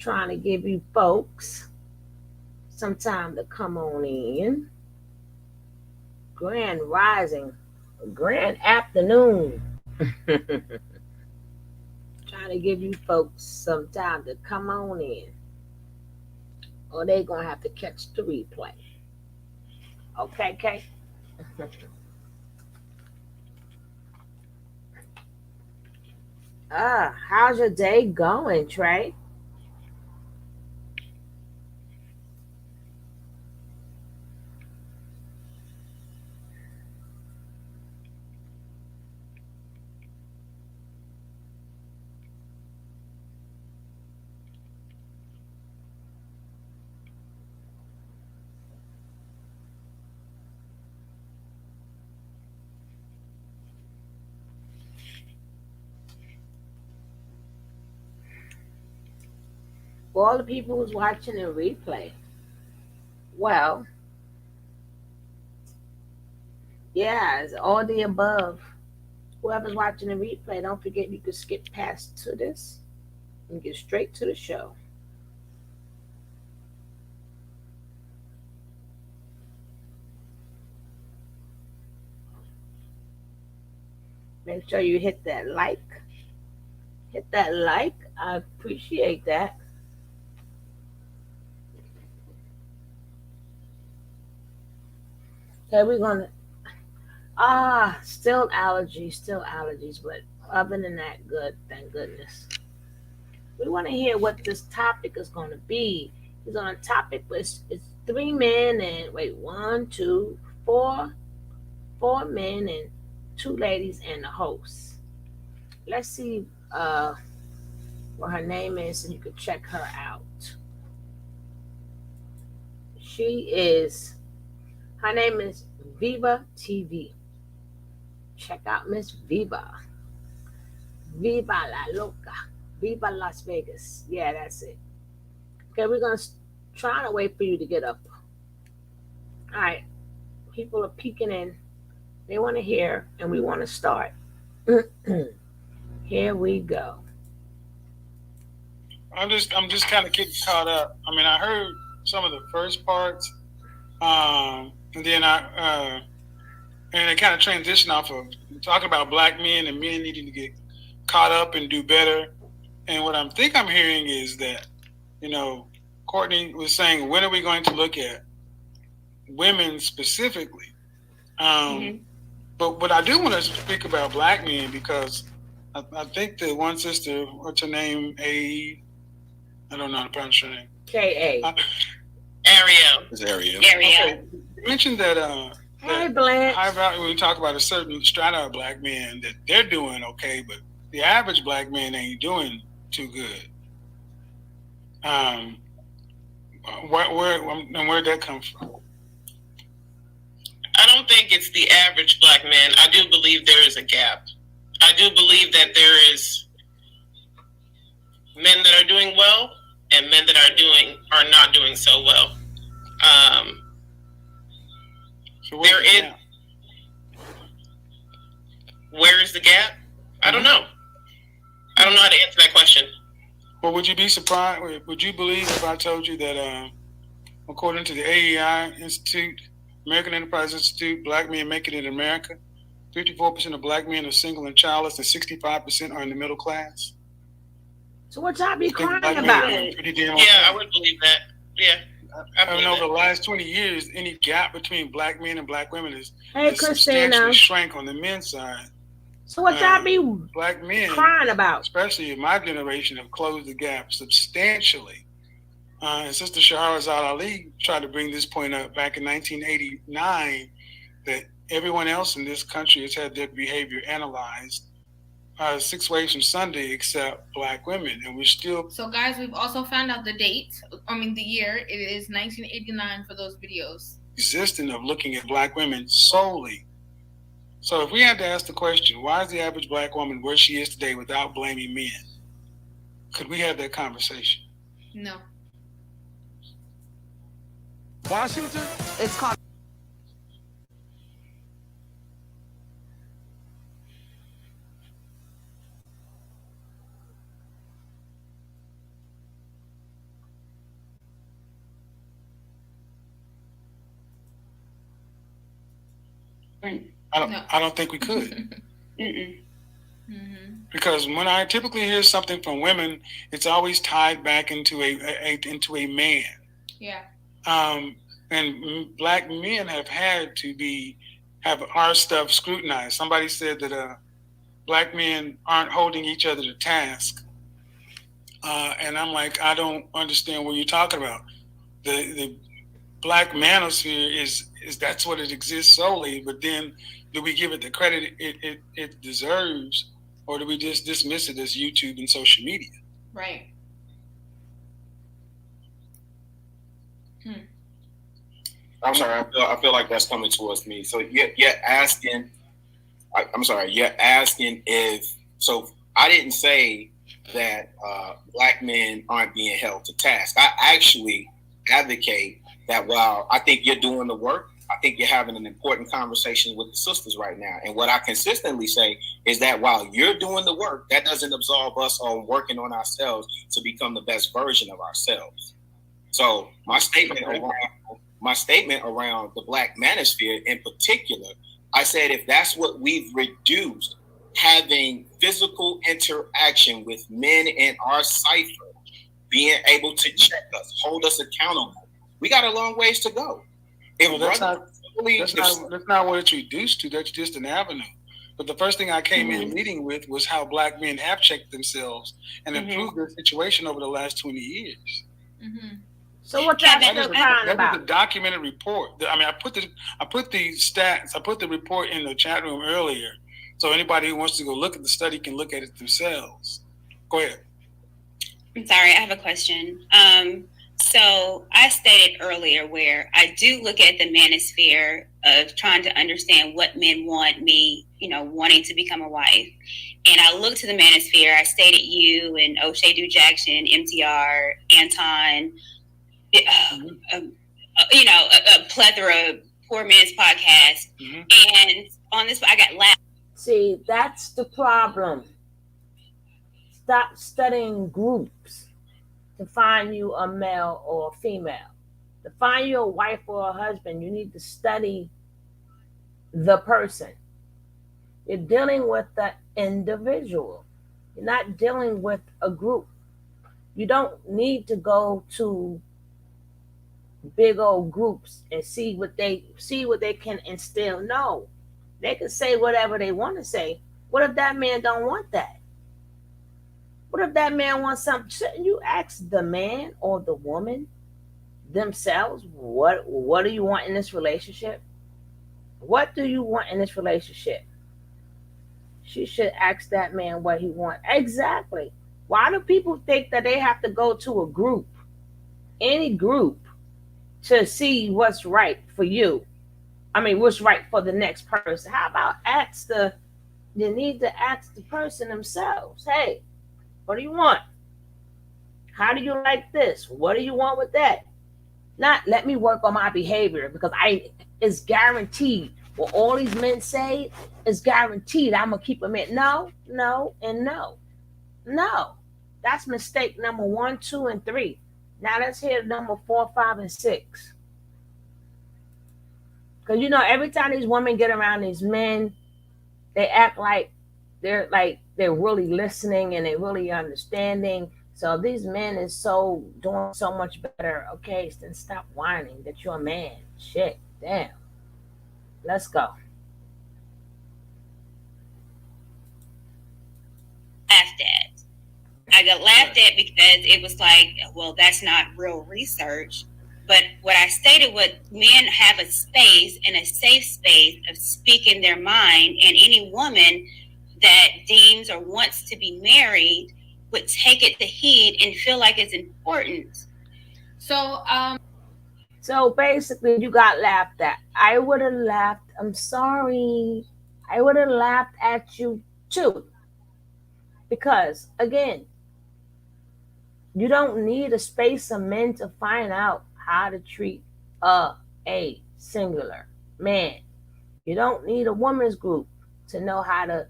Trying to give you folks some time to come on in. Grand rising, grand afternoon. Trying to give you folks some time to come on in, or they gonna have to catch the replay. Okay, Kate? How's your day going, Trey? For all the people who's watching the replay, well, yeah, it's all the above. Whoever's watching the replay, don't forget you can skip past to this and get straight to the show. Make sure you hit that like. Hit that like. I appreciate that. Okay, we're gonna still allergies, but other than that, good, thank goodness. We want to hear what this topic is going to be. It's on a topic where it's three men and wait, one, two, four men and two ladies and the host. Let's see what her name is, and you can check her out. She is Her name is Viva TV. Check out Miss Viva. Viva la loca. Viva Las Vegas. Yeah, that's it. Okay, we're gonna try to wait for you to get up. All right, people are peeking in. They want to hear, and we want to start. Here we go. I'm just kind of getting caught up. I mean, I heard some of the first parts, and then and it kind of transitioned off of talking about black men and men needing to get caught up and do better. And what I'm hearing is that, Courtney was saying, when are we going to look at women specifically? But I do want to speak about black men because I think the one sister, what's her name? I don't know how to pronounce her name. K.A. Ariel. It's Ariel. Okay. You mentioned that Hey, Blanche. high value, when we talk about a certain strata of black men, that they're doing okay, but the average black man ain't doing too good. Where'd that come from? I don't think it's the average black man. I do believe there is a gap. I do believe that there is men that are doing well and men that are not doing so well. So where is the gap? I don't know. I don't know how to answer that question. Well, would you be surprised? Would you believe if I told you that, according to the AEI Institute, American Enterprise Institute, black men make it in America, 54% of black men are single and childless, and 65% are in the middle class? So what y'all be crying black men about? are doing pretty damn Yeah, okay. I would believe that. Yeah. I mean, over the last 20 years, any gap between black men and black women is Hey, substantially Christina. shrank on the men's side. So what y'all be Black men, crying about? especially in my generation, have closed the gap substantially. And Sister Shahrazad Ali tried to bring this point up back in 1989, that everyone else in this country has had their behavior analyzed 6 ways from Sunday except black women, and we're still. So guys, we've also found out the date. The year. It is 1989 for those videos. Existing of looking at black women solely. So if we had to ask the question, why is the average black woman where she is today without blaming men? Could we have that conversation? No. Washington? It's called. Right. No. I don't think we could. Mm-mm. Because when I typically hear something from women, it's always tied back into into a man. Yeah. Um, and black men have had to have our stuff scrutinized. Somebody said that black men aren't holding each other to task, and I'm like, I don't understand what you're talking about. The black manosphere is that's what it exists solely. But then, do we give it the credit it deserves, or do we just dismiss it as YouTube and social media? Right. I'm sorry. I feel like that's coming towards me. So you're asking. I'm sorry. You're asking if. So I didn't say that black men aren't being held to task. I actually advocate that while I think you're doing the work, I think you're having an important conversation with the sisters right now. And what I consistently say is that while you're doing the work, that doesn't absolve us on working on ourselves to become the best version of ourselves. So my statement around the black manosphere in particular, I said if that's what we've reduced, having physical interaction with men in our cipher, being able to check us, hold us accountable, we got a long ways to go. Well, that's not what it's reduced to. That's just an avenue. But the first thing I came in leading with was how black men have checked themselves and improved their situation over the last 20 years. So what y'all still crying That about? is a documented report. I mean, I put the stats. I put the report in the chat room earlier, so anybody who wants to go look at the study can look at it themselves. Go ahead. I'm sorry, I have a question. So I stated earlier where I do look at the manosphere of trying to understand what men want me, wanting to become a wife. And I look to the manosphere. I stated you and O'Shea Jackson, MTR, Anton, a plethora of poor man's podcast. And on this, I got laughed. See, that's the problem. Stop studying groups to find you a male or a female. To find you a wife or a husband, you need to study the person. You're dealing with the individual. You're not dealing with a group. You don't need to go to big old groups and see what they can instill. No. They can say whatever they want to say. What if that man don't want that? What if that man wants something? Shouldn't you ask the man or the woman themselves, what do you want in this relationship? What do you want in this relationship? She should ask that man what he wants. Exactly. Why do people think that they have to go to a group, any group, to see what's right for you? I mean, what's right for the next person? How about you need to ask the person themselves, hey, what do you want? How do you like this? What do you want with that? Not let me work on my behavior because it's guaranteed. What all these men say is guaranteed. I'm gonna keep a man. No, and no. That's mistake number 1, 2, and 3. Now let's hear number 4, 5, and 6. Because every time these women get around these men, they act like they're really listening and they're really understanding. So these men is so doing so much better. Okay, then stop whining that you're a man. Shit, damn. Let's go. Laughed at. I got laughed at because it was like, well, that's not real research. But what I stated was men have a space and a safe space of speaking their mind, and any woman that deems or wants to be married would take it to heed and feel like it's important. So basically, you got laughed at. I would have laughed. I'm sorry. I would have laughed at you too. Because, again, you don't need a space of men to find out how to treat a singular man. You don't need a women's group to know how to.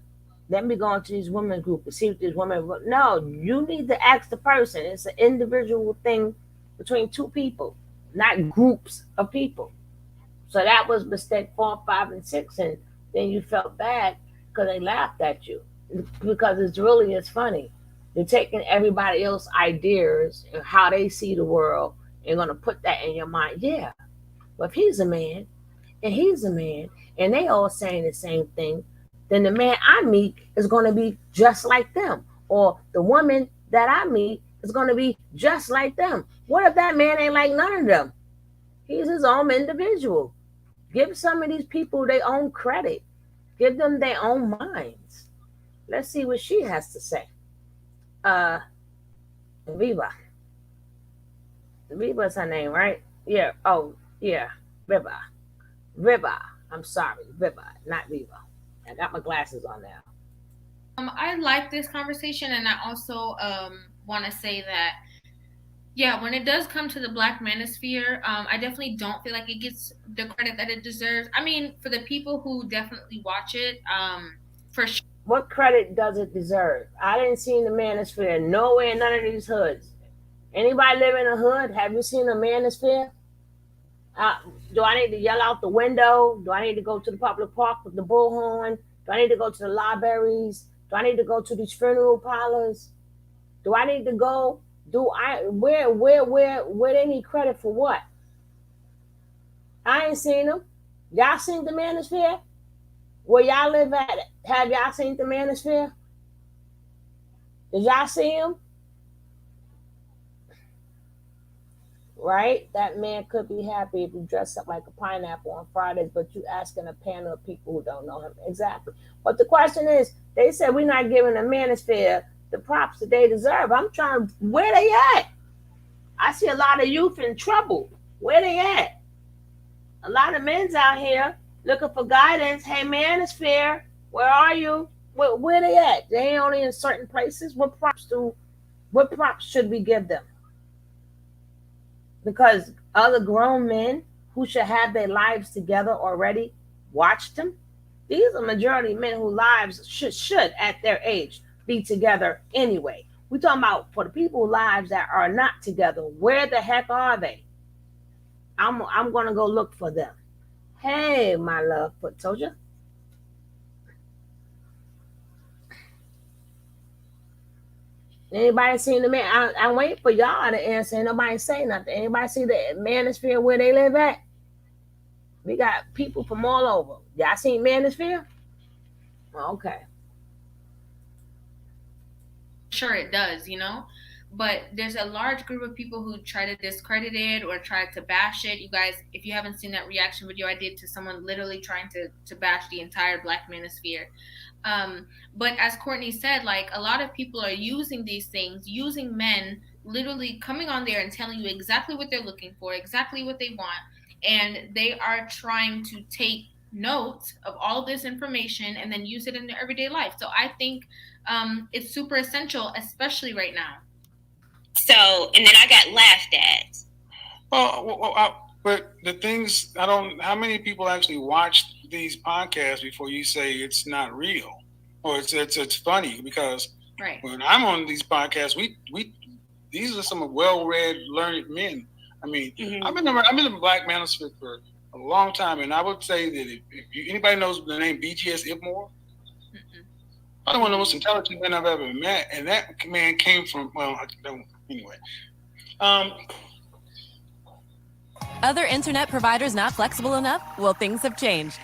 Let me go into this women's group and see if this woman. No, you need to ask the person. It's an individual thing between two people, not groups of people. So that was mistake 4, 5, and 6, and then you felt bad because they laughed at you because it's funny. You're taking everybody else's ideas and how they see the world and gonna put that in your mind. Yeah, but if he's a man and he's a man and they all saying the same thing, then the man I meet is gonna be just like them, or the woman that I meet is gonna be just like them. What if that man ain't like none of them? He's his own individual. Give some of these people their own credit. Give them their own minds. Let's see what she has to say. Uh, Viva. Viva's her name, right? Yeah. Oh, yeah. Viva. Viva. I'm sorry. Viva, not Viva. I got my glasses on now. I like this conversation, and I also want to say that, yeah, when it does come to the Black manosphere, I definitely don't feel like it gets the credit that it deserves. I mean, for the people who definitely watch it, for sure. What credit does it deserve? I didn't see the manosphere nowhere in none of these hoods. Anybody live in a hood? Have you seen a manosphere? Uh, do I need to yell out the window? Do I need to go to the public park with the bullhorn? Do I need to go to the libraries? Do I need to go to these funeral parlors? Do I need to go? Do I where they need credit for what? I ain't seen them. Y'all seen the manosphere? Where y'all live at? Have y'all seen the manosphere? Did y'all see him? Right? That man could be happy if you dress up like a pineapple on Fridays, but you asking a panel of people who don't know him. Exactly. But the question is, they said we're not giving the manosphere the props that they deserve. I'm trying, where they at? I see a lot of youth in trouble. Where they at? A lot of men's out here looking for guidance. Hey, manosphere, where are you? Where they at? They ain't only in certain places. What props should we give them? Because other grown men who should have their lives together already watched them. These are majority men whose lives should at their age be together anyway. We're talking about for the people's lives that are not together. Where the heck are they? I'm gonna go look for them. Hey, my love, told you. Anybody seen the man? I'm waiting for y'all to answer. Ain't nobody say nothing. Anybody see the manosphere where they live at? We got people from all over. Y'all seen manosphere? Okay. Sure, it does, but there's a large group of people who try to discredit it or try to bash it. You guys, if you haven't seen that reaction video I did to someone literally trying to bash the entire Black manosphere, but as Courtney said, like, a lot of people are using these things, using men literally coming on there and telling you exactly what they're looking for, exactly what they want, and they are trying to take note of all this information and then use it in their everyday life. So I think it's super essential, especially right now. So, and then I got laughed at. But the things, I don't, how many people actually watch these podcasts before you say it's not real or it's funny? Because right. When I'm on these podcasts, we these are some well-read, learned men. I mean, Mm-hmm. I've been in the Black manosphere for a long time, and I would say that if anybody knows the name BGS Ibmore, probably one of the most intelligent men I've ever met, and that man came from, well, anyway. Other internet providers not flexible enough? Well, things have changed.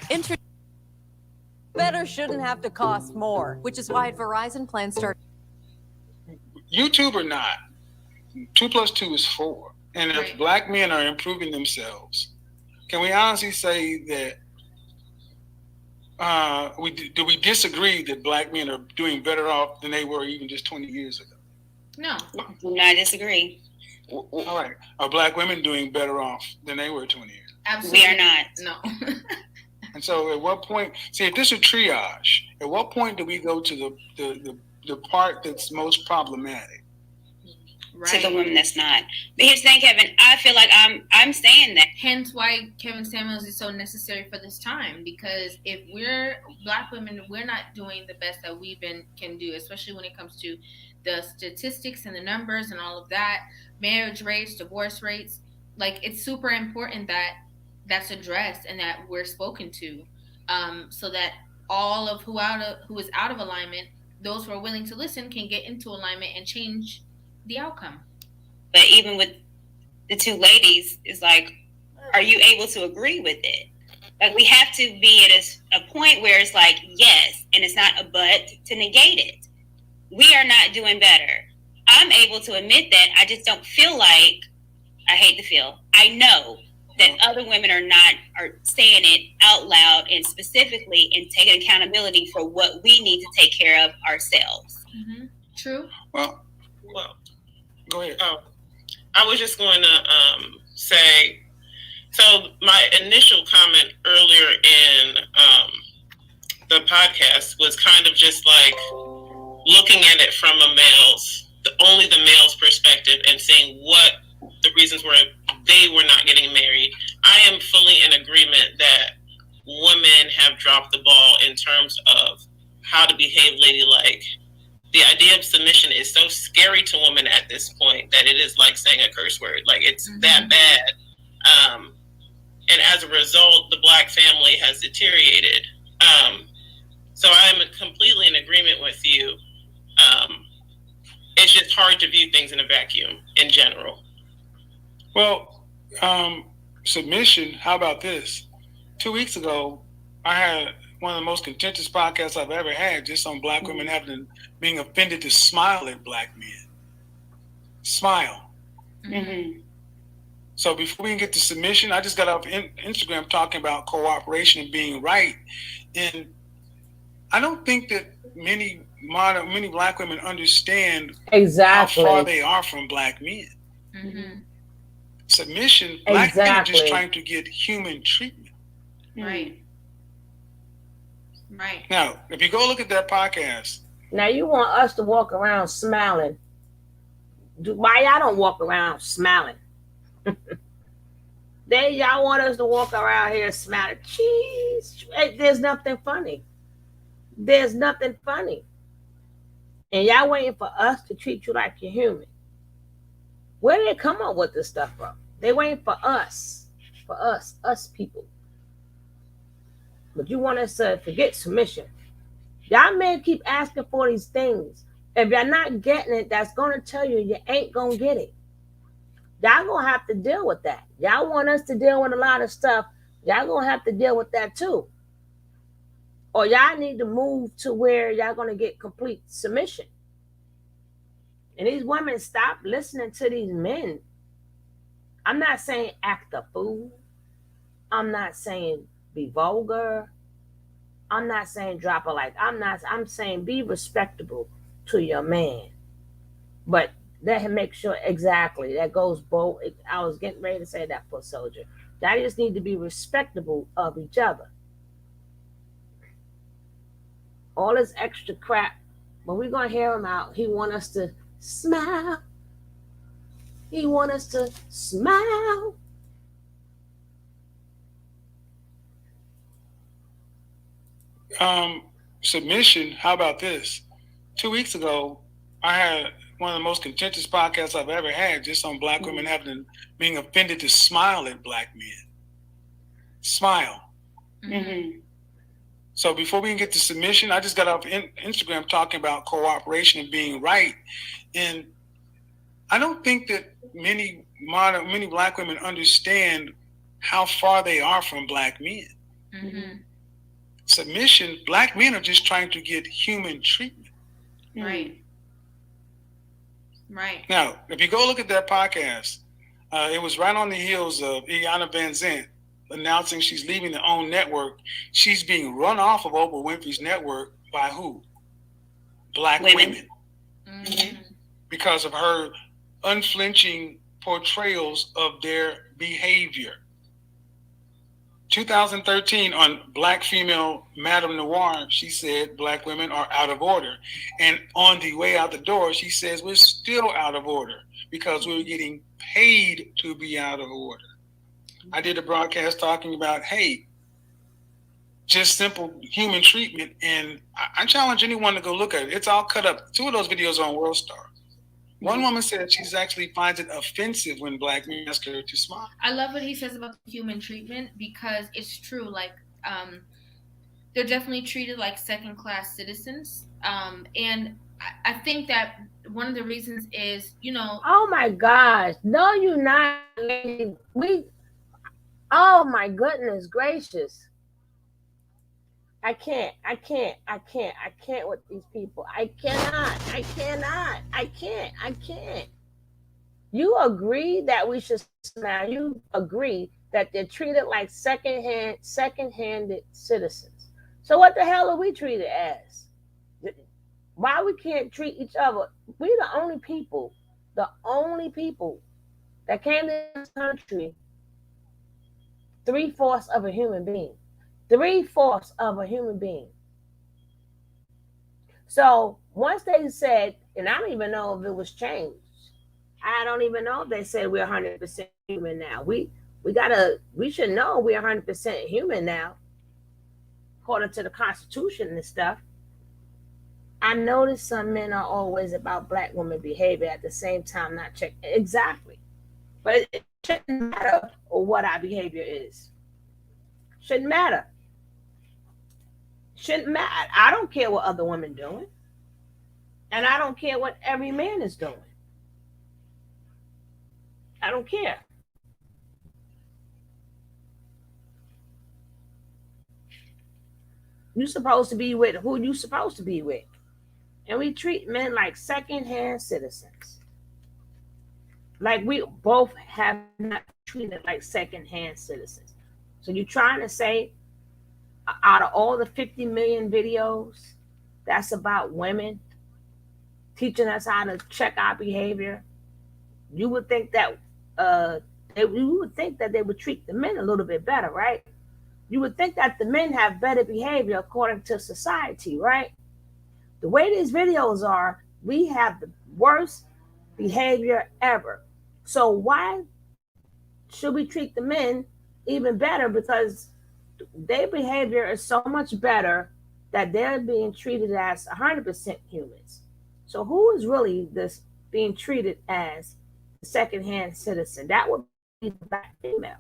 Better shouldn't have to cost more, which is why Verizon plans start. YouTube or not, 2 plus 2 is 4. And if Black men are improving themselves, can we honestly say that do we disagree that Black men are doing better off than they were even just 20 years ago? No. Do not disagree. All right. Are Black women doing better off than they were 20 years? Absolutely. We are not. No. And so at what point, see, if this is triage, at what point do we go to the part that's most problematic? Right. To the woman that's not. But here's the thing, Kevin. I feel like I'm saying that. Hence why Kevin Samuels is so necessary for this time, because if we're Black women, we're not doing the best that we can do, especially when it comes to the statistics and the numbers and all of that, marriage rates, divorce rates. Like, it's super important that that's addressed and that we're spoken to, so that all of who is out of alignment, those who are willing to listen can get into alignment and change the outcome. But even with the two ladies, it's like, are you able to agree with it? Like, we have to be at a point where it's like, yes, and it's not a but to negate it. We are not doing better. I'm able to admit that. I just don't feel like, I hate to feel, I know that other women are saying it out loud and specifically and taking accountability for what we need to take care of ourselves. Mm-hmm. True. Well, go ahead. I was just going to say, so my initial comment earlier in the podcast was kind of just like looking at it from only the male's perspective and seeing what the reasons were they were not getting married. I am fully in agreement that women have dropped the ball in terms of how to behave ladylike. The idea of submission is so scary to women at this point that it is like saying a curse word. Like, it's that bad. And as a result, the Black family has deteriorated. So I'm completely in agreement with you. It's just hard to view things in a vacuum in general. Well, submission, how about this? 2 weeks ago, I had one of the most contentious podcasts I've ever had just on Black women being offended to smile at Black men. Smile. Mm-hmm. So before we can get to submission, I just got off Instagram talking about cooperation and being right. And I don't think that many Black women understand exactly how far they are from Black men. Mm-hmm. Submission, Black men are just trying to get human treatment. Right. Right. Now, if you go look at that podcast. Now, you want us to walk around smiling. Why y'all don't walk around smiling? Y'all want us to walk around here smiling. Jeez, there's nothing funny. There's nothing funny. And y'all waiting for us to treat you like you're human. Where did they come up with this stuff from? They waiting for us people. But you want us to forget submission. Y'all men keep asking for these things. If you're not getting it, that's going to tell you ain't going to get it. Y'all going to have to deal with that. Y'all want us to deal with a lot of stuff. Y'all going to have to deal with that too. Or y'all need to move to where y'all going to get complete submission. And these women, stop listening to these men. I'm not saying act a fool. I'm not saying be vulgar. I'm not saying drop a like. I'm saying be respectable to your man. But let him make sure exactly that goes both. I was getting ready to say that for soldier. That just need to be respectable of each other. All this extra crap, but we're gonna hear him out. He want us to smile. He want us to smile. Submission, how about this? 2 weeks ago, I had one of the most contentious podcasts I've ever had just on Black women being offended to smile at Black men. Smile. Mm-hmm. So before we can get to submission, I just got off Instagram talking about cooperation and being right. And I don't think that many Black women understand how far they are from Black men. Mm-hmm. Submission, Black men are just trying to get human treatment. Right. Right. Now, if you go look at that podcast, it was right on the heels of Iyanla Vanzant announcing she's leaving the OWN network. She's being run off of Oprah Winfrey's network by who? Black women. Mm-hmm. Because of her unflinching portrayals of their behavior. 2013 on Black Female Madame Noir, she said Black women are out of order. And on the way out the door, she says we're still out of order because we're getting paid to be out of order. I did a broadcast talking about, hey, just simple human treatment. And I challenge anyone to go look at it. It's all cut up. 2 of those videos are on World Star. One woman said she's actually finds it offensive when black men ask her to smile. I love what he says about the human treatment because it's true. Like, they're definitely treated like second class citizens. And I think that one of the reasons is, Oh my gosh. No, you're not, lady. Oh my goodness gracious. I can't with these people. I can't. You agree that we should smile. You agree that they're treated like second-handed citizens. So what the hell are we treated as? Why we can't treat each other? We the only people that came to this country, three-fourths of a human being. Three-fourths of a human being. So once they said, and I don't even know if it was changed. I don't even know if they said we're 100% human now. We should know we're 100% human now, according to the Constitution and stuff. I notice some men are always about black women behavior at the same time not check exactly, but it shouldn't matter what our behavior is. Shouldn't matter. Shouldn't matter. I don't care what other women doing, and I don't care what every man is doing. I don't care. You supposed to be with who you supposed to be with. And we treat men like second-hand citizens. Like we both have not treated like second-hand citizens. So you're trying to say out of all the 50 million videos that's about women teaching us how to check our behavior, you would think that you would think that they would treat the men a little bit better, right? You would think that the men have better behavior according to society, right? The way these videos are, we have the worst behavior ever. So why should we treat the men even better? Because their behavior is so much better that they're being treated as 100% humans. So who is really this being treated as a second-hand citizen? That would be the black female.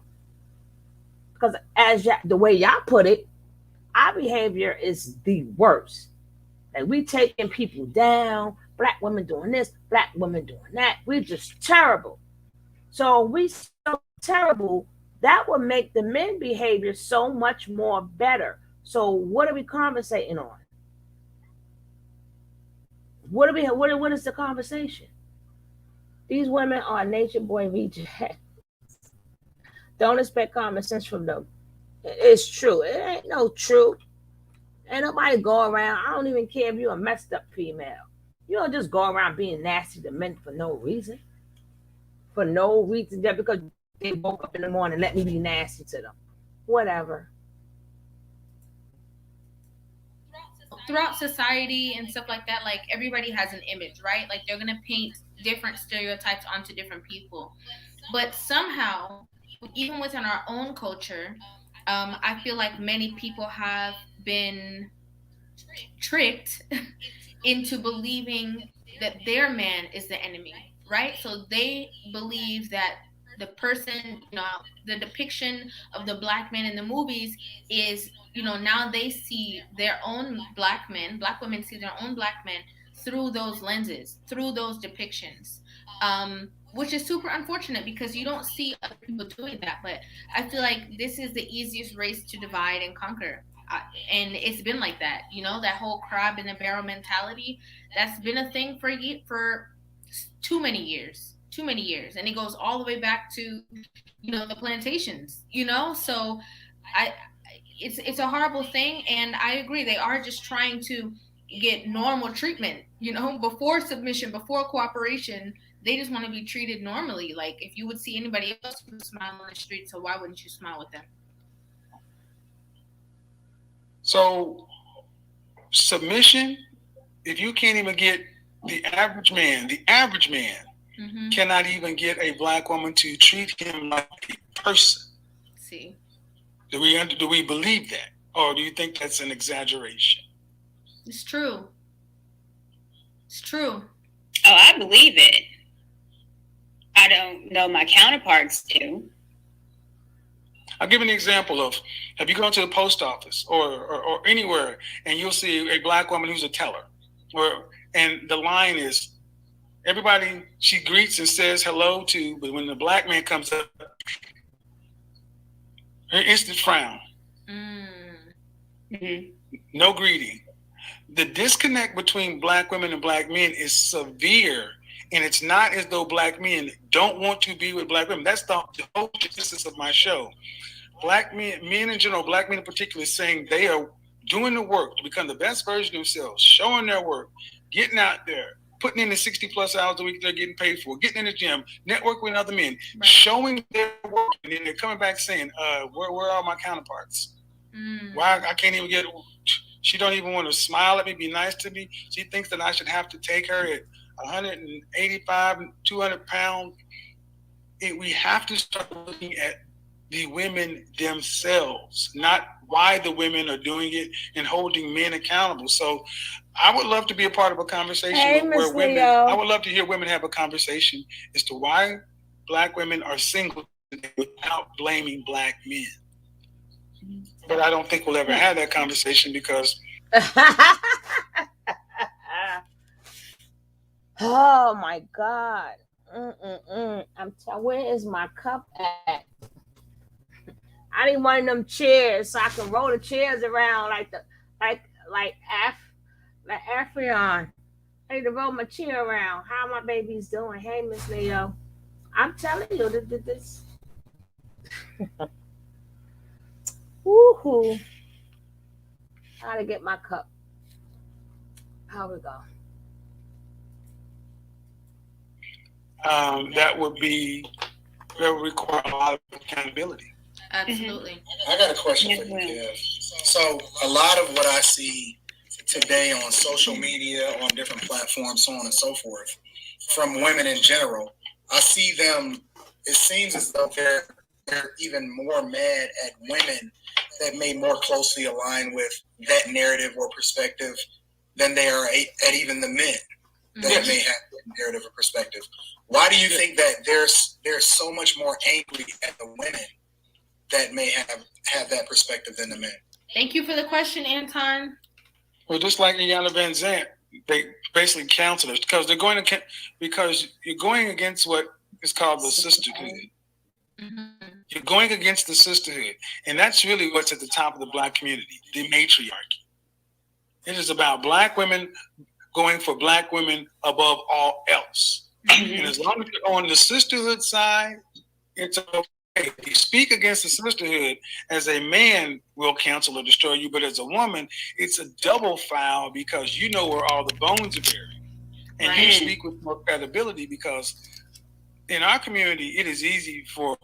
Because the way y'all put it, our behavior is the worst. Like we taking people down, black women doing this, black women doing that. We're just terrible. So we so terrible that would make the men behavior so much more better. So what are we conversating on? What is the conversation? These women are nature boy rejects. Don't expect common sense from them. It's true. It ain't no true. Ain't nobody go around. I don't even care if you're a messed up female. You don't just go around being nasty to men for no reason. For no reason, just because they woke up in the morning, let me be nasty to them. Whatever. throughout society and stuff like that, like everybody has an image, right? Like they're gonna paint different stereotypes onto different people. But somehow, even within our own culture, I feel like many people have been tricked into believing that their man is the enemy, right? So they believe that the person, the depiction of the black man in the movies is, now they see their own black women see their own black men through those lenses, through those depictions. Which is super unfortunate because you don't see other people doing that. But I feel like this is the easiest race to divide and conquer. And it's been like that, that whole crab in the barrel mentality. That's been a thing for too many years, and it goes all the way back to the plantations. So it's a horrible thing, and I agree they are just trying to get normal treatment. Before submission, before cooperation, they just want to be treated normally. Like if you would see anybody else who smile on the street, so why wouldn't you smile with them? So submission, if you can't even get the average man mm-hmm. cannot even get a black woman to treat him like a person. See, do we believe that, or do you think that's an exaggeration? It's true. Oh, I believe it. I don't know my counterparts do. I'll give you an example of, have you gone to the post office or anywhere and you'll see a black woman who's a teller, and the line is everybody she greets and says hello to, but when the black man comes up, her instant frown, no greeting. The disconnect between black women and black men is severe. And it's not as though black men don't want to be with black women. That's the whole genesis of my show. Black men in general, black men in particular, saying they are doing the work to become the best version of themselves, showing their work, getting out there, putting in the 60 plus hours a week they're getting paid for, getting in the gym, networking with other men, showing their work, and then they're coming back saying, where are my counterparts? Why I can't even get, she don't even want to smile at me, be nice to me. She thinks that I should have to take her at 185, 200 pounds. We have to start looking at the women themselves, not why the women are doing it and holding men accountable. So I would love to be a part of a conversation where women, I would love to hear women have a conversation as to why black women are single today without blaming black men. But I don't think we'll ever have that conversation because oh my God. Where is my cup at? I need one of them chairs so I can roll the chairs around like Afrion. I need to roll my chair around. How my babies doing? Hey, Miss Leo. I'm telling you, this. Woohoo! How to get my cup? How we go? That would require a lot of accountability. Absolutely. I got a question for you, Kev. So a lot of what I see today on social media, on different platforms, so on and so forth, from women in general, I see them, it seems as though they're even more mad at women that may more closely align with that narrative or perspective than they are at even the men that may have that narrative or perspective. Why do you think that they're so much more angry at the women that may have that perspective than the men? Thank you for the question, Anton. Well, just like Iyanla Vanzant, they basically counsel us because you're going against what is called the sisterhood. You're going against the sisterhood, and that's really what's at the top of the black community, the matriarchy. It is about black women going for black women above all else. And as long as you're on the sisterhood side, it's okay. If you speak against the sisterhood, as a man will counsel or destroy you, but as a woman, it's a double foul because you know where all the bones are buried. And you speak with more credibility because in our community, it is easy for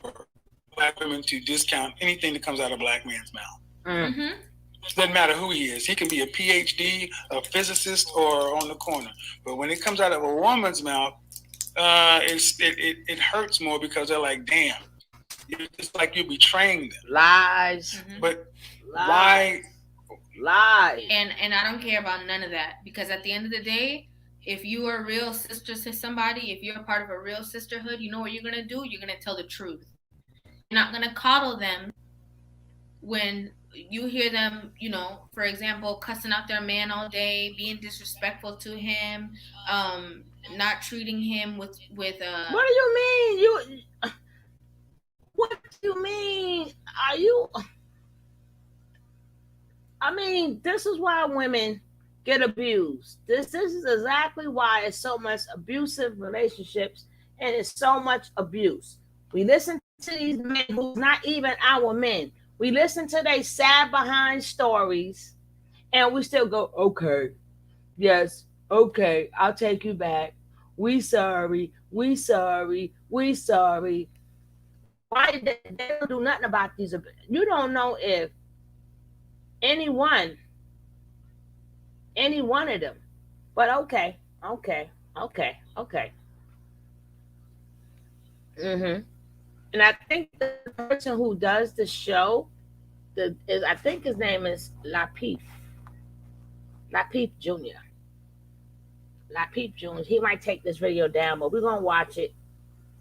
black women to discount anything that comes out of a black man's mouth. It doesn't matter who he is. He can be a PhD, a physicist, or on the corner. But when it comes out of a woman's mouth, it hurts more because they're like, damn. It's like you're betraying them. Lies. But why? Lies. And I don't care about none of that because at the end of the day, if you are a real sister to somebody, if you're a part of a real sisterhood, you know what you're going to do? You're going to tell the truth. You're not going to coddle them when you hear them, for example, cussing out their man all day, being disrespectful to him, not treating him with What do you mean? What do you mean? This is why women get abused. This is exactly why it's so much abusive relationships and it's so much abuse. We listen to these men who's not even our men. We listen to their sad behind stories and we still go, okay, yes, okay, I'll take you back. We sorry. Why they don't do nothing about these? You don't know if any one of them. But okay. And I think the person who does the show, I think his name is Lapeef Jr. Now, Peep Jones, he might take this video down, but we're gonna watch it.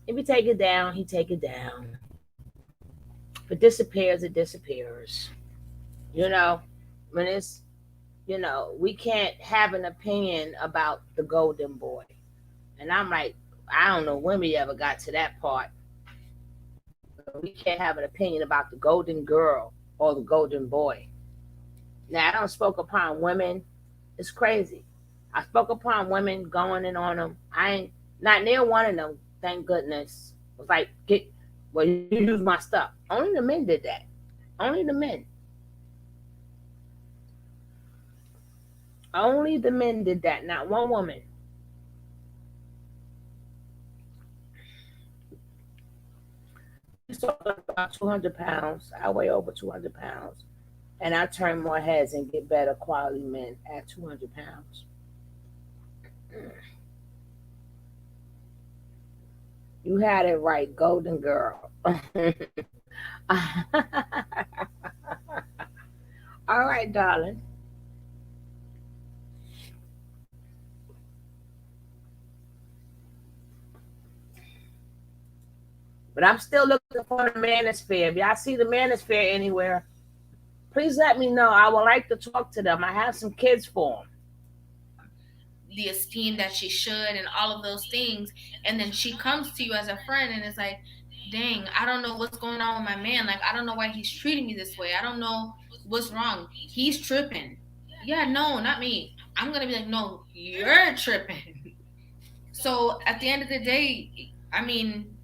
If he take it down, he take it down. If it disappears, it disappears. You know, when it's we can't have an opinion about the golden boy. And I'm like, I don't know when we ever got to that part. We can't have an opinion about the golden girl or the golden boy. Now, I don't spoke upon women. It's crazy. I spoke upon women going in on them. I ain't not near one of them. Thank goodness. Was like, you use my stuff. Only the men did that. Only the men. Only the men did that. Not one woman. She's talking about 200 pounds. I weigh over 200 pounds. And I turn more heads and get better quality men at 200 pounds. You had it right, golden girl. All right, darling. But I'm still looking for the manosphere. If y'all see the manosphere anywhere, please let me know. I would like to talk to them. I have some kids for them. The esteem that she should and all of those things, and then she comes to you as a friend and is like, dang, I don't know what's going on with my man. Like, I don't know why he's treating me this way. I don't know what's wrong. He's tripping. Yeah, no, not me. I'm gonna be like, no, you're tripping. So at the end of the day, I mean,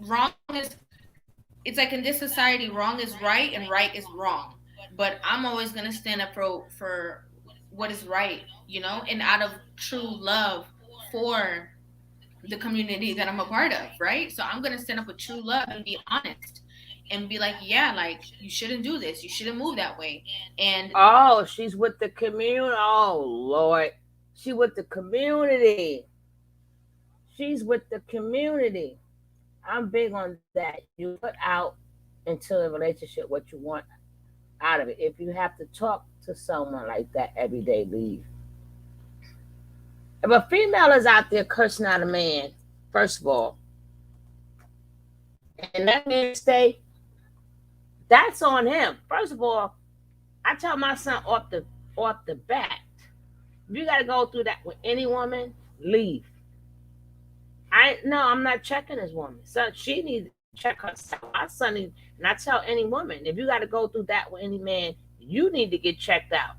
wrong is, it's like in this society, wrong is right and right is wrong. But I'm always gonna stand up for what is right, and out of true love for the community that I'm a part of, right? So I'm gonna stand up with true love and be honest and be like, yeah, like, you shouldn't do this, you shouldn't move that way. And oh, she's with the community. Oh Lord, she with the community. She's with the community. I'm big on that. You put out into a relationship what you want out of it. If you have to talk to someone like that every day, leave. If a female is out there cursing out a man, first of all, and that man stay, that's on him. First of all, I tell my son off the bat, if you gotta go through that with any woman, leave. I'm not checking this woman. So she needs to check herself. My son needs, and I tell any woman, if you gotta go through that with any man, you need to get checked out.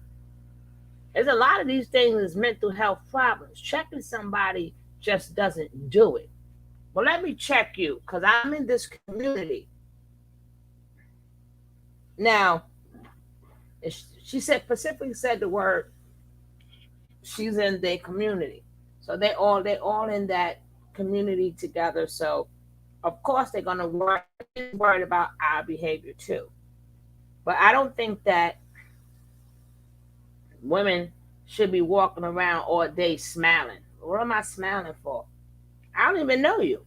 There's a lot of these things as mental health problems. Checking somebody just doesn't do it. Well, let me check you because I'm in this community. Now, she specifically said the word, she's in their community. So they all in that community together. So of course they're gonna worried about our behavior too. But I don't think that women should be walking around all day smiling. What am I smiling for? I don't even know you.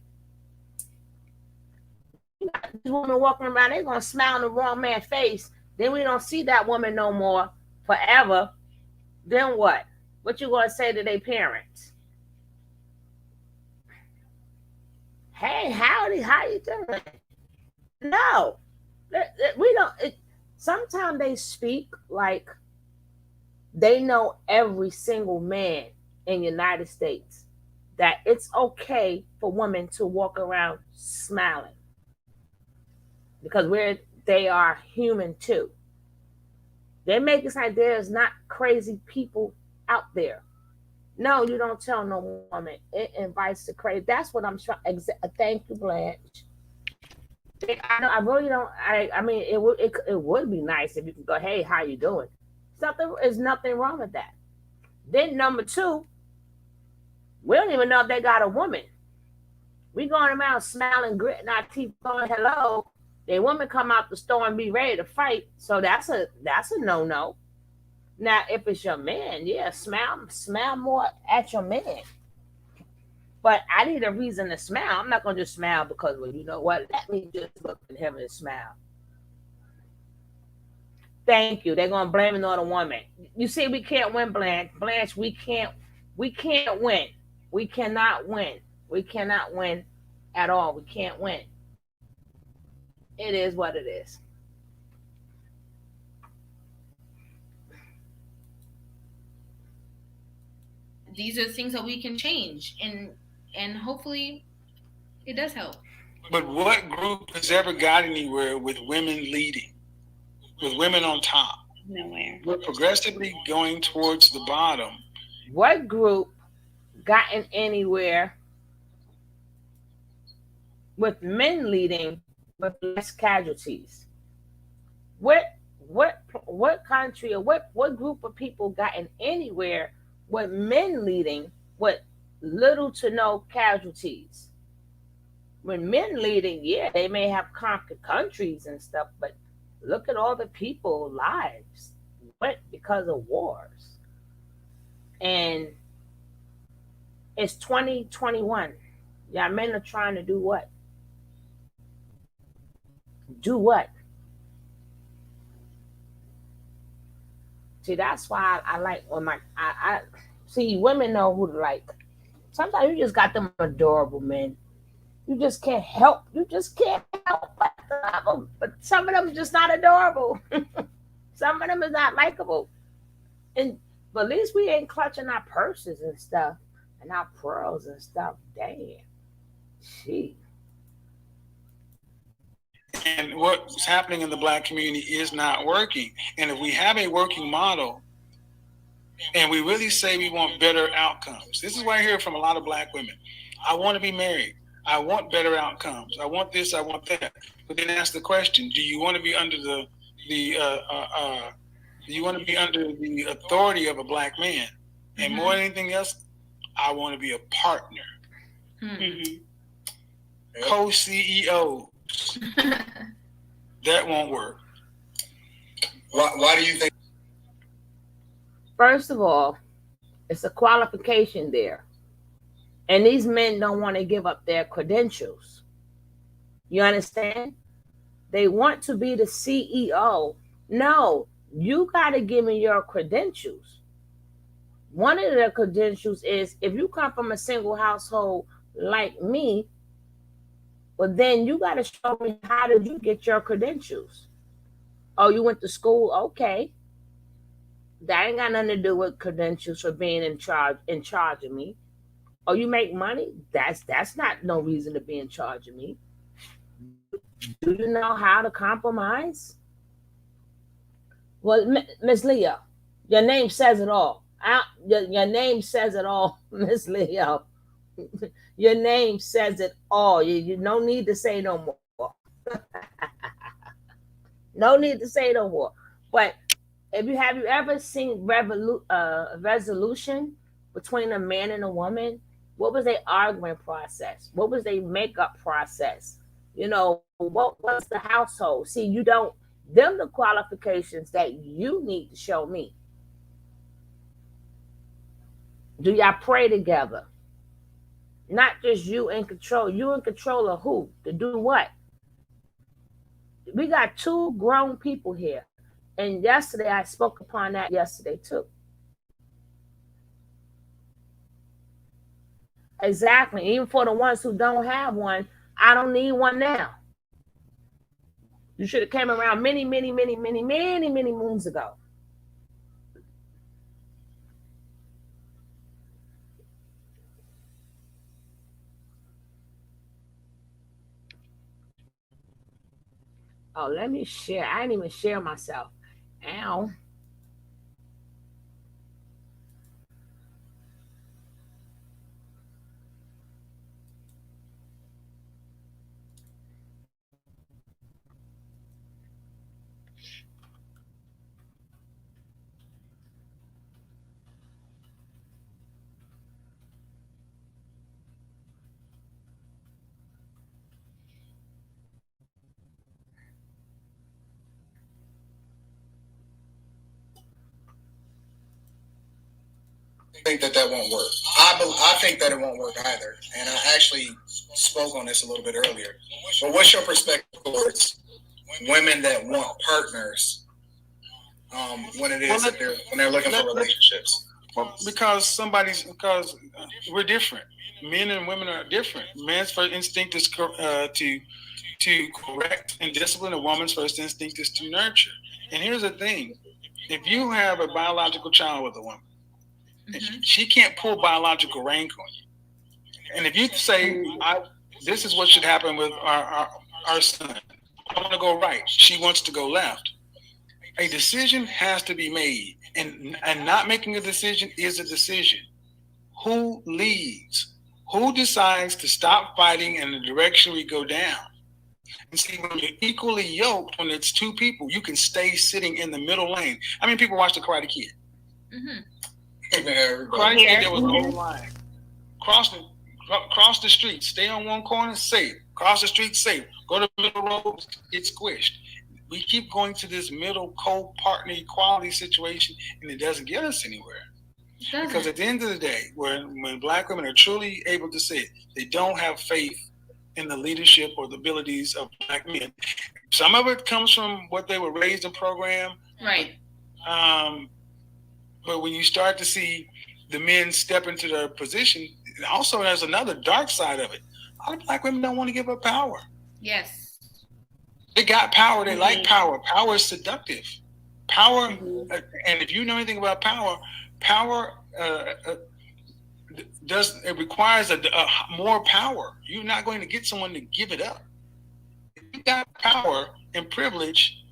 These women walking around, they're gonna smile in the wrong man's face. Then we don't see that woman no more forever. Then what? What you gonna say to their parents? Hey, howdy, how you doing? No, we don't. Sometimes they speak like they know every single man in the United States, that it's okay for women to walk around smiling because they are human too. They make it like there's not crazy people out there. No, you don't tell no woman. It invites the crazy. That's what I'm trying. Thank you, Blanche. I really don't. I mean, it would be nice if you could go, hey, how you doing? There's nothing wrong with that. Then number two, we don't even know if they got a woman. We going around smiling, gritting our teeth, going hello. The woman come out the store and be ready to fight. So that's a no-no. Now, if it's your man, yeah, smile more at your man. But I need a reason to smile. I'm not gonna just smile because, well, you know what? Let me just look at him and smile. Thank you. They're gonna blame it on a woman. You see, we can't win, Blanche. Blanche, we can't We can't win. We cannot win. We cannot win at all. We can't win. It is what it is. These are things that we can change, and hopefully it does help. But what group has ever got anywhere with women leading, with women on top? Nowhere. We're progressively going towards the bottom. What group gotten anywhere with men leading with less casualties? What country or what group of people gotten anywhere with men leading with little to no casualties? When men leading, yeah, they may have conquered countries and stuff, but look at all the people lives went because of wars. And it's 2021. Yeah, men are trying to do what? Do what? See, that's why I like when I see women know who to like. Sometimes you just got them adorable men. You just can't help. You just can't help but love them. But some of them just not adorable. Some of them is not likable. And but at least we ain't clutching our purses and stuff and our pearls and stuff. Damn. Gee. And what's happening in the black community is not working. And if we have a working model and we really say we want better outcomes, this is what I hear from a lot of black women. I want to be married. I want better outcomes. I want this. I want that. But then ask the question: do you want to be under the do you want to be under the authority of a black man? And more than anything else, I want to be a partner. Mm-hmm. Co-CEO. That won't work. Why do you think? First of all, it's a qualification there. And these men don't want to give up their credentials. You understand? They want to be the CEO. No, you got to give me your credentials. One of the credentials is if you come from a single household like me, well, then you got to show me how did you get your credentials. Oh, you went to school? Okay. That ain't got nothing to do with credentials for being in charge of me. Oh, you make money? That's not no reason to be in charge of me. Do you know how to compromise? Well, Miss Leo, your name says it all. Your name says it all, Miss Leo. Your name says it all. You no need to say no more. No need to say no more. But have you ever seen resolution between a man and a woman? What was their argument process? What was their makeup process? You know, what was the household? See, you don't, them the qualifications that you need to show me. Do y'all pray together? Not just you in control. You in control of who? To do what? We got two grown people here. And yesterday, I spoke upon that yesterday too. Exactly. Even for the ones who don't have one, I don't need one now. You should have came around many moons ago. Oh, let me share. I didn't even share myself. Ow. Think that won't work. I think that it won't work either. And I actually spoke on this a little bit earlier. But what's your perspective towards women that want partners when it is when they're looking for relationships? Well, because we're different. Men and women are different. Man's first instinct is to correct and discipline. A woman's first instinct is to nurture. And here's the thing: if you have a biological child with a woman, she can't pull biological rank on you. And if you say, "This is what should happen with our son," I want to go right. She wants to go left. A decision has to be made, and not making a decision is a decision. Who leads? Who decides to stop fighting in the direction we go down? And see, when you're equally yoked, when it's two people, you can stay sitting in the middle lane. I mean, people watch the Karate Kid. Karate Kid, there was no line. Cross the street, stay on one corner, safe. Cross the street, safe. Go to the middle road, get squished. We keep going to this middle co-partner equality situation, and it doesn't get us anywhere. Because at the end of the day, when black women are truly able to say it, they don't have faith in the leadership or the abilities of black men. Some of it comes from what they were raised and programmed. Right. But when you start to see the men step into their position, also there's another dark side of it. A lot of black women don't want to give up power. Yes. They got power. They like power. Power is seductive. Power, and if you know anything about power, it requires more power. You're not going to get someone to give it up. If you got power and privilege,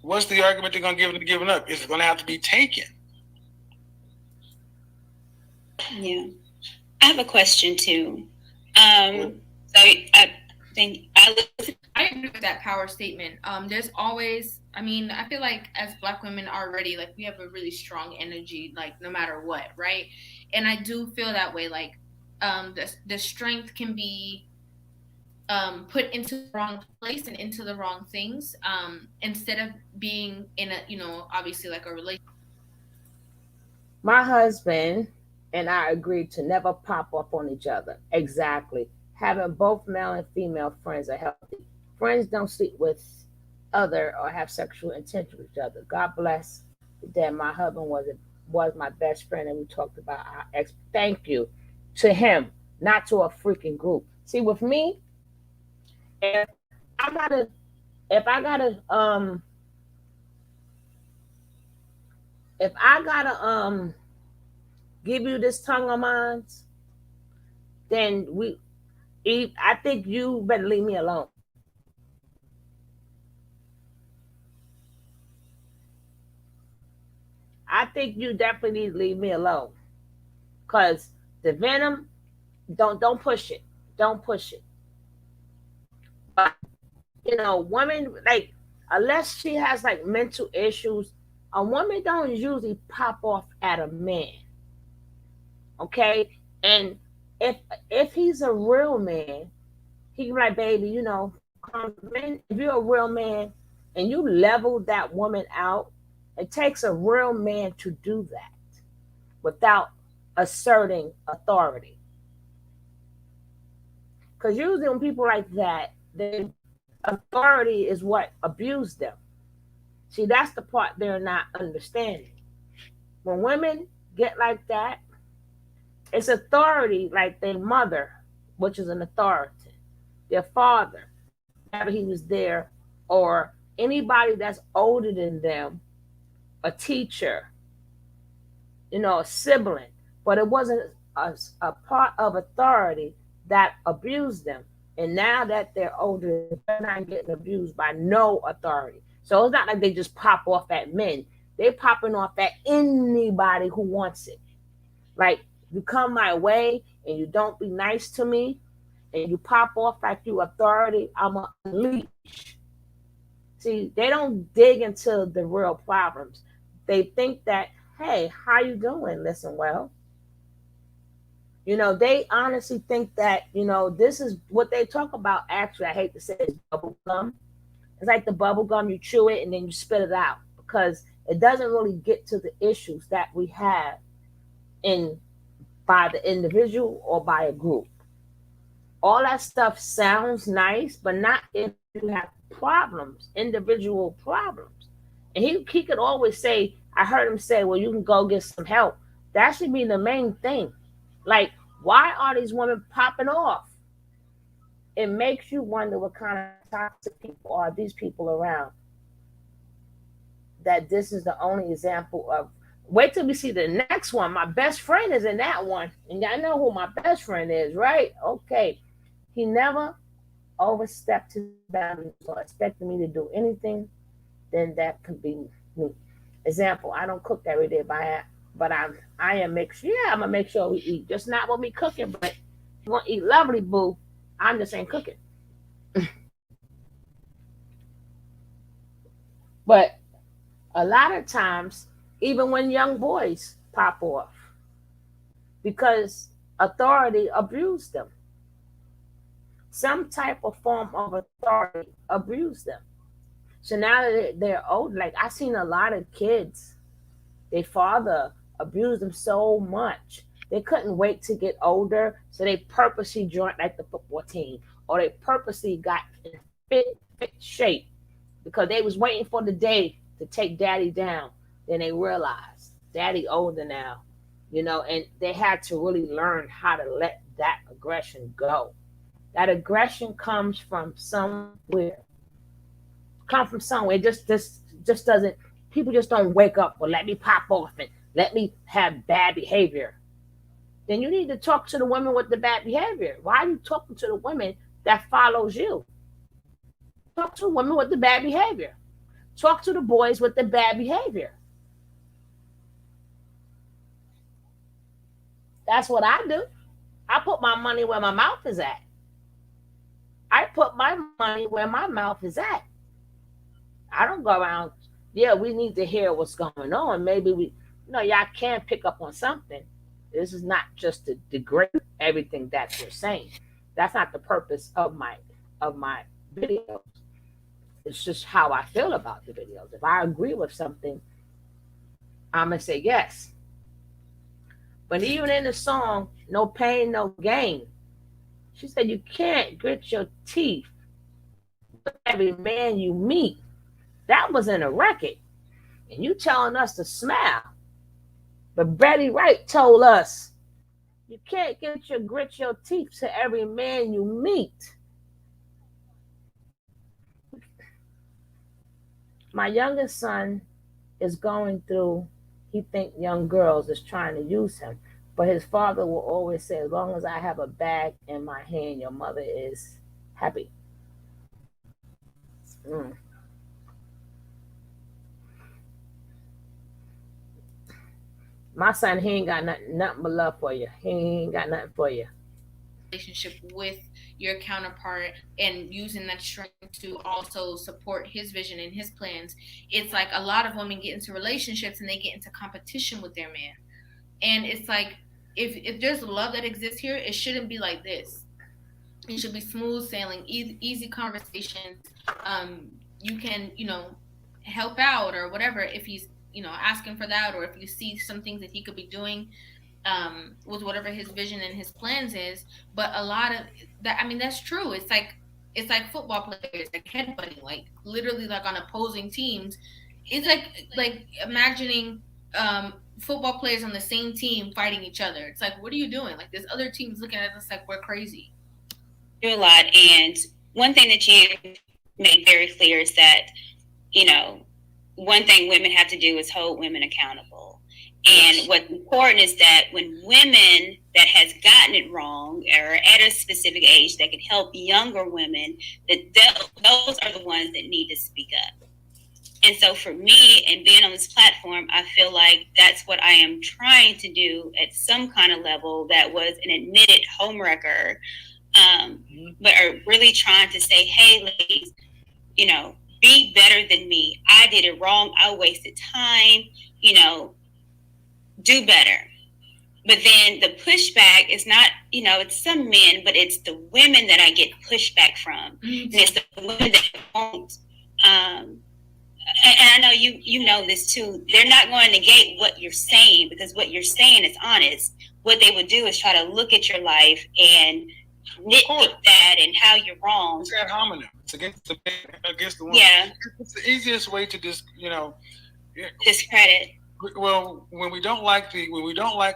what's the argument they're going to give it up? It's going to have to be taken. Yeah, I have a question too. So I think I agree with that power statement. There's always, I mean, I feel like as black women already, like we have a really strong energy, like no matter what, right? And I do feel that way. Like, the strength can be put into the wrong place and into the wrong things. Instead of being in a, obviously like a relationship. My husband and I agreed to never pop up on each other. Exactly. Having both male and female friends are healthy. Friends don't sleep with other or have sexual intent with each other. God bless that my husband was my best friend, and we talked about our ex. Thank you to him, not to a freaking group. See, with me, if I gotta, if I gotta, if I gotta, give you this tongue of mine, then I think you better leave me alone. I think you definitely need to leave me alone, cause the venom, don't push it, don't push it. But women, like, unless she has like mental issues, a woman don't usually pop off at a man. Okay, and if if he's a real man, he can be like, baby, man, if you're a real man and you level that woman out, it takes a real man to do that without asserting authority. Because usually when people like that, then authority is what abused them. See, that's the part they're not understanding. When women get like that, it's authority, like their mother, which is an authority, their father, whenever he was there, or anybody that's older than them, a teacher, a sibling, but it wasn't a part of authority that abused them. And now that they're older, they're not getting abused by no authority. So it's not like they just pop off at men. They're popping off at anybody who wants it. Like, you come my way and you don't be nice to me and you pop off like you authority, I'm a unleash. See, they don't dig into the real problems. They think that, hey, how you doing? Listen, well, they honestly think that, this is what they talk about. Actually, I hate to say it's bubble gum. It's like the bubble gum, you chew it and then you spit it out, because it doesn't really get to the issues that we have in by the individual or by a group. All that stuff sounds nice, but not if you have problems, individual problems. And he could always say, I heard him say, well, you can go get some help. That should be the main thing. Like, why are these women popping off? It makes you wonder what kind of toxic people are these people around, that this is the only example of. Wait till we see the next one. My best friend is in that one. And y'all know who my best friend is, right? Okay. He never overstepped his boundaries or expected me to do anything, then that could be me. Example, I don't cook every day, but I am make sure, yeah, I'm gonna make sure we eat. Just not when we cooking, but you want to eat lovely, boo. I'm just ain't cooking. But a lot of times, even when young boys pop off, because authority abused them, some type of form of authority abused them. So now that they're old, like I seen a lot of kids, their father abused them so much. They couldn't wait to get older, so they purposely joined like the football team, or they purposely got in fit shape because they was waiting for the day to take daddy down. Then they realized daddy older now, and they had to really learn how to let that aggression go. That aggression comes from somewhere. Come from somewhere. It just doesn't. People just don't wake up. Well, let me pop off and let me have bad behavior. Then you need to talk to the women with the bad behavior. Why are you talking to the women that follows you? Talk to women with the bad behavior. Talk to the boys with the bad behavior. That's what I do. I put my money where my mouth is at. I put my money where my mouth is at. I don't go around. Yeah, we need to hear what's going on. Maybe y'all can pick up on something. This is not just to degrade everything that you're saying. That's not the purpose of my videos. It's just how I feel about the videos. If I agree with something, I'm gonna say yes. But even in the song, "No Pain, No Gain," she said you can't grit your teeth with every man you meet. That was in a record, and you telling us to smile. But Betty Wright told us you can't grit your teeth to every man you meet. My youngest son is going through. He think young girls is trying to use him, but his father will always say, "As long as I have a bag in my hand, your mother is happy." Mm. My son, he ain't got nothing but love for you. He ain't got nothing for you. Relationship with your counterpart and using that strength to also support his vision and his plans. It's like a lot of women get into relationships and they get into competition with their man. And it's like, if there's love that exists here, it shouldn't be like this. It should be smooth sailing, easy conversations. You can, help out or whatever if he's, asking for that, or if you see some things that he could be doing with whatever his vision and his plans is. But a lot of that, I mean, that's true. It's like football players, like headbutting, like literally like on opposing teams. It's like imagining football players on the same team fighting each other. It's like, what are you doing? Like, there's other teams looking at us like we're crazy. Do a lot, and one thing that you made very clear is that one thing women have to do is hold women accountable. And what's important is that when women that has gotten it wrong or at a specific age that can help younger women, those are the ones that need to speak up. And so for me, and being on this platform, I feel like that's what I am trying to do at some kind of level that was an admitted homewrecker, but are really trying to say, hey, ladies, be better than me. I did it wrong. I wasted time, do better. But then the pushback is not, it's some men, but it's the women that I get pushback from. And it's the women that won't. And I know you know this too. They're not going to negate what you're saying, because what you're saying is honest. What they would do is try to look at your life and nitpick that and how you're wrong. It's ad hominem. It's against the woman. Yeah. It's the easiest way to discredit. well, when we don't like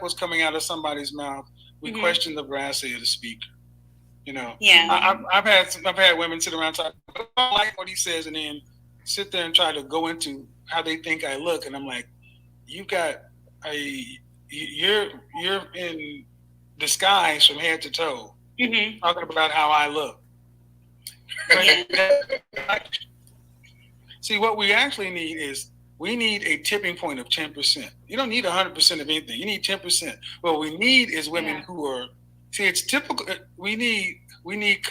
what's coming out of somebody's mouth, we question the veracity of the speaker. You know, I've had women sit around talk. I don't like what he says, and then sit there and try to go into how they think I look, and I'm like, you got a you're in disguise from head to toe, talking about how I look. See, what we actually need is we need a tipping point of 10%. You don't need 100% of anything. You need 10%. What we need is women who are. See, it's typical. We need women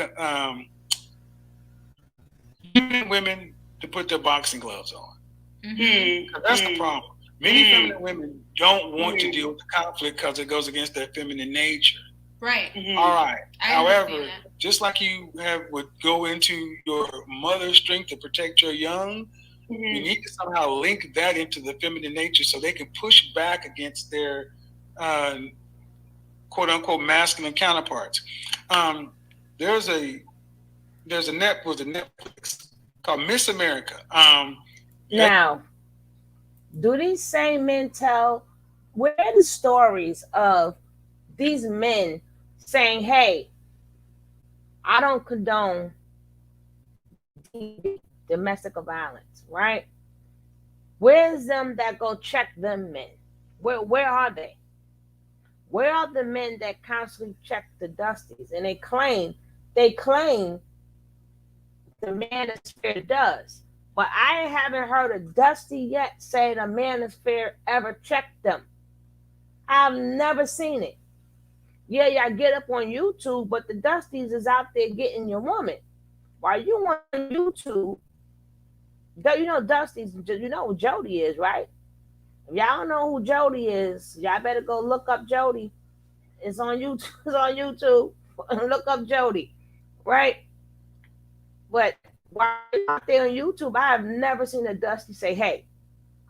to put their boxing gloves on. That's the problem. Many feminine women don't want to deal with the conflict because it goes against their feminine nature. Right. All right. However, just like you would go into your mother's strength to protect your young, you need to somehow link that into the feminine nature so they can push back against their quote unquote masculine counterparts. There's a Netflix called Miss America. Now, do these same men tell where are the stories of these men saying, "Hey, I don't condone domestic violence," right? Where's them that go check them men? Where are they? Where are the men that constantly check the dusties? And they claim the manosphere does. But I haven't heard a dusty yet say the manosphere ever checked them. I've never seen it. Yeah, y'all get up on YouTube, but the dusties is out there getting your woman. While you on YouTube, you know Dusty's, you know who Jody is, right? If y'all don't know who Jody is, y'all better go look up Jody. It's on YouTube. It's on YouTube. Look up Jody, right? But while you're out there on YouTube, I have never seen a Dusty say, "Hey,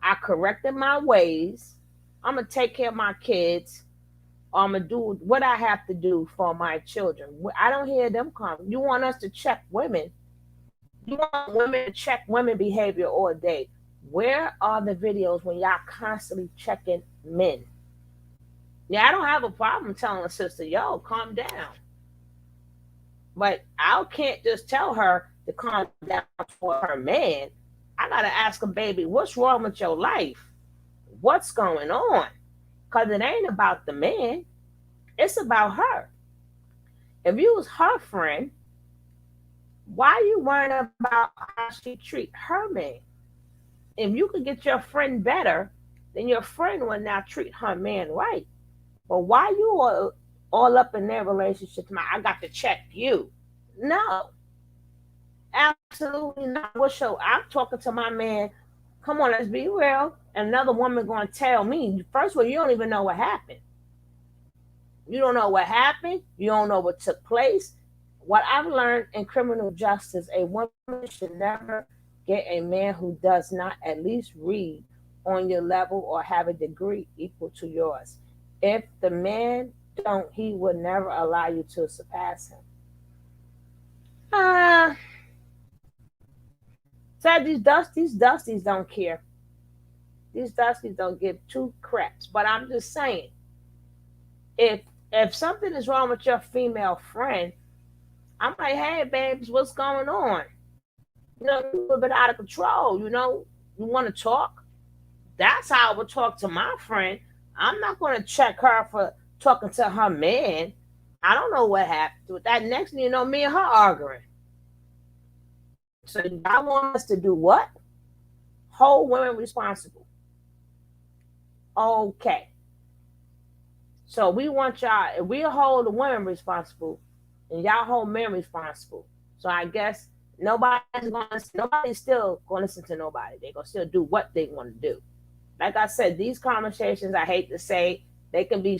I corrected my ways. I'm gonna take care of my kids. Or I'm gonna do what I have to do for my children." I don't hear them come. You want us to check women. You want women to check women behavior all day. Where are the videos when y'all constantly checking men? Yeah, I don't have a problem telling a sister, "Yo, calm down." But I can't just tell her to calm down for her man. I gotta ask her, "Baby, what's wrong with your life? What's going on?" Because it ain't about the man. It's about her. If you was her friend, why you worrying about how she treat her man? If you could get your friend better, then your friend will now treat her man right. But why you all up in their relationship? I got to check you. No, absolutely not. I'm talking to my man. Come on, let's be real. Another woman going to tell me. First of all, you don't even know what happened. You don't know what happened. You don't know what took place. What I've learned in criminal justice, a woman should never get a man who does not at least read on your level or have a degree equal to yours. If the man don't, he would never allow you to surpass him. So these dusties don't care. These dusties don't give two craps. But I'm just saying, if something is wrong with your female friend, I'm like, "Hey, babes, what's going on? You know, you're a little bit out of control. You know, you want to talk?" That's how I would talk to my friend. I'm not going to check her for talking to her man. I don't know what happened with that. Next thing you know, me and her arguing. So y'all want us to do what? Hold women responsible. Okay. So we want y'all, if we hold the women responsible, and y'all hold men responsible. So I guess nobody's still gonna listen to nobody. They're gonna still do what they want to do. Like I said, these conversations, I hate to say, they could be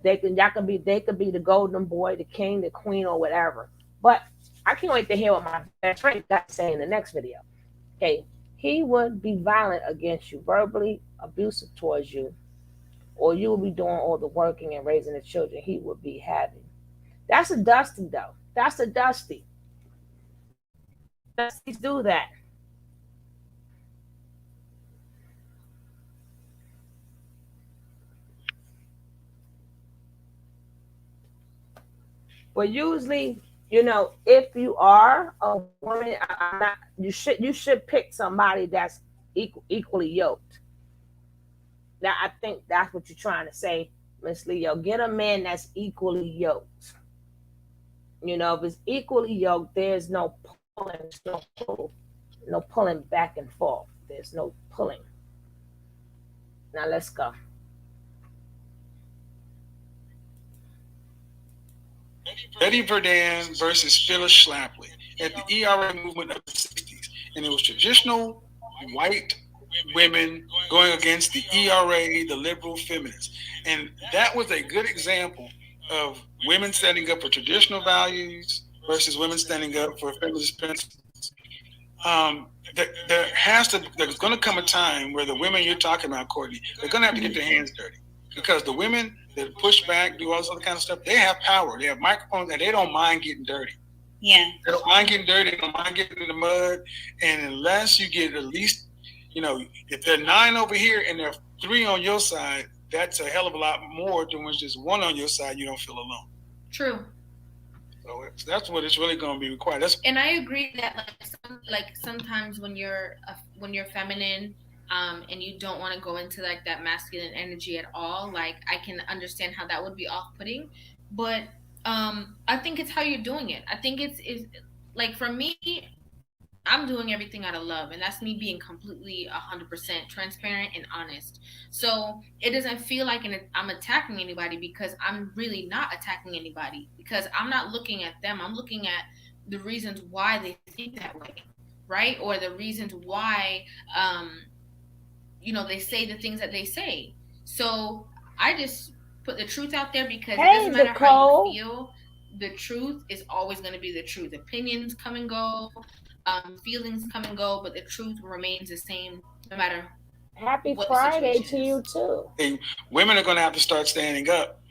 the golden boy, the king, the queen, or whatever. But I can't wait to hear what my best friend got to say in the next video. Okay, he would be violent against you, verbally abusive towards you, or you will be doing all the working and raising the children he would be having. That's a Dusty, though. That's a Dusty. Dusties do that. But usually, if you are a woman, I'm not. You should pick somebody that's equally yoked. Now, I think that's what you're trying to say, Miss Leo. Get a man that's equally yoked. If it's equally yoked, there's no pulling, there's no pull, no pulling back and forth. There's no pulling. Now let's go. Betty Friedan versus Phyllis Schlafly at the ERA movement of the 60s. And it was traditional white women going against the ERA, the liberal feminists. And that was a good example of women standing up for traditional values versus women standing up for feminist principles. There's going to come a time where the women you're talking about, Courtney, they're going to have to get their hands dirty, because the women that push back, do all this other kind of stuff, they have power, they have microphones, and they don't mind getting dirty. Yeah, they don't mind getting dirty, they don't mind getting in the mud. And unless you get at least, if there are 9 over here and there are 3 on your side, that's a hell of a lot more than when just 1 on your side. You don't feel alone. True. So that's what it's really going to be required. And I agree that sometimes when you're feminine, and you don't want to go into like that masculine energy at all, like I can understand how that would be off-putting, but I think it's how you're doing it. I think it's like, for me, I'm doing everything out of love, and that's me being completely 100% transparent and honest. So it doesn't feel like I'm attacking anybody, because I'm really not attacking anybody, because I'm not looking at them. I'm looking at the reasons why they think that way, right? Or the reasons why, they say the things that they say. So I just put the truth out there, because it doesn't matter how you feel. The truth is always going to be the truth. Opinions come and go. Feelings come and go, but the truth remains the same no matter. Happy Friday to you too. Women are going to have to start standing up,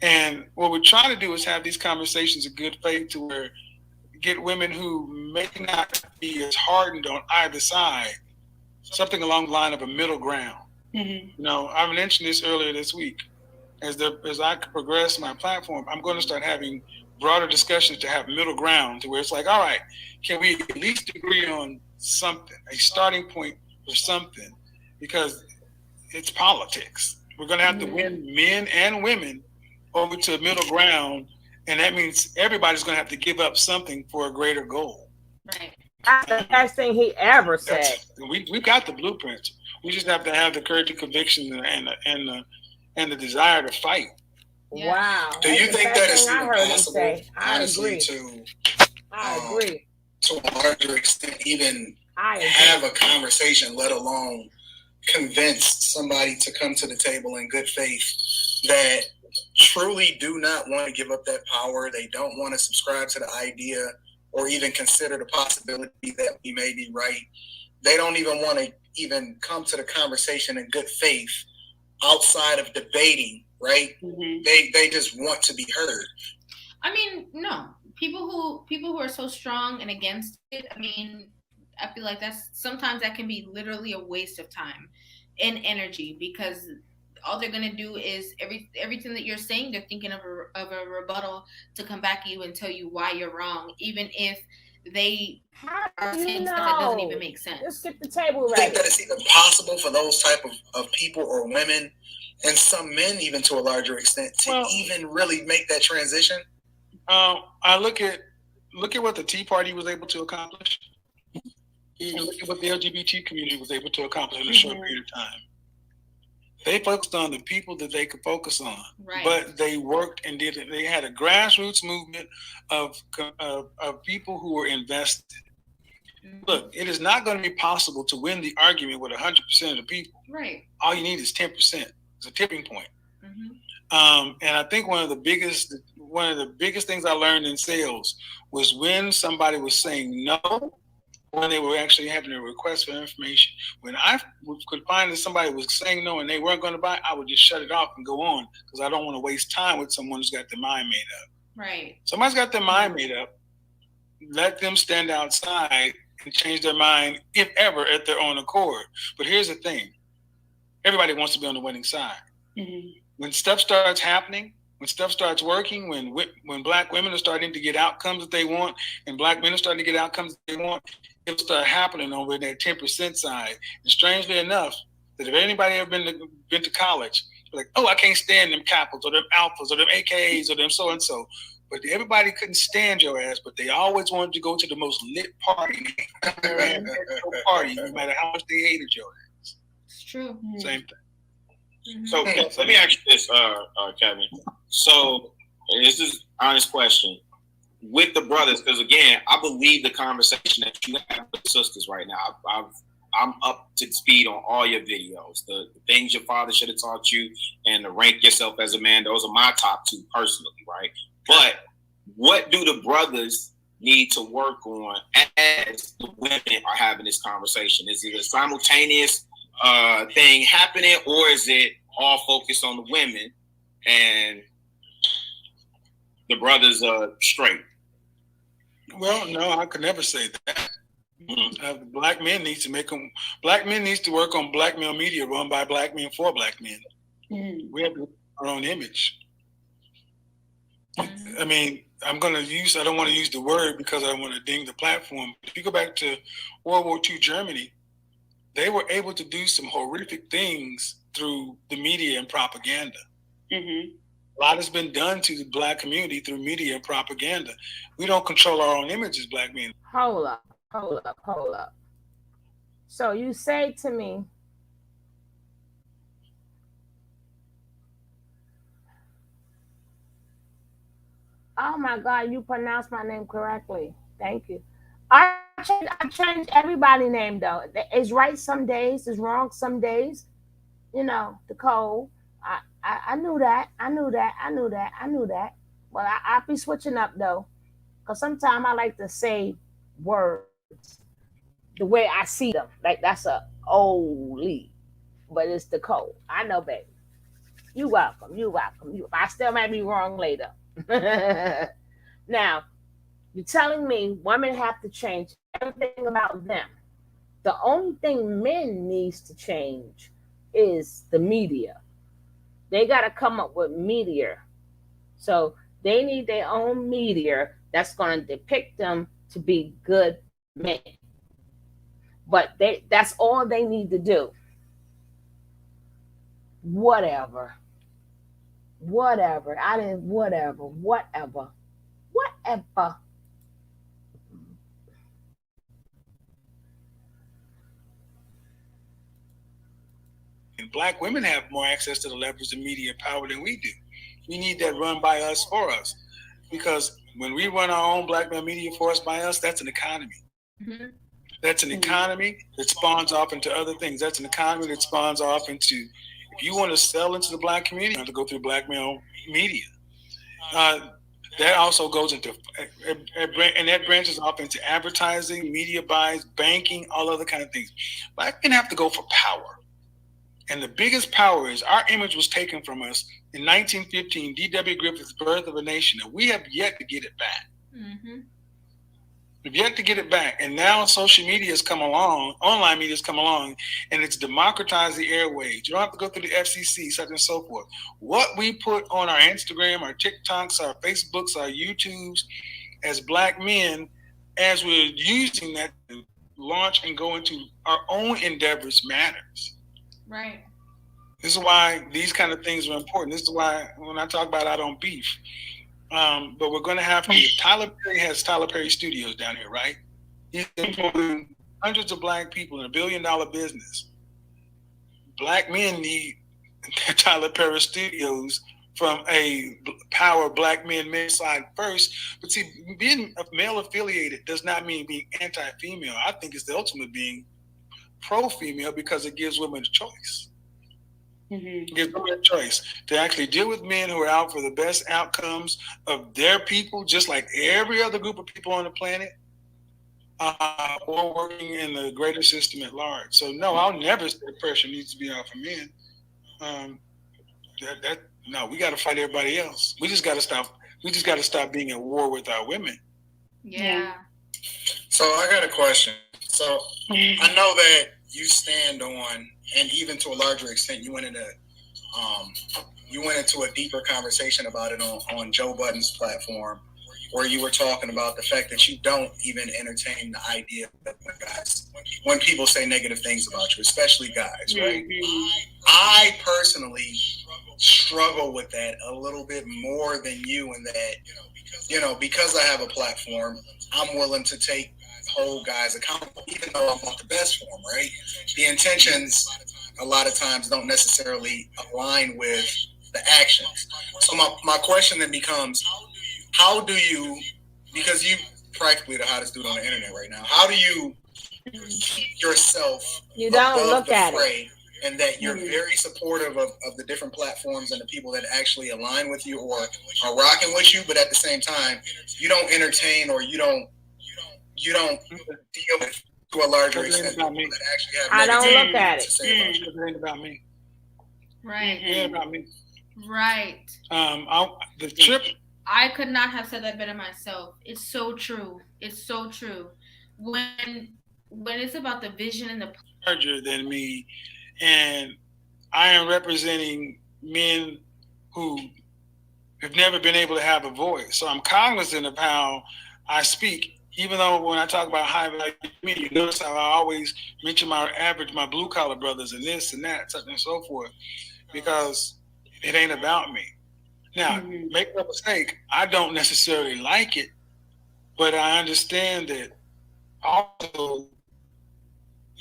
and what we're trying to do is have these conversations in good faith, to where get women who may not be as hardened on either side, something along the line of a middle ground. Mm-hmm. I mentioned this earlier this week. As I progress my platform, I'm going to start having broader discussions to have middle ground, to where it's like, all right, can we at least agree on something, a starting point for something? Because it's politics. We're going to have to win men and women over to middle ground, and that means everybody's going to have to give up something for a greater goal. Right. That's the best thing he ever said. We've got the blueprints. We just have to have the courage and conviction and the desire to fight. Yeah. Wow. Do you think that is even possible? Honestly, I agree. To a larger extent, even have a conversation, let alone convince somebody to come to the table in good faith that truly do not want to give up that power. They don't want to subscribe to the idea or even consider the possibility that we may be right. They don't even want to even come to the conversation in good faith outside of debating, right? Mm-hmm. They just want to be heard. I mean, no. People who are so strong and against it, I mean, I feel like sometimes that can be literally a waste of time and energy, because all they're going to do is everything that you're saying, they're thinking of a rebuttal to come back at you and tell you why you're wrong, even if they are saying stuff that doesn't even make sense. Let's get the table right. I think that it's even possible for those type of people or women, and some men even to a larger extent, to even really make that transition? I look at what the Tea Party was able to accomplish, and look at what the LGBT community was able to accomplish in a short period of time. They focused on the people that they could focus on, right. But they worked and did it. They had a grassroots movement of people who were invested. Look, it is not going to be possible to win the argument with 100% of the people. Right. All you need is 10%. It's a tipping point. And I think one of the biggest things I learned in sales was when somebody was saying no, when they were actually having a request for information. When I could find that somebody was saying no and they weren't going to buy, I would just shut it off and go on, because I don't want to waste time with someone who's got their mind made up. Right. Somebody's got their mind made up. Let them stand outside and change their mind, if ever, at their own accord. But here's the thing. Everybody wants to be on the winning side. Mm-hmm. When stuff starts happening, when stuff starts working, when black women are starting to get outcomes that they want, and black men are starting to get outcomes that they want, it'll start happening over that 10% side. And strangely enough, that if anybody ever been to college, like, oh, I can't stand them Kappas or them Alphas or them AKAs or them so and so. But everybody couldn't stand your ass, but they always wanted to go to the most lit party. Party, no matter how much they hated your ass. It's true. Same thing. Mm-hmm. So let me ask you this, Kevin. So this is an honest question. With the brothers, because again, I believe the conversation that you have with sisters right now, I'm up to speed on all your videos. The things your father should have taught you and to rank yourself as a man, those are my top two personally, right? But what do the brothers need to work on as the women are having this conversation? Is it a simultaneous thing happening, or is it all focused on the women and the brothers are straight? Well, no, I could never say that. Black men needs to work on black male media run by black men for black men. We have our own image. I mean, I don't want to use the word because I want to ding the platform. If you go back to World War II Germany, they were able to do some horrific things through the media and propaganda. A lot has been done to the black community through media and propaganda. We don't control our own image as black men. Hold up. So you say to me, oh my God, you pronounced my name correctly. Thank you. I change everybody's name though. It's right some days, it's wrong some days. You know, the code. I knew that. Well, I'll be switching up though. Because sometimes I like to say words the way I see them. Like that's a oldie. But it's the code. I know, baby. You welcome. I still might be wrong later. Now, you're telling me women have to change everything about them. The only thing men needs to change is the media. They got to come up with media. So they need their own media that's going to depict them to be good men. But that's all they need to do. Whatever. And black women have more access to the levers of media power than we do. We need that run by us for us. Because when we run our own black male media for us by us, that's an economy. That's an economy that spawns off into other things. That's an economy that spawns off into, if you want to sell into the black community, you have to go through black male media. That also goes into, and that branches off into advertising, media buys, banking, all other kind of things. Black men have to go for power. And the biggest power is our image was taken from us in 1915, D.W. Griffith's Birth of a Nation, and we have yet to get it back. We've yet to get it back. And now social media has come along, online media has come along, and it's democratized the airwaves. You don't have to go through the FCC, such and so forth. What we put on our Instagram, our TikToks, our Facebooks, our YouTubes as black men, as we're using that to launch and go into our own endeavors matters. Right. This is why these kind of things are important. This is why when I talk about I don't beef. But we're going to have to. Tyler Perry has Tyler Perry Studios down here, right? He's employing hundreds of black people in $1 billion business. Black men need Tyler Perry Studios from a power black men side first. But see, being male affiliated does not mean being anti-female. I think it's the ultimate being pro-female because it gives women a choice. It gives women a choice to actually deal with men who are out for the best outcomes of their people, just like every other group of people on the planet, or working in the greater system at large. So no, I'll never say pressure needs to be off of men. No, we got to fight everybody else. We just got to stop. We just got to stop being at war with our women. Yeah. So I got a question. So I know that you stand on, and even to a larger extent, you went into you went into a deeper conversation about it on Joe Budden's platform, where you were talking about the fact that you don't even entertain the idea of when people say negative things about you, especially guys, right? I personally struggle with that a little bit more than you, in that, because I have a platform, I'm willing to take hold guys accountable, even though I want the best for them, right? The intentions a lot of times don't necessarily align with the actions. So my question then becomes, how do you, because you practically the hottest dude on the internet right now, how do you keep yourself above the fray, and that you're very supportive of the different platforms and the people that actually align with you or are rocking with you, but at the same time, you don't entertain or you don't deal with, to a larger extent, people that actually have I don't look at to it. say about you. It ain't about me. Right. It ain't about me. Right. The trip. I could not have said that better myself. It's so true. It's so true. When it's about the vision and the larger than me, and I am representing men who have never been able to have a voice. So I'm cognizant of how I speak. Even though when I talk about high value men, you notice how I always mention my blue collar brothers and this and that, such and so forth, because it ain't about me. Now, make no mistake, I don't necessarily like it, but I understand that also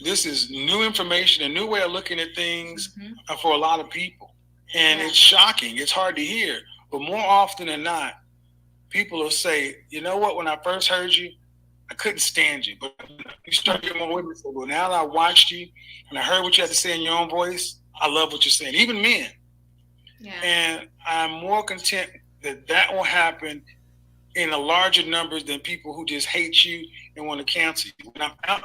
this is new information, a new way of looking at things for a lot of people. And it's shocking. It's hard to hear. But more often than not, people will say, you know what, when I first heard you, I couldn't stand you. But you start getting more women say, well, now that I watched you and I heard what you had to say in your own voice, I love what you're saying. Even men. Yeah. And I'm more content that will happen in a larger numbers than people who just hate you and want to cancel you. When I'm out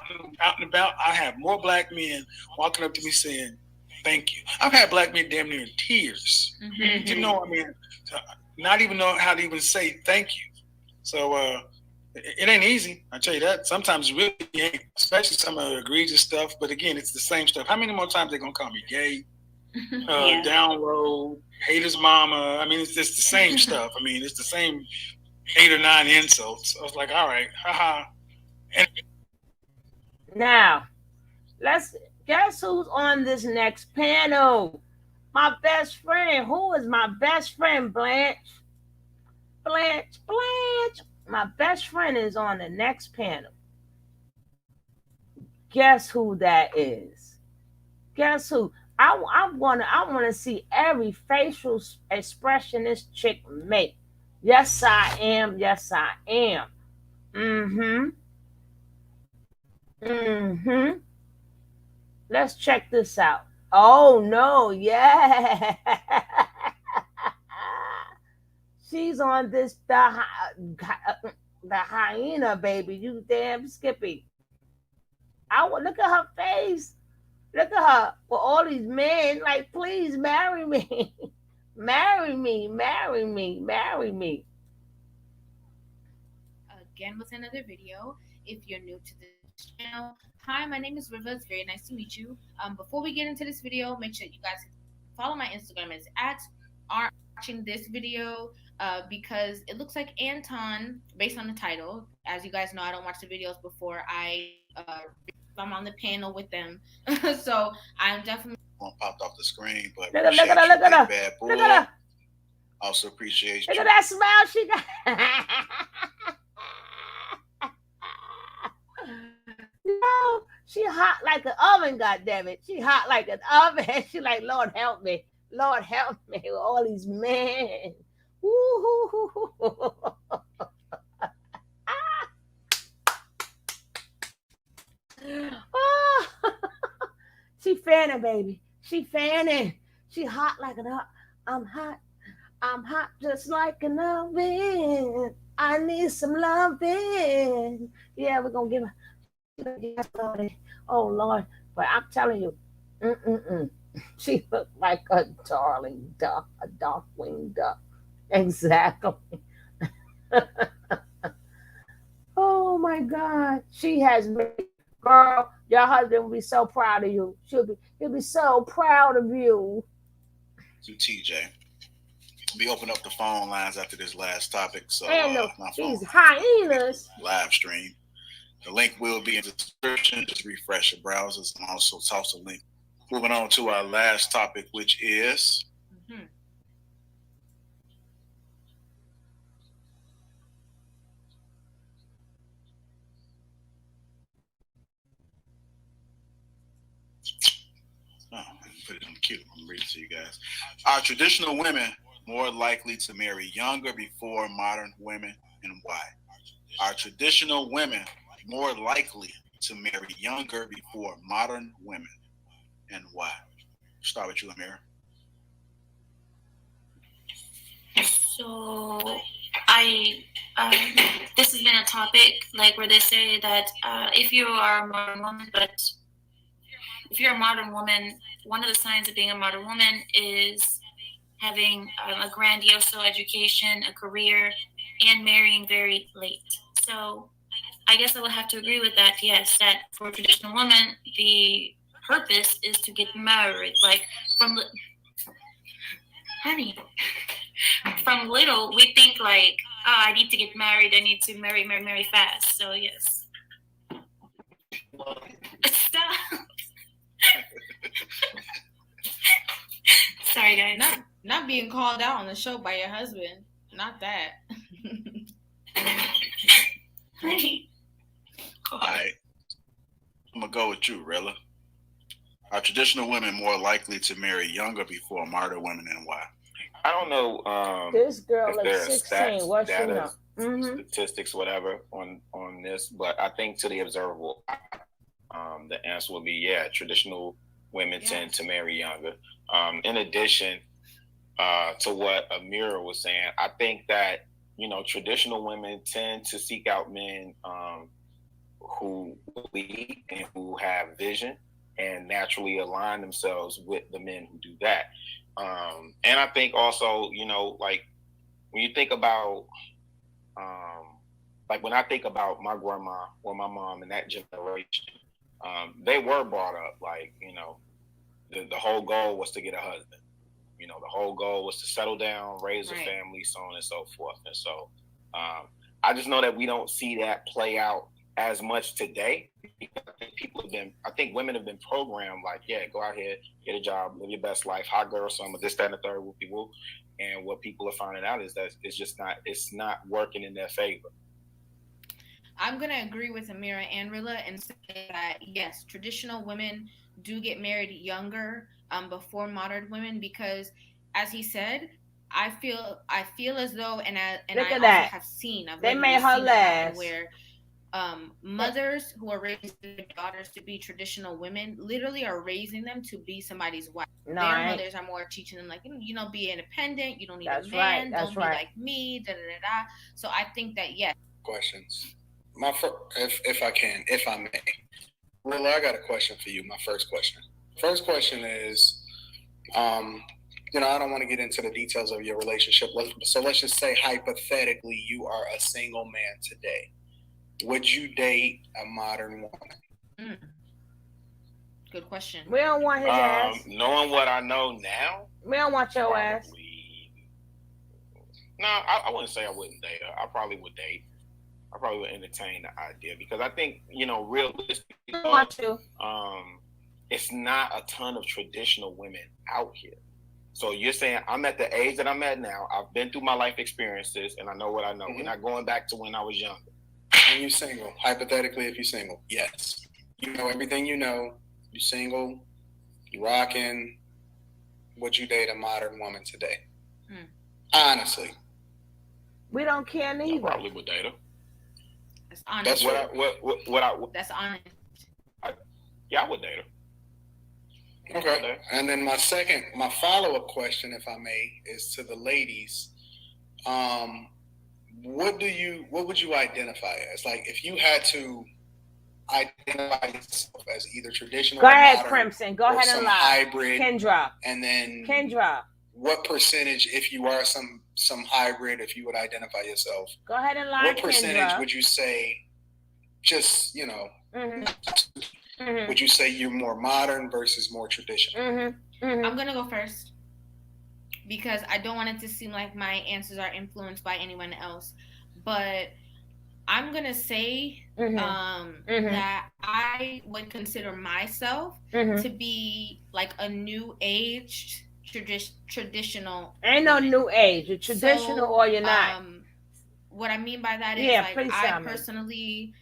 and about, I have more black men walking up to me saying, thank you. I've had black men damn near in tears. You know what I mean? Not even know how to even say thank you. So it ain't easy. I tell you that. Sometimes it really ain't, especially some of the egregious stuff. But again, it's the same stuff. How many more times they going to call me gay? Down low, haters mama. I mean, it's just the same stuff. I mean, it's the same 8 or 9 insults. I was like, all right, haha. And now, let's guess who's on this next panel. My best friend. Who is my best friend? Blanche. My best friend is on the next panel. Guess who that is? Guess who? I want to see every facial expression this chick make. Yes, I am. Yes, I am. Let's check this out. Oh no, yeah. She's on this the hyena, baby. You damn Skippy. Look at her face. Look at her with all these men. Like, please marry me. Marry me. Again with another video. If you're new to this channel, hi, my name is Riva. It's very nice to meet you. Before we get into this video, make sure you guys follow my Instagram. It's @are watching this video because it looks like Anton, based on the title. As you guys know, I don't watch the videos before I'm on the panel with them. So I'm definitely popped off the screen, but look at her. Also appreciate you. Look at that smile she got. No, she hot like an oven, goddammit. She hot like an oven. She like, Lord help me. Lord help me with all these men. Woo-hoo-hoo-hoo. Oh. She fanning, baby. She fanning. She hot like an oven. I'm hot just like an oven. I need some loving. Yeah, we're gonna give her. Oh Lord, but I'm telling you, she looked like a darling duck, a dark-winged duck. Exactly. Oh my God, she has made. Girl, your husband will be so proud of you. He'll be so proud of you. To TJ. We open up the phone lines after this last topic. So And my phone these hyenas. live stream. The link will be in the description. Just refresh your browsers and also toss a link. Moving on to our last topic, which is put it on the queue. I'm reading to you guys. Are traditional women more likely to marry younger before modern women, and why? Are traditional women more likely to marry younger before modern women, and why? Start with you, Amira. So I this has been a topic like where they say that if you are a modern woman, but if you're a modern woman, one of the signs of being a modern woman is having a grandiose education, a career, and marrying very late. So I guess I would have to agree with that. Yes, that for a traditional woman, the purpose is to get married. Like honey, from little, we think like, oh, I need to get married. I need to marry fast. So yes. Stop. Sorry, guys. Not being called out on the show by your husband. Not that. All right. I'm going to go with you, Rilla. Are traditional women more likely to marry younger before modern women, and why? I don't know. This girl if is there are 16. What she data, know? statistics, whatever, on this, but I think to the observable, the answer will be traditional women tend to marry younger. In addition to what Amira was saying, I think that traditional women tend to seek out men who lead and who have vision and naturally align themselves with the men who do that. And I think also, like when you think about, like when I think about my grandma or my mom and that generation, they were brought up like, the whole goal was to get a husband. The whole goal was to settle down, raise a family, so on and so forth. And so I just know that we don't see that play out as much today. I think women have been programmed like, go out here, get a job, live your best life, hot girl summer, this, that, and the third, whoopie whoop. And what people are finding out is that it's not working in their favor. I'm going to agree with Amira and Rilla and say that, yes, traditional women do get married younger before modern women because, as he said, I feel as though, and I also have seen, they made her last. Where mothers who are raising their daughters to be traditional women literally are raising them to be somebody's wife. Their mothers are more teaching them like, be independent. You don't need a man. Don't be like me. Da da da da. So I think that yes. Questions. If I may, Rilla, I got a question for you. My first question. First question is, I don't want to get into the details of your relationship. So let's just say hypothetically, you are a single man today. Would you date a modern woman? Good question. We don't want his ass. Knowing what I know now, we don't want your ass. No, I wouldn't say I wouldn't date her. I probably would date. I probably would entertain the idea because I think, realistically, it's not a ton of traditional women out here. So you're saying I'm at the age that I'm at now. I've been through my life experiences and I know what I know. We're not going back to when I was younger. And you single, hypothetically, if you're single, yes. You know everything you know. You single, you rocking. Would you date a modern woman today? Honestly. We don't care neither. I probably would date her. That's honest. That's that's honest. I would date her. Okay. And then my follow-up question, if I may, is to the ladies. What would you identify as? Like, if you had to identify yourself as either traditional go or ahead, modern, Crimson. Go ahead and lie. Hybrid. Kendra. And then Kendra. What percentage, if you are some hybrid, if you would identify yourself? Go ahead and lie, what percentage Kendra. would you say? Just would you say you're more modern versus more traditional? I'm gonna go first because I don't want it to seem like my answers are influenced by anyone else. But I'm gonna say that I would consider myself to be like a new age traditional. Ain't no new age. You're traditional or you're not. What I mean by that is like I personally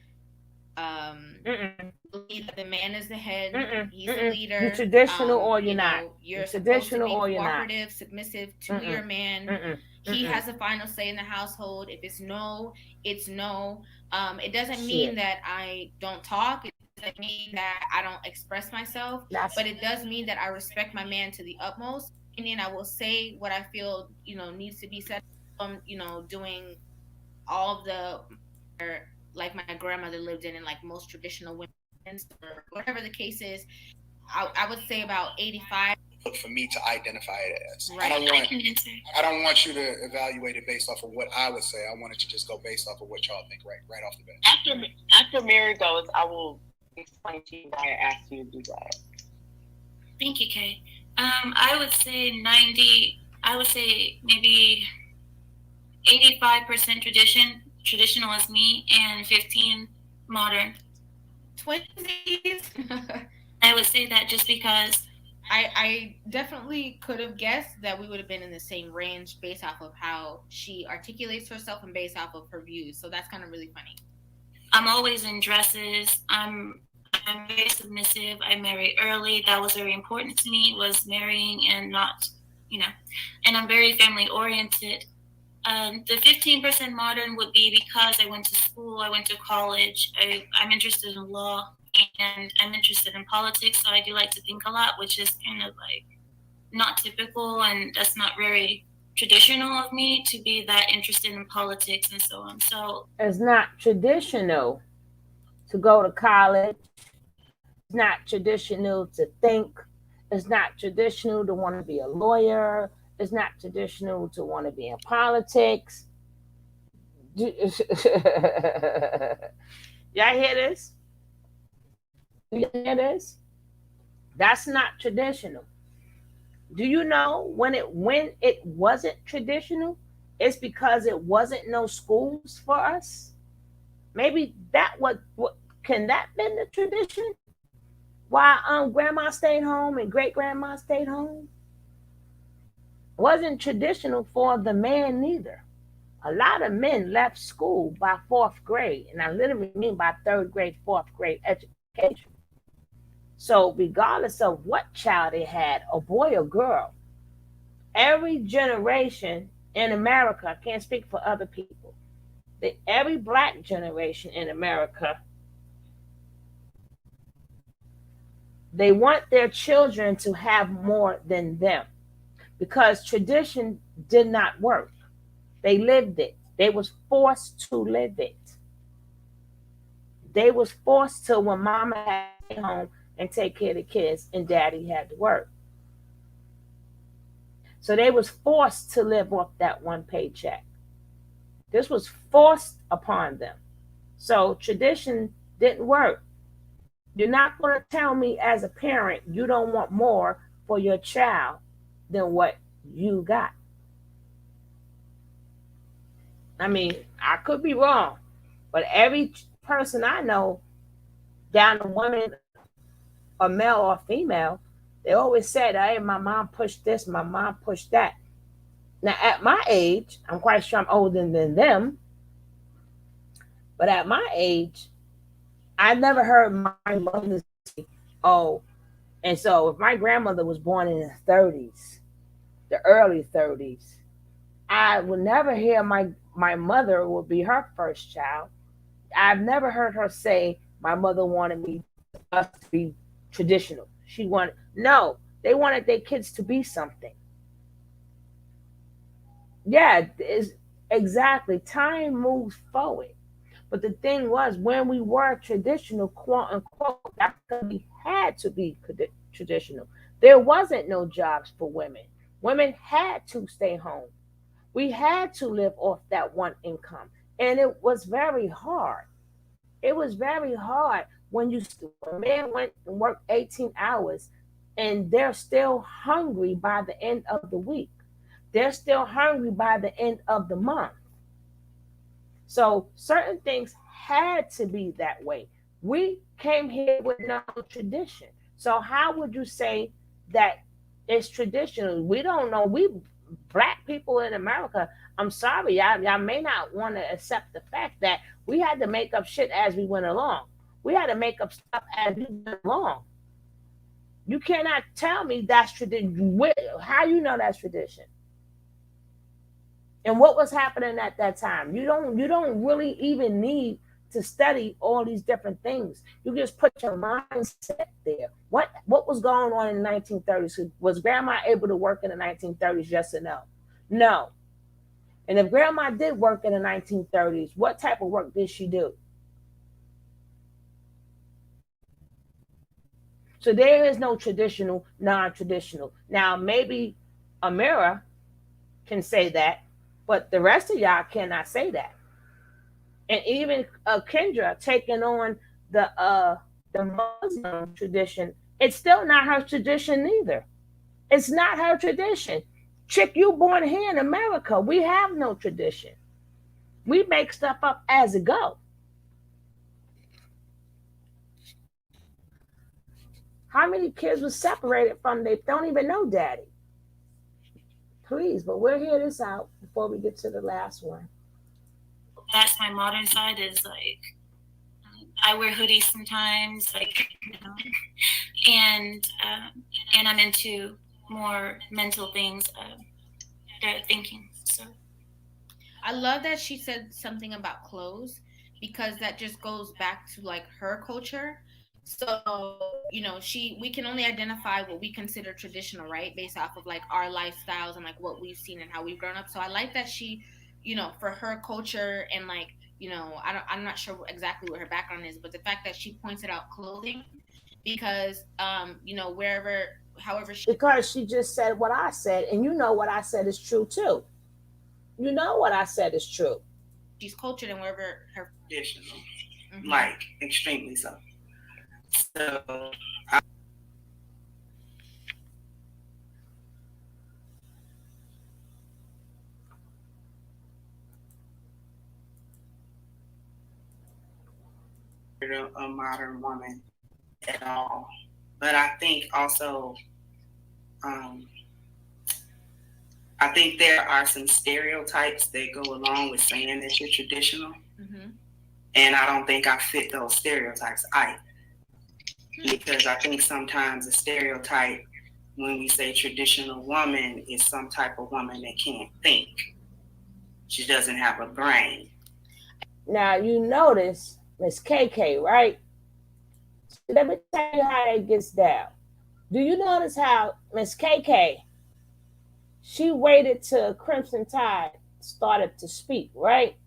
believe that the man is the head. He's the leader. You're traditional or you're not. You're supposed to be cooperative, submissive to your man. He has the final say in the household. If it's no, it's no. It doesn't mean that I don't talk. It doesn't mean that I don't express myself. But it does mean that I respect my man to the utmost. And then I will say what I feel, needs to be said. Doing all of the, like my grandmother lived in like most traditional women, or whatever the case is. I would say about 85. For me to identify it as. Right. I don't want you to evaluate it based off of what I would say. I want it to just go based off of what y'all think right off the bat. After Mary goes, I will explain to you why I asked you to do that. Thank you, Kay. I would say 90. I would say maybe 85% traditional as me, and 15 modern. Twinsies. I would say that just because I definitely could have guessed that we would have been in the same range based off of how she articulates herself and based off of her views. So that's kind of really funny. I'm always in dresses. I'm very submissive. I married early. That was very important to me, was marrying and not, and I'm very family oriented. The 15% modern would be because I went to school, I went to college, I'm interested in law, and I'm interested in politics, so I do like to think a lot, which is kind of like not typical, and that's not very traditional of me to be that interested in politics and so on. So it's not traditional to go to college. It's not traditional to think. It's not traditional to want to be a lawyer. It's not traditional to want to be in politics. Y'all hear this? Do you hear this? That's not traditional. Do you know when it wasn't traditional? It's because it wasn't no schools for us. Maybe that what can that been the tradition? Why grandma stayed home and great grandma stayed home? Wasn't traditional for the man neither. A lot of men left school by fourth grade, and I literally mean by third grade, fourth grade education. So regardless of what child they had, a boy or girl, every generation in America, I can't speak for other people, every black generation in America, they want their children to have more than them because tradition did not work. They lived it. They was forced to live it. They was forced to when mama had to stay home and take care of the kids and daddy had to work. So they was forced to live off that one paycheck. This was forced upon them. So tradition didn't work. You're not going to tell me as a parent you don't want more for your child than what you got. I mean, I could be wrong, but every person I know, down to women, or male or female, they always said, hey, my mom pushed this, my mom pushed that. Now, at my age, I'm quite sure I'm older than them, but at my age, I never heard my mother say, oh, and so if my grandmother was born in the 30s, the early 30s, I would never hear my mother would be her first child. I've never heard her say my mother wanted us to be traditional. No, they wanted their kids to be something. Yeah, exactly. Time moves forward. But the thing was, when we were traditional, quote unquote, that's because we had to be traditional. There wasn't no jobs for women. Women had to stay home. We had to live off that one income. And it was very hard. It was very hard when a man went and worked 18 hours and they're still hungry by the end of the week. they're still hungry by the end of the month. So certain things had to be that way. We came here with no tradition. So how would you say that it's traditional? We don't know. We black people in America, I'm sorry, y'all may not want to accept the fact that we had to make up shit as we went along. We had to make up stuff as we went along. You cannot tell me that's tradition. How you know that's tradition? And what was happening at that time? You don't really even need to study all these different things. You just put your mindset there. What was going on in the 1930s? Was grandma able to work in the 1930s? Yes or no? No. And if grandma did work in the 1930s, what type of work did she do? So there is no traditional, non-traditional. Now maybe Amira can say that, but the rest of y'all cannot say that. And even Kendra taking on the Muslim tradition, it's still not her tradition either. It's not her tradition. Chick, you born here in America. We have no tradition. We make stuff up as it go. How many kids were separated from they don't even know daddy? Please, but we'll hear this out before we get to the last one. That's my modern side is like I wear hoodies sometimes, like and I'm into more mental things, thinking. So I love that she said something about clothes because that just goes back to like her culture. So, we can only identify what we consider traditional, right? Based off of like our lifestyles and like what we've seen and how we've grown up. So I like that she, for her culture and like, I'm not sure exactly what her background is, but the fact that she pointed out clothing because, wherever, however because she just said what I said, and what I said is true too. What I said is true. She's cultured and wherever her traditional, like extremely so. So a modern woman at all, but I think also, I think there are some stereotypes that go along with saying that you're traditional, and I don't think I fit those stereotypes either. Because I think sometimes a stereotype when we say traditional woman is some type of woman that can't think. She doesn't have a brain. Now you notice Miss KK, right? So let me tell you how that gets down. Do you notice how Miss KK, she waited till Crimson Tide started to speak, right?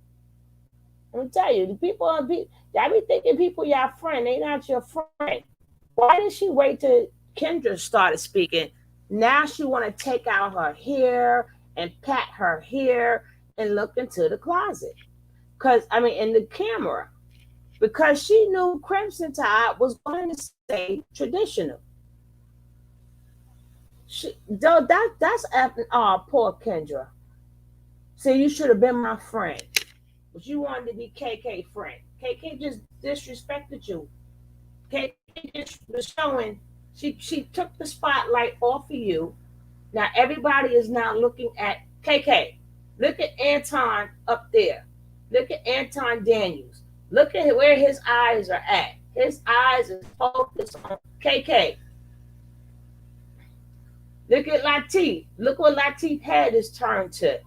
Let me tell you, the people y'all be thinking people y'all friend, they not your friend. Why did she wait till Kendra started speaking? Now she want to take out her hair and pat her hair and look into the closet. In the camera. Because she knew Crimson Tide was going to say traditional. That's poor Kendra. See, you should have been my friend. But you wanted to be KK friend. KK just disrespected you. KK just was showing she took the spotlight off of you. Now everybody is now looking at KK. Look at Anton up there. Look at Anton Daniels. Look at where his eyes are at. His eyes is focused on KK. Look at Latif. Look what Latif's head is turned to.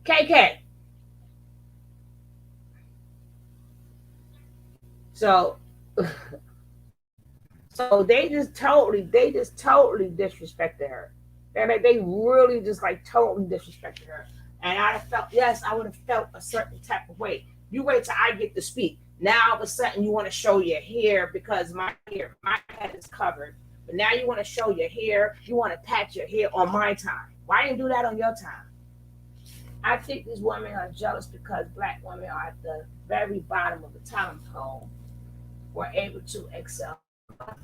KK. So they just totally disrespected her. They really just like totally disrespected her. And I'd have felt, yes, I would have felt a certain type of way. You wait till I get to speak. Now all of a sudden you want to show your hair because my head is covered. But now you want to show your hair. You want to pat your hair on my time. Why didn't you do that on your time? I think these women are jealous because black women are at the very bottom of the talent pole. We're able to excel.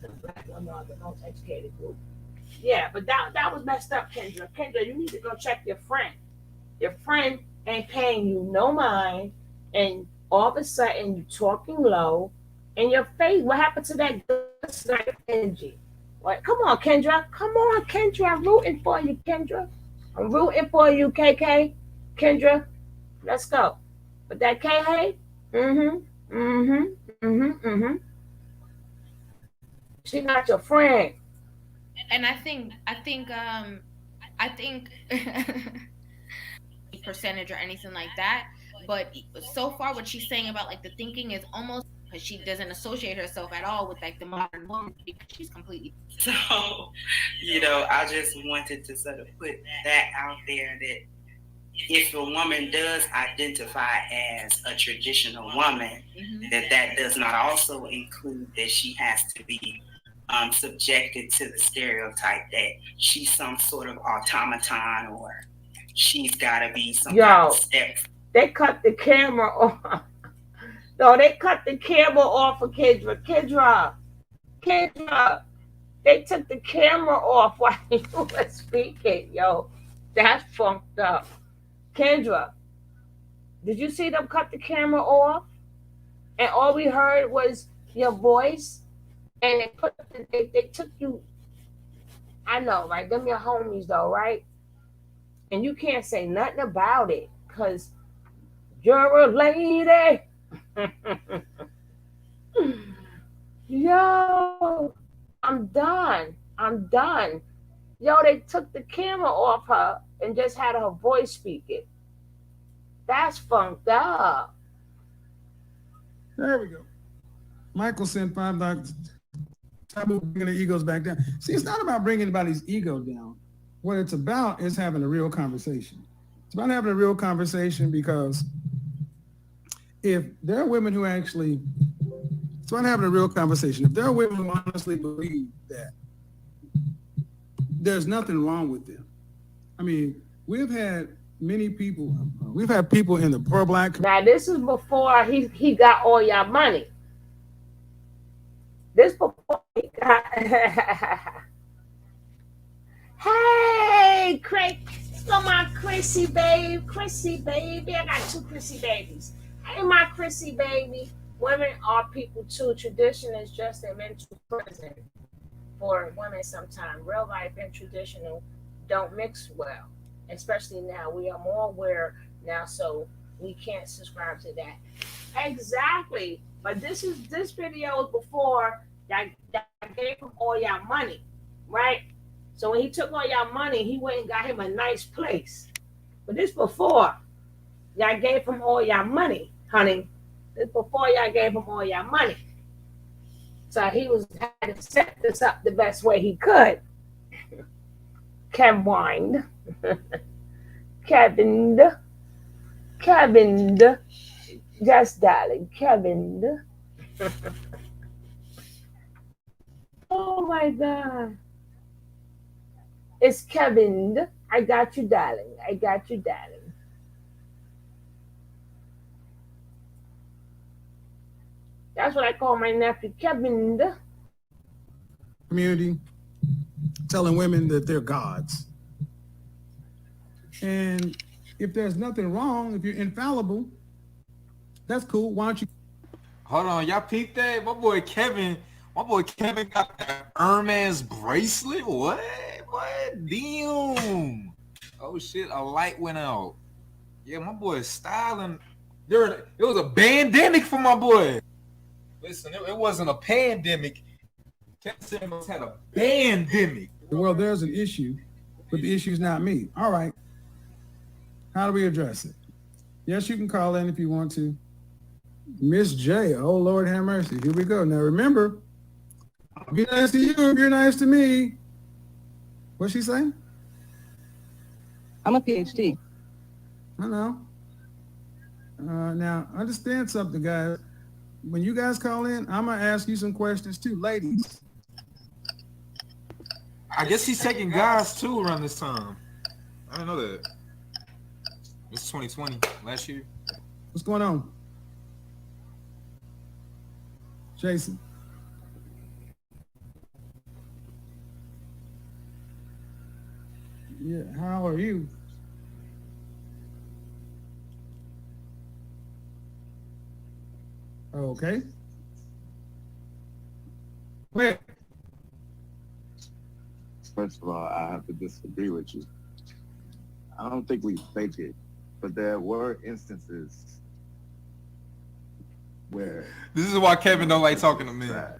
The black women are the most educated group. Yeah, but that was messed up, Kendra. Kendra, you need to go check your friend. Your friend ain't paying you no mind, and all of a sudden you talking low, and your face. What happened to that good snipe energy? What? Come on, Kendra. Come on, Kendra. I'm rooting for you, Kendra. I'm rooting for you, KK. Kendra, let's go. But that K, hey, mm-hmm, mm-hmm, mm-hmm, mm-hmm. She not your friend. And I think percentage or anything like that. But so far, what she's saying about like the thinking is almost because she doesn't associate herself at all with like the modern woman because she's completely. So, I just wanted to sort of put that out there that if a woman does identify as a traditional woman, that does not also include that she has to be subjected to the stereotype that she's some sort of automaton or she's got to be some kind of step. They cut the camera off. No, they cut the camera off of Kendra. Kendra, they took the camera off while you were speaking, yo. That's funked up. Kendra, did you see them cut the camera off? And all we heard was your voice, and they took you. I know, right? Them your homies, though, right? And you can't say nothing about it, cause you're a lady. Yo, I'm done. I'm done. Yo, they took the camera off her and just had her voice speaking. That's funked up. There we go. Michael sent $5. Taboo bringing the egos back down. See, it's not about bringing anybody's ego down. What it's about is having a real conversation. It's about having a real conversation because if there are women who actually, it's about having a real conversation. If there are women who honestly believe that there's nothing wrong with them. I mean, we've had people in the pro-black. Now, this is before he got all your money. This before he got. Hey, Craig. So my Chrissy baby. I got two Chrissy babies. Hey, my Chrissy baby. Women are people too. Tradition is just a mental prison for women sometimes. Real life and traditional don't mix well. Especially now. We are more aware now, so we can't subscribe to that. Exactly. But this video is before that gave him all y'all money, right? So when he took all y'all money, he went and got him a nice place. But this before y'all gave him all y'all money, honey. This before y'all gave him all y'all money. So he had to set this up the best way he could. Kevin, just darling, Kevin. Oh my God. It's Kevin. I got you, darling. I got you, darling. That's what I call my nephew, Kevin. Community telling women that they're gods. And if there's nothing wrong, if you're infallible, that's cool. Why don't you? Hold on, y'all peeped that? My boy Kevin got that Hermes bracelet. What? Damn. Oh shit, a light went out. Yeah, my boy is styling. It was a pandemic for my boy. Listen, it wasn't a pandemic. Kevin Samuels had a pandemic. Well, there's an issue, but the issue is not me. All right. How do we address it? Yes, you can call in if you want to. Miss J, oh Lord have mercy. Here we go. Now remember, I'll be nice to you if you're nice to me. What's she saying? I'm a PhD. I know. Now, understand something, guys. When you guys call in, I'm going to ask you some questions too. Ladies. I guess he's taking guys too around this time. I didn't know that. It's 2020, last year. What's going on? Jason. Yeah, how are you? Okay. Wait. First of all, I have to disagree with you. I don't think we fake it, but there were instances where This is why Kevin don't like talking to men.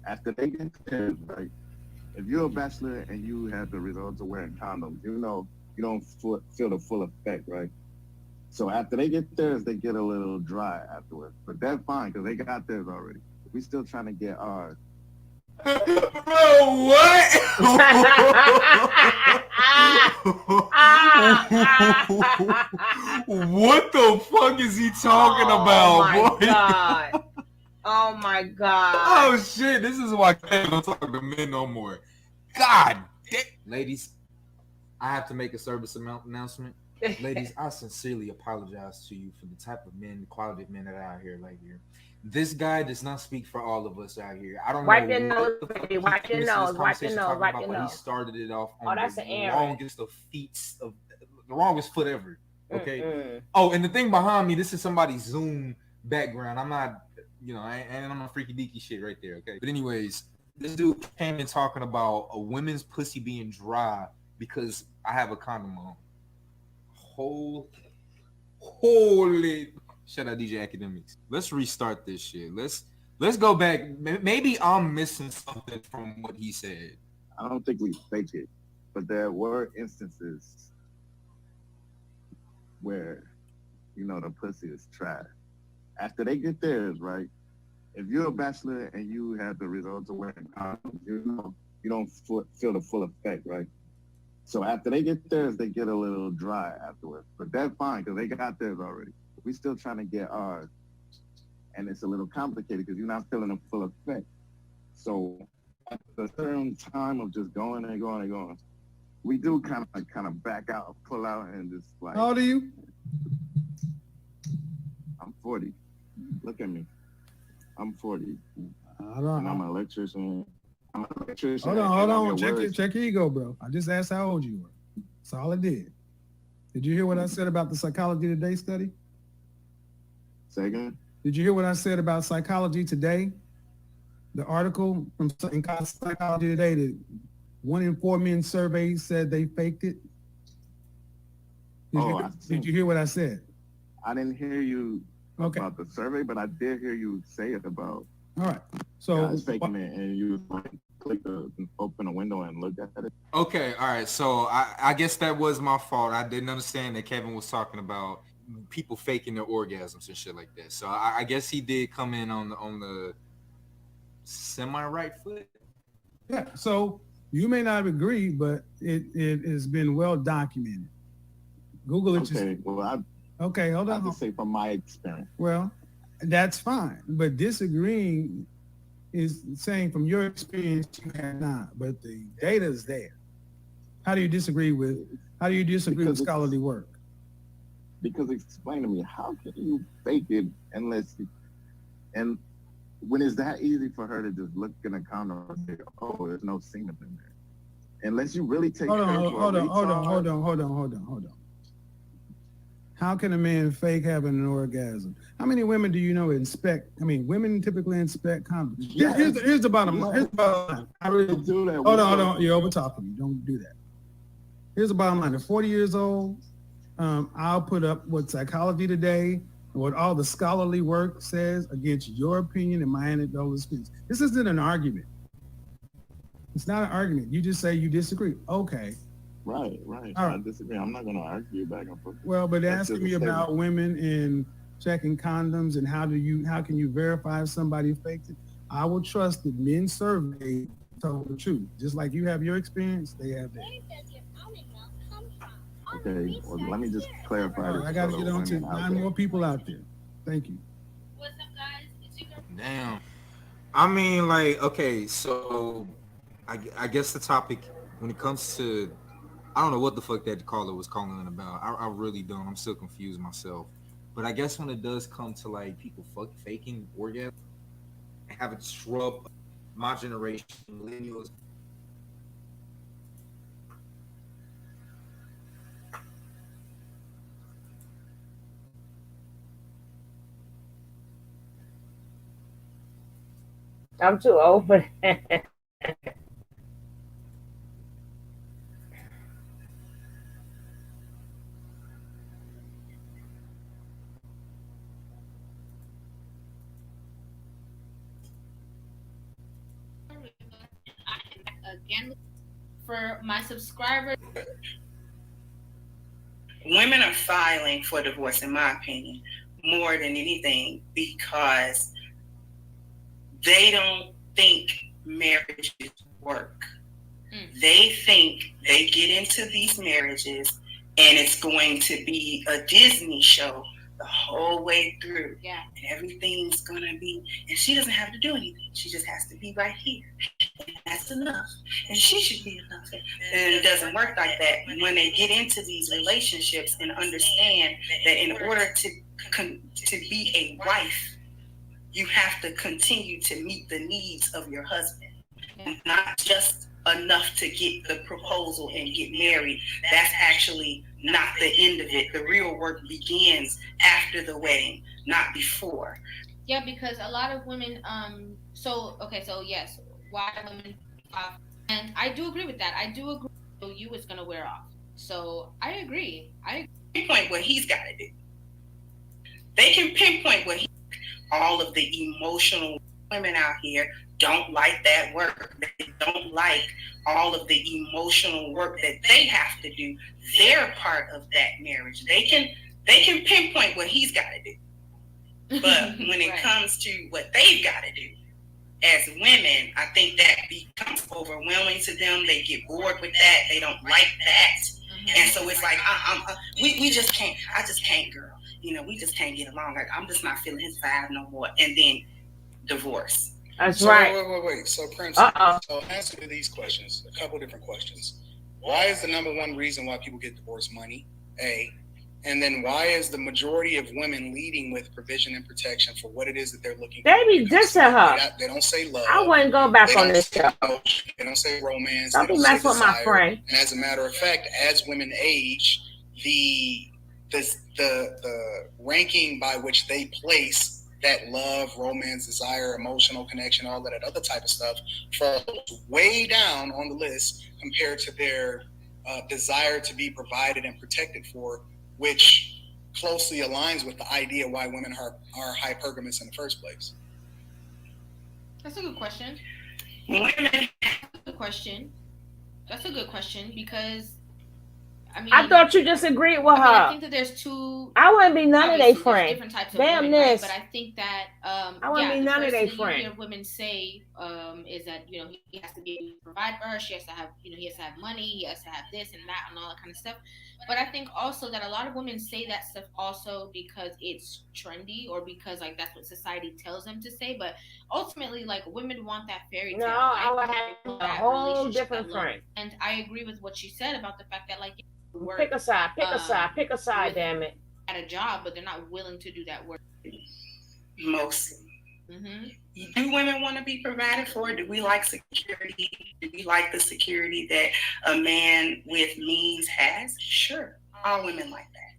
after they get theirs, right? If you're a bachelor and you have the results of wearing condoms, you know you don't feel the full effect, right? So after they get theirs, they get a little dry afterwards. But that's fine because they got theirs already. We still trying to get ours. Bro, what? What the fuck is he talking about, boy? God. Oh my God. Oh shit, this is why Kevin don't talk to men no more. God damn. Ladies, I have to make a service announcement. Ladies, I sincerely apologize to you for the type of men, the quality of men that are out here like here. This guy does not speak for all of us out here. I don't Wipe know your nose, baby. Wipe your nose. Wipe your nose. Wipe your but he nose. started it off Oh, on that's the an error. longest of feats of the longest foot ever. Okay. Oh, and the thing behind me, this is somebody's Zoom background. I'm not, and I'm a freaky deaky shit right there. Okay. But anyways, this dude came in talking about a women's pussy being dry because I have a condom on. Holy shout out DJ Academics. Let's restart this shit. Let's go back. Maybe I'm missing something from what he said. I don't think we fake it, but there were instances where the pussy is trash. After they get theirs, right? If you're a bachelor and you have the results of wearing condoms, you don't feel the full effect, right? So after they get theirs, they get a little dry afterwards. But that's fine because they got theirs already. We still trying to get ours. And it's a little complicated because you're not feeling the full effect. So after a certain time of just going and going and going, we do kind of back out, pull out, and just like. How old are you? I'm 40. Look at me. I'm 40. I don't and I'm an electrician. Hold on. Check your ego, bro. I just asked how old you were. That's all I did. Did you hear what I said about the Psychology Today study? Say again? Did you hear what I said about Psychology Today? The article from Psychology Today that 1 in 4 men surveyed said they faked it. Did you hear what I said? I didn't hear you about the survey, but I did hear you say it about. All right. So guys faking it, and you open a window and look at it. Okay. All right. So I guess that was my fault. I didn't understand that Kevin was talking about people faking their orgasms and shit like that. So I guess he did come in on the semi-right foot. Yeah. So you may not agree, but it has been well documented. Google it. Okay. Okay. Hold on. I have to say from my experience. Well, that's fine, but disagreeing is saying from your experience you have not, but the data is there. How do you disagree with scholarly work? Because explain to me, how can you fake it and when it's that easy for her to just look in a condom and say, oh, there's no semen in there. Unless you really take hold on. How can a man fake having an orgasm? How many women do you know women typically inspect condoms. Yes. Here's the bottom line. I really do that. Hold on. You're over talking me. Don't do that. Here's the bottom line. At 40 years old, I'll put up what Psychology Today and what all the scholarly work says against your opinion and my anecdotal experience. This isn't an argument. It's not an argument. You just say you disagree. Okay. Right. I disagree. I'm not going to argue back and forth. Well, but asking me about women and checking condoms and how can you verify if somebody faked it? I will trust that men surveyed told the truth. Just like you have your experience, they have theirs. Okay, well, let me just clarify this. I got to get on to 9 more people out there. Thank you. Damn. I mean, okay, so I guess the topic when it comes to, I don't know what the fuck that caller was calling about. I really don't. I'm still confused myself. But I guess when it does come to people faking orgasm, having to shrub my generation, millennials. I'm too old for that. Again, for my subscribers, Women are filing for divorce, in my opinion, more than anything because they don't think marriages work. They think they get into these marriages and it's going to be a Disney show the whole way through. Yeah. And everything's going to be, and she doesn't have to do anything. She just has to be right here. And that's enough. And she should be enough. And it doesn't work like that. When they get into these relationships and understand that in order to be a wife, you have to continue to meet the needs of your husband. Not just enough to get the proposal and get married. That's actually not the end of it. The real work begins after the wedding, not before. Yeah, because a lot of women, so yes, why women, and I do agree with that. I do agree. So you is gonna wear off. So I agree. I pinpoint what he's got to do. They can pinpoint what all of the emotional women out here don't like that work. They don't like all of the emotional work that they have to do. They're part of that marriage. They can pinpoint what he's got to do. But when it comes to what they've got to do as women, I think that becomes overwhelming to them. They get bored with that. They don't like that. And so it's like, we just can't, I just can't, girl. We just can't get along. Like, I'm just not feeling his vibe no more. And then divorce. That's right. Wait. So, Prince, so answer to these questions, a couple different questions. Why is the number one reason why people get divorced money? A. And then why is the majority of women leading with provision and protection for what it is that they're looking for? They be dissing her. They don't say love. I wouldn't go back on this show. They don't say romance. Don't be messing with my friend. And as a matter of fact, as women age, the ranking by which they place that love, romance, desire, emotional connection, all that other type of stuff falls way down on the list compared to their desire to be provided and protected for, which closely aligns with the idea why women are hypergamous in the first place. That's a good question. That's a good question because I thought you disagreed with her. I think that there's two. I wouldn't be none of their friends. Different types of Damn women, this. right? But I think that I wouldn't be none of their friends. You hear women say is that he has to be able to provide for her. She has to have he has to have money. He has to have this and that and all that kind of stuff. But I think also that a lot of women say that stuff also because it's trendy or because like that's what society tells them to say. But ultimately, like women want that fairy tale. No, I would have a whole different friend. And I agree with what she said about the fact that like. Work, pick a side, damn it. At a job, but they're not willing to do that work. Mostly. Do women want to be provided for? Do we like security? Do we like the security that a man with means has? Sure. All women like that.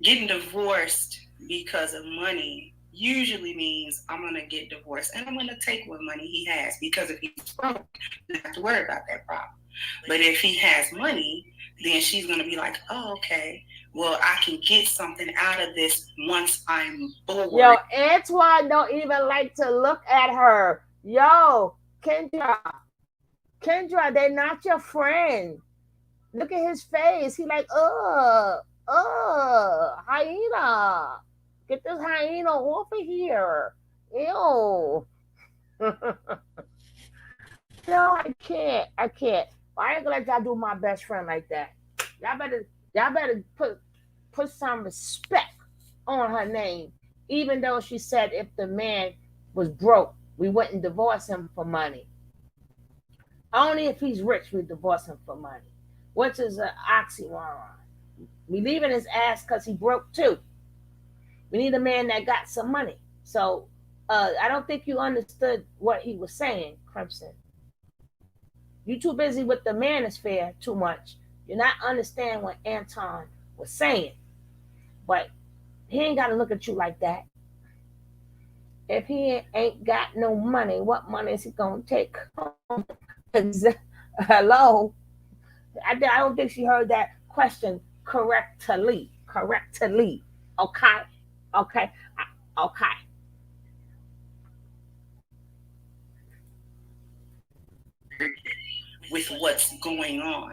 Getting divorced because of money usually means I'm going to get divorced and I'm going to take what money he has because if he's broke, you don't have to worry about that problem. But if he has money, then she's going to be like, oh, okay, well, I can get something out of this once I'm bored. Yo, Antoine don't even like to look at her. Yo, Kendra, they're not your friend. Look at his face. He like, hyena. Get this hyena off of here. Ew. No, I can't. I ain't gonna let y'all do my best friend like that. Y'all better put some respect on her name. Even though she said if the man was broke, we wouldn't divorce him for money. Only if he's rich, we divorce him for money. Which is an oxymoron. We leaving his ass because he broke too. We need a man that got some money. So I don't think you understood what he was saying, Crimson. You too busy with the manosphere too much. You're not understand what Anton was saying. But he ain't got to look at you like that. If he ain't got no money, what money is he gonna take home? Hello, I don't think she heard that question correctly. Correctly, okay, okay, okay. With what's going on.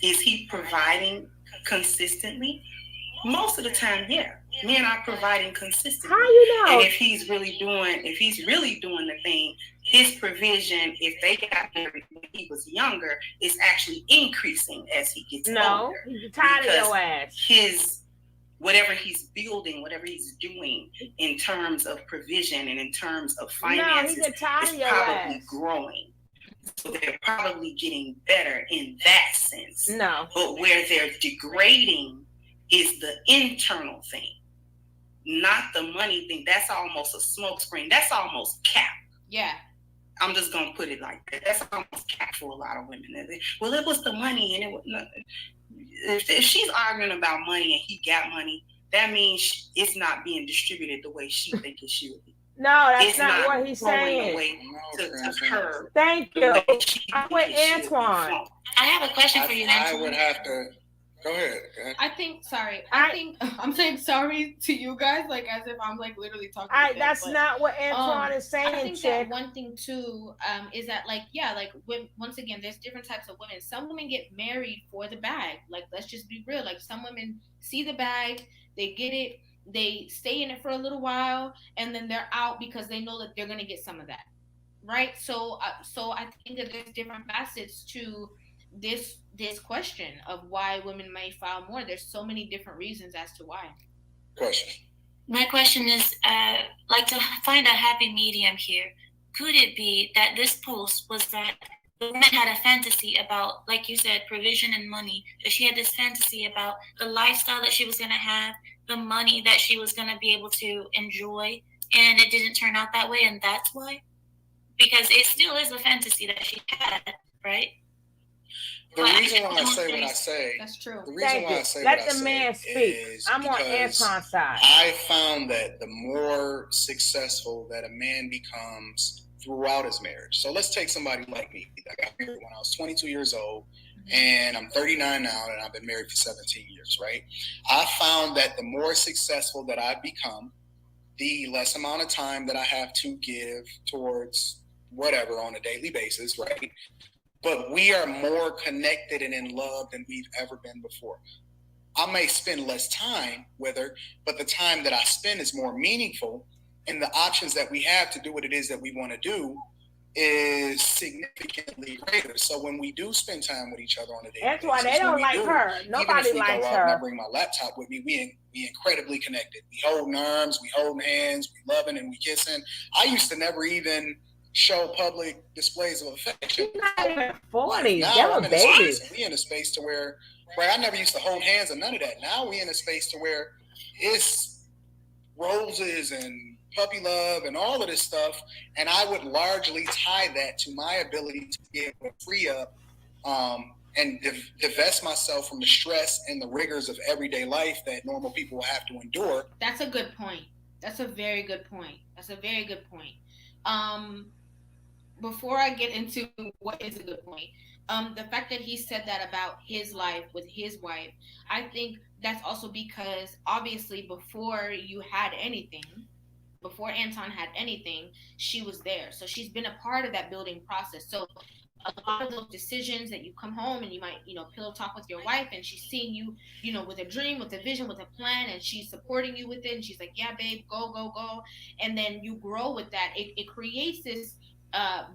Is he providing consistently? Most of the time, yeah. Men are providing consistently. How you know? And if he's really doing the thing, his provision, if they got married when he was younger, is actually increasing as he gets older. No, he's tired of your ass. His whatever he's building, whatever he's doing in terms of provision and in terms of finances, is probably growing. So they're probably getting better in that sense. No. But where they're degrading is the internal thing, not the money thing. That's almost a smokescreen. That's almost cap. Yeah. I'm just going to put it like that. That's almost cap for a lot of women. Well, it was the money. And it was nothing. If she's arguing about money and he got money, that means it's not being distributed the way she thinks it should be. No, that's not what he's saying. Thank you. I'm with Antoine. I have a question for you, I would have to go ahead. I'm saying sorry to you guys, like as if I'm like literally talking. That's not what Antoine is saying. I think that one thing too is that once again, there's different types of women. Some women get married for the bag. Like, let's just be real. Like, some women see the bag, they get it, they stay in it for a little while, and then they're out because they know that they're gonna get some of that, right? So I think that there's different facets to this question of why women may file more. There's so many different reasons as to why. My question is, like, to find a happy medium here, could it be that this post was that the woman had a fantasy about, like you said, provision and money, that she had this fantasy about the lifestyle that she was going to have, the money that she was going to be able to enjoy, and it didn't turn out that way, and that's why? Because it still is a fantasy that she had, right? The reason why I say what I say, that's true. The reason why I say Let what I the say man speak. is I'm on because Antoine's side. I found that the more successful that a man becomes throughout his marriage. So let's take somebody like me. I got married when I was 22 years old, and I'm 39 now, and I've been married for 17 years, right? I found that the more successful that I become, the less amount of time that I have to give towards whatever on a daily basis, right? But we are more connected and in love than we've ever been before. I may spend less time with her, but the time that I spend is more meaningful, and the options that we have to do what it is that we want to do is significantly greater. So when we do spend time with each other on a daily that's why basis, they don't like her. Nobody likes her. And I bring my laptop with me. We incredibly connected. We holding arms, we holding hands, we loving and we kissing. I used to never even show public displays of affection. She's not even 40. Now They're I'm in a babies. space, we in a space to where I never used to hold hands or none of that. Now we in a space to where it's roses and puppy love and all of this stuff, and I would largely tie that to my ability to be able to free up and divest myself from the stress and the rigors of everyday life that normal people will have to endure. That's a good point. That's a very good point. Before I get into what is a good point, the fact that he said that about his life with his wife, I think that's also because obviously before Anton had anything, she was there. So she's been a part of that building process. So a lot of those decisions that you come home and you might, pillow talk with your wife, and she's seeing you, with a dream, with a vision, with a plan, and she's supporting you with it. And she's like, yeah, babe, go, go, go. And then you grow with that. It creates this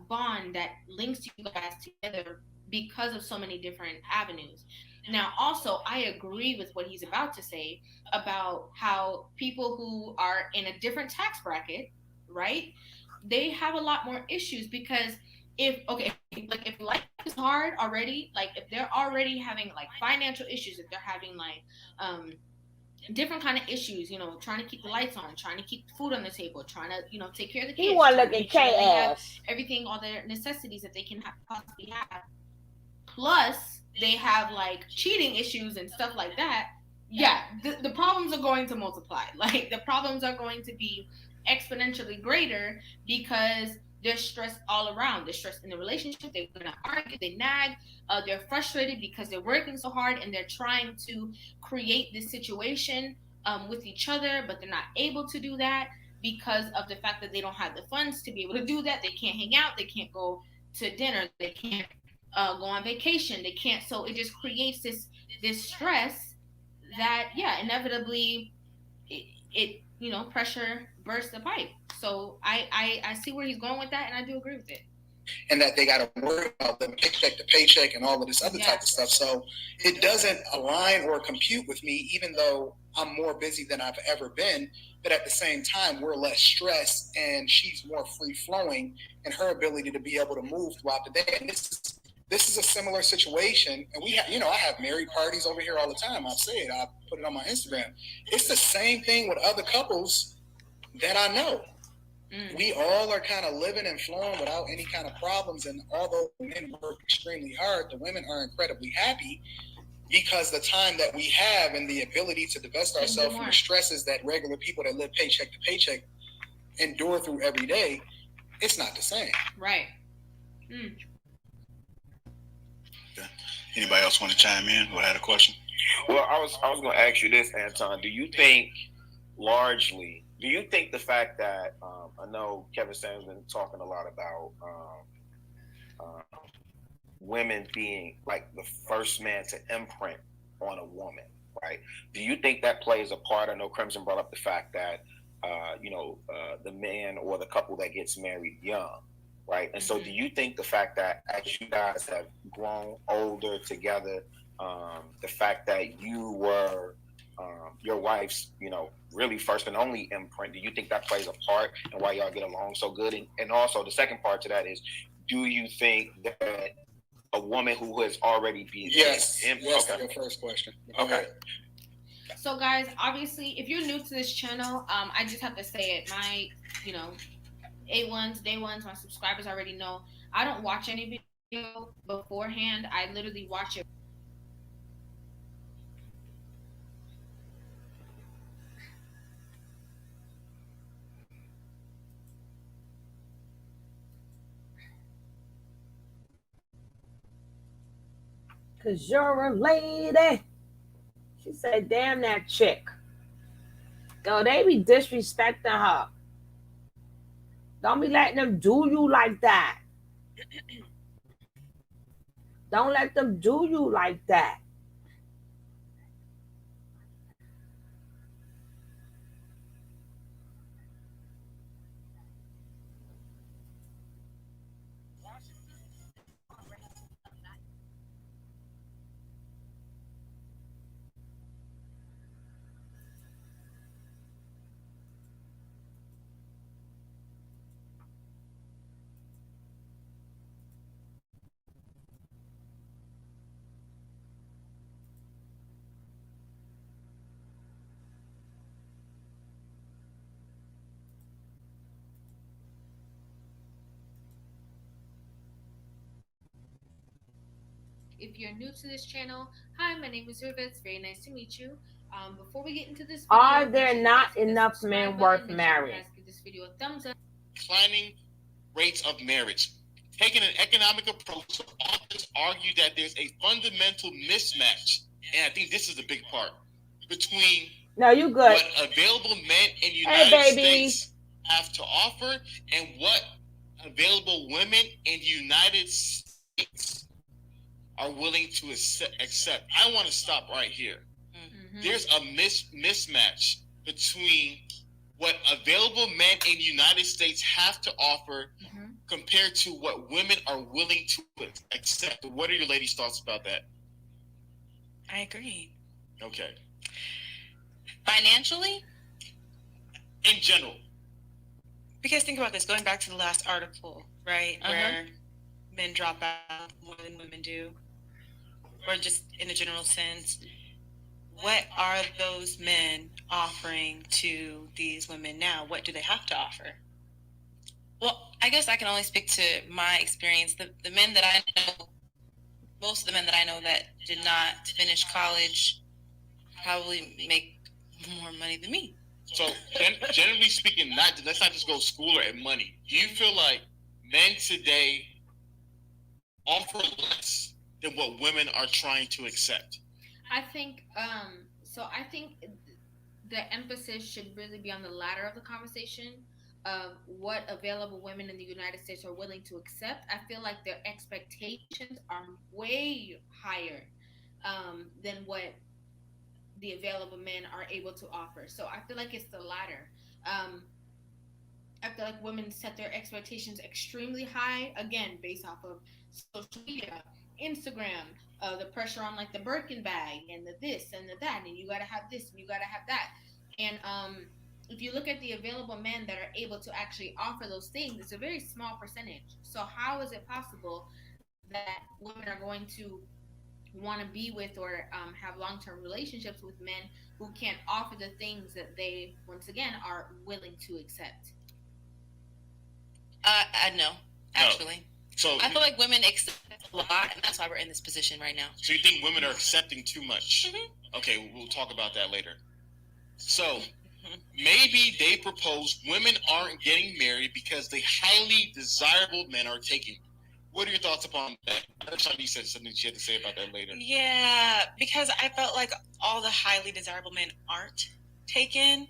bond that links you guys together because of so many different avenues. Now, also, I agree with what he's about to say about how people who are in a different tax bracket, right, they have a lot more issues because if life is hard already, like if they're already having like financial issues, if they're having like different kind of issues, trying to keep the lights on, trying to keep food on the table, trying to, take care of the kids. He want to look at K-ass. Everything, all their necessities that they can possibly have. Plus, they have like cheating issues and stuff like that. Yeah, the problems are going to multiply. Like the problems are going to be exponentially greater because there's stress all around. There's stress in the relationship. They're gonna argue, they nag, they're frustrated because they're working so hard and they're trying to create this situation with each other, but they're not able to do that because of the fact that they don't have the funds to be able to do that. They can't hang out. They can't go to dinner. They can't go on vacation. They can't. So it just creates this stress that, yeah, inevitably it pressure bursts the pipe. So I see where he's going with that, and I do agree with it. And that they got to worry about them paycheck to paycheck and all of this other type of stuff. So it doesn't align or compute with me, even though I'm more busy than I've ever been. But at the same time, we're less stressed and she's more free flowing in her ability to be able to move throughout the day. And this is a similar situation. And we have, I have married parties over here all the time. I've said, I put it on my Instagram. It's the same thing with other couples that I know. We all are kind of living and flowing without any kind of problems. And although men work extremely hard, the women are incredibly happy because the time that we have and the ability to divest ourselves from the stresses that regular people that live paycheck to paycheck endure through every day, it's not the same. Right. Okay. Anybody else want to chime in or had a question? Well, I was going to ask you this, Anton. Do you think the fact that I know Kevin Samuels been talking a lot about women being like the first man to imprint on a woman, right? Do you think that plays a part? I know Crimson brought up the fact that the man or the couple that gets married young, right? And so do you think the fact that as you guys have grown older together, the fact that you were your wife's, really first and only imprint, do you think that plays a part in why y'all get along so good? And also the second part to that is, do you think that a woman who has already been yes, okay. Your first question. Okay. So guys, obviously, if you're new to this channel, I just have to say it. My, A1s, day ones, my subscribers already know I don't watch any video beforehand. I literally watch it. Cause you're a lady. She said, damn that chick. Go, they be disrespecting her. Don't be letting them do you like that. Don't let them do you like that. If you're new to this channel, hi, my name is Riva. It's very nice to meet you. Before we get into this video, are there not enough men worth marrying? Give this video a thumbs up. Declining rates of marriage. Taking an economic approach, authors argue that there's a fundamental mismatch, and I think this is a big part, between no, you good. what available men in United States have to offer and what available women in United States are willing to accept. I want to stop right here. Mm-hmm. There's a mismatch between what available men in the United States have to offer compared to what women are willing to accept. What are your ladies' thoughts about that? I agree. Okay. Financially? In general. Because think about this, going back to the last article, right? Where men drop out more than women do. Or just in a general sense, what are those men offering to these women now? What do they have to offer? Well, I guess I can only speak to my experience. The men that I know, most of the men that I know that did not finish college probably make more money than me. So generally speaking, let's not just go school or at money. Do you feel like men today offer less than what women are trying to accept? I think I think the emphasis should really be on the latter of the conversation of what available women in the United States are willing to accept. I feel like their expectations are way higher than what the available men are able to offer. So I feel like it's the latter. I feel like women set their expectations extremely high, again, based off of social media, Instagram, the pressure on like the Birkin bag and the this and the that, and you gotta have this and you gotta have that. And if you look at the available men that are able to actually offer those things, it's a very small percentage. So how is it possible that women are going to want to be with or have long-term relationships with men who can't offer the things that they, once again, are willing to accept? I know, actually. So I feel like women accept a lot, and that's why we're in this position right now. So you think women are accepting too much? Mm-hmm. Okay, we'll talk about that later. So maybe they propose women aren't getting married because the highly desirable men are taking. What are your thoughts upon that? I heard Shani said something she had to say about that later. Yeah, because I felt like all the highly desirable men aren't taken.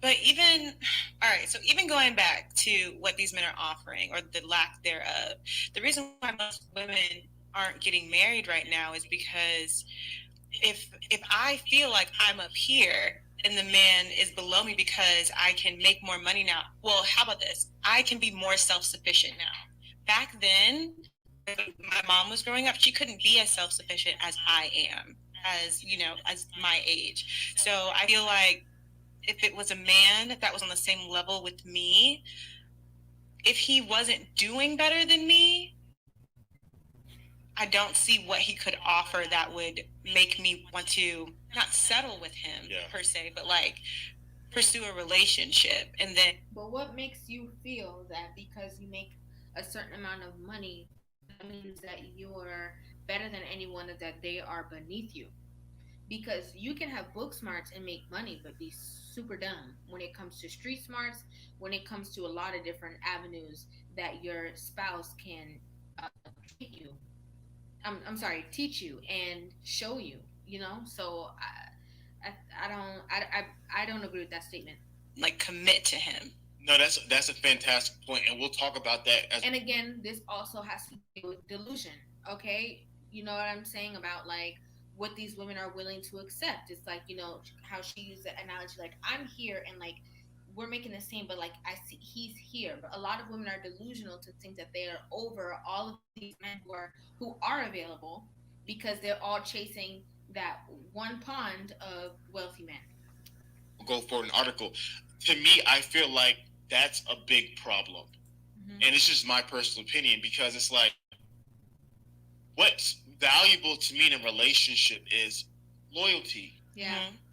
But even, all right, so even going back to what these men are offering or the lack thereof, the reason why most women aren't getting married right now is because if I feel like I'm up here and the man is below me because I can make more money now, well, how about this? I can be more self-sufficient now. Back then, my mom was growing up, she couldn't be as self-sufficient as I am, as my age. So I feel like if it was a man that was on the same level with me, if he wasn't doing better than me, I don't see what he could offer that would make me want to not settle with him per se, but like pursue a relationship. And then, but what makes you feel that because you make a certain amount of money, that means that you're better than anyone, that they are beneath you? Because you can have book smarts and make money, but be super dumb when it comes to street smarts, when it comes to a lot of different avenues that your spouse can treat you. Teach you and show you. So I don't agree with that statement. Like commit to him. No, that's a fantastic point, and we'll talk about that. And again, this also has to do with delusion. Okay, you know what I'm saying about like what these women are willing to accept. It's like how she used the analogy, like I'm here and like we're making the same, but like I see he's here. But a lot of women are delusional to think that they are over all of these men who are available because they're all chasing that one pond of wealthy men. We'll go for an article. To me, I feel like that's a big problem. Mm-hmm. And it's just my personal opinion because it's like what's valuable to me in a relationship is loyalty,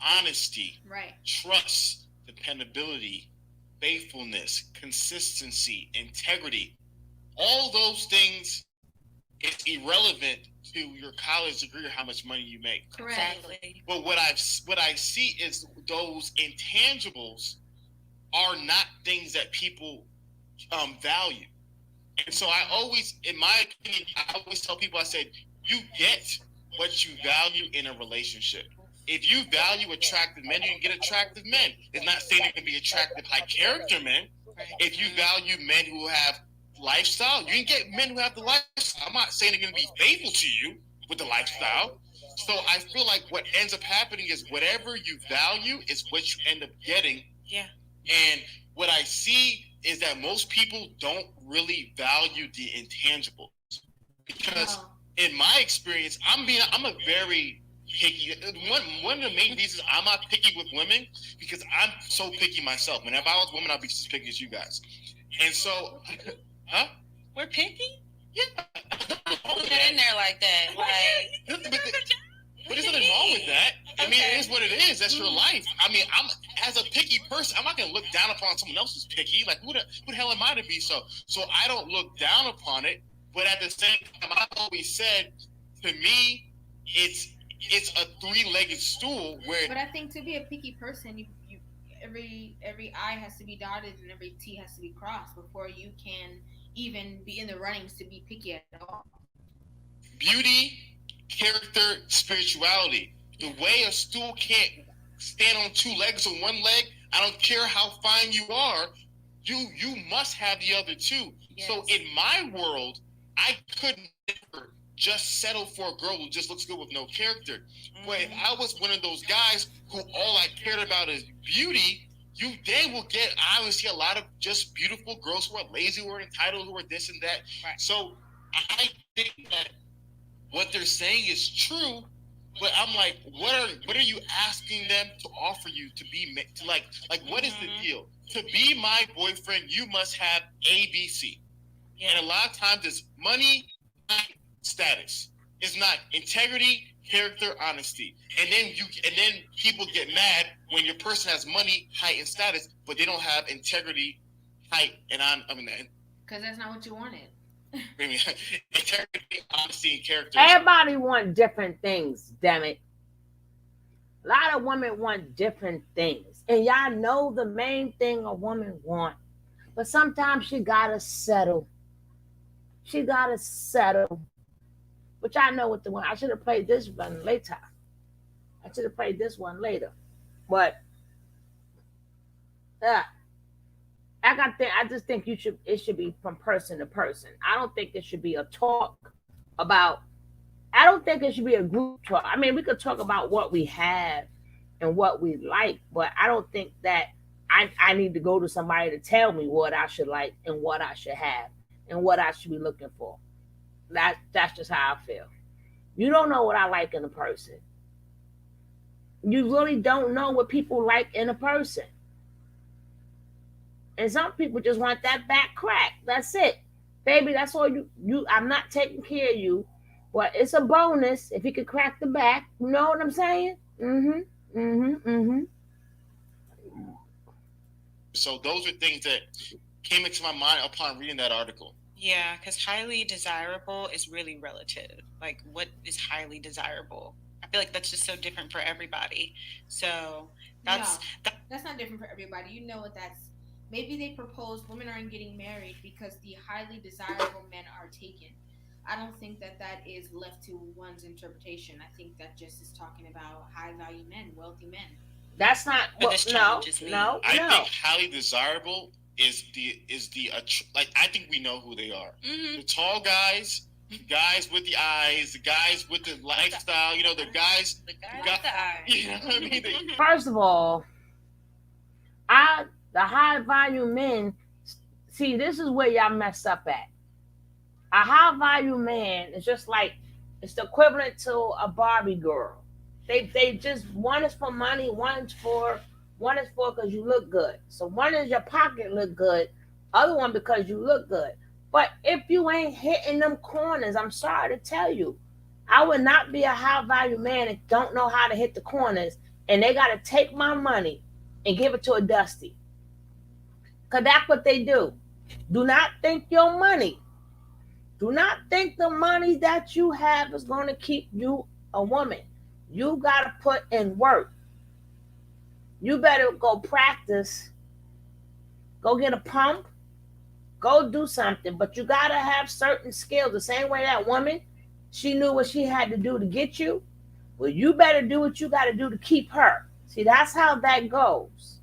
honesty, trust, dependability, faithfulness, consistency, integrity. All those things is irrelevant to your college degree or how much money you make. Correctly. But what I see is those intangibles are not things that people value. And so I always, in my opinion, I always tell people, I said, you get what you value in a relationship. If you value attractive men, you can get attractive men. It's not saying it can be attractive, high character men. If you value men who have lifestyle, you can get men who have the lifestyle. I'm not saying they're going to be faithful to you with the lifestyle. So I feel like what ends up happening is whatever you value is what you end up getting. Yeah. And what I see is that most people don't really value the intangibles because in my experience, I'm a very picky. One of the main reasons I'm not picky with women because I'm so picky myself. Whenever I was a woman, I'd be just as picky as you guys. And so, we're picky? Yeah. Put that in there like that. Like, but there's nothing wrong with that. I mean, it is what it is. That's your life. I mean, I'm as a picky person, I'm not gonna look down upon someone else who's picky. Like, who the hell am I to be so? So I don't look down upon it. But at the same time, I've always said, to me, it's a three-legged stool where. But I think to be a picky person, every I has to be dotted and every T has to be crossed before you can even be in the runnings to be picky at all. Beauty, character, spirituality. The way a stool can't stand on two legs or one leg, I don't care how fine you are, you must have the other two. Yes. So in my world, I could never just settle for a girl who just looks good with no character. Mm-hmm. But if I was one of those guys who all I cared about is beauty, you then will get obviously a lot of just beautiful girls who are lazy, who are entitled, who are this and that. Right. So I think that what they're saying is true, but I'm like, what are you asking them to offer you to be to like what is the deal? To be my boyfriend, you must have ABC. Yeah. And a lot of times it's money, status. It's not integrity, character, honesty. And then people get mad when your person has money, height, and status, but they don't have integrity, height, and because that's not what you wanted. I mean, integrity, honesty, and character. Everybody want different things, damn it. A lot of women want different things. And y'all know the main thing a woman want. But sometimes she gotta settle. She gotta settle. Which I know what the one. I should have played this one later. I should have played this one later. But I just think it should be from person to person. I don't think it should be a talk about. I don't think it should be a group talk. I mean, we could talk about what we have and what we like, but I don't think that I need to go to somebody to tell me what I should like and what I should have and what I should be looking for. That's just how I feel. You don't know what I like in a person. You really don't know what people like in a person. And some people just want that back crack. That's it. Baby, that's all you I'm not taking care of you. Well, it's a bonus if you could crack the back. You know what I'm saying? So those are things that came into my mind upon reading that article. Yeah, because highly desirable is really relative. Like, what is highly desirable? I feel like that's just so different for everybody. So that's not different for everybody. You know what that's. Maybe they propose women aren't getting married because the highly desirable men are taken. I don't think that is left to one's interpretation. I think that just is talking about high value men, wealthy men. That's not no. I think highly desirable is the like I think we know who they are. Mm-hmm. The tall guys, the guys with the eyes, the guys with the lifestyle. You know, the guys with the eyes. You know what I mean? First of all, the high value men. See, this is where y'all mess up at. A high value man is just like it's the equivalent to a Barbie girl. They just one is for money, one is for because you look good. So one is your pocket look good, other one because you look good. But if you ain't hitting them corners, I'm sorry to tell you, I would not be a high value man and don't know how to hit the corners, and they got to take my money and give it to a Dusty. Because that's what they do. Do not think your money. Do not think the money that you have is going to keep you a woman. You got to put in work. You better go practice. Go get a pump. Go do something. But you got to have certain skills. The same way that woman, she knew what she had to do to get you. Well, you better do what you got to do to keep her. See, that's how that goes.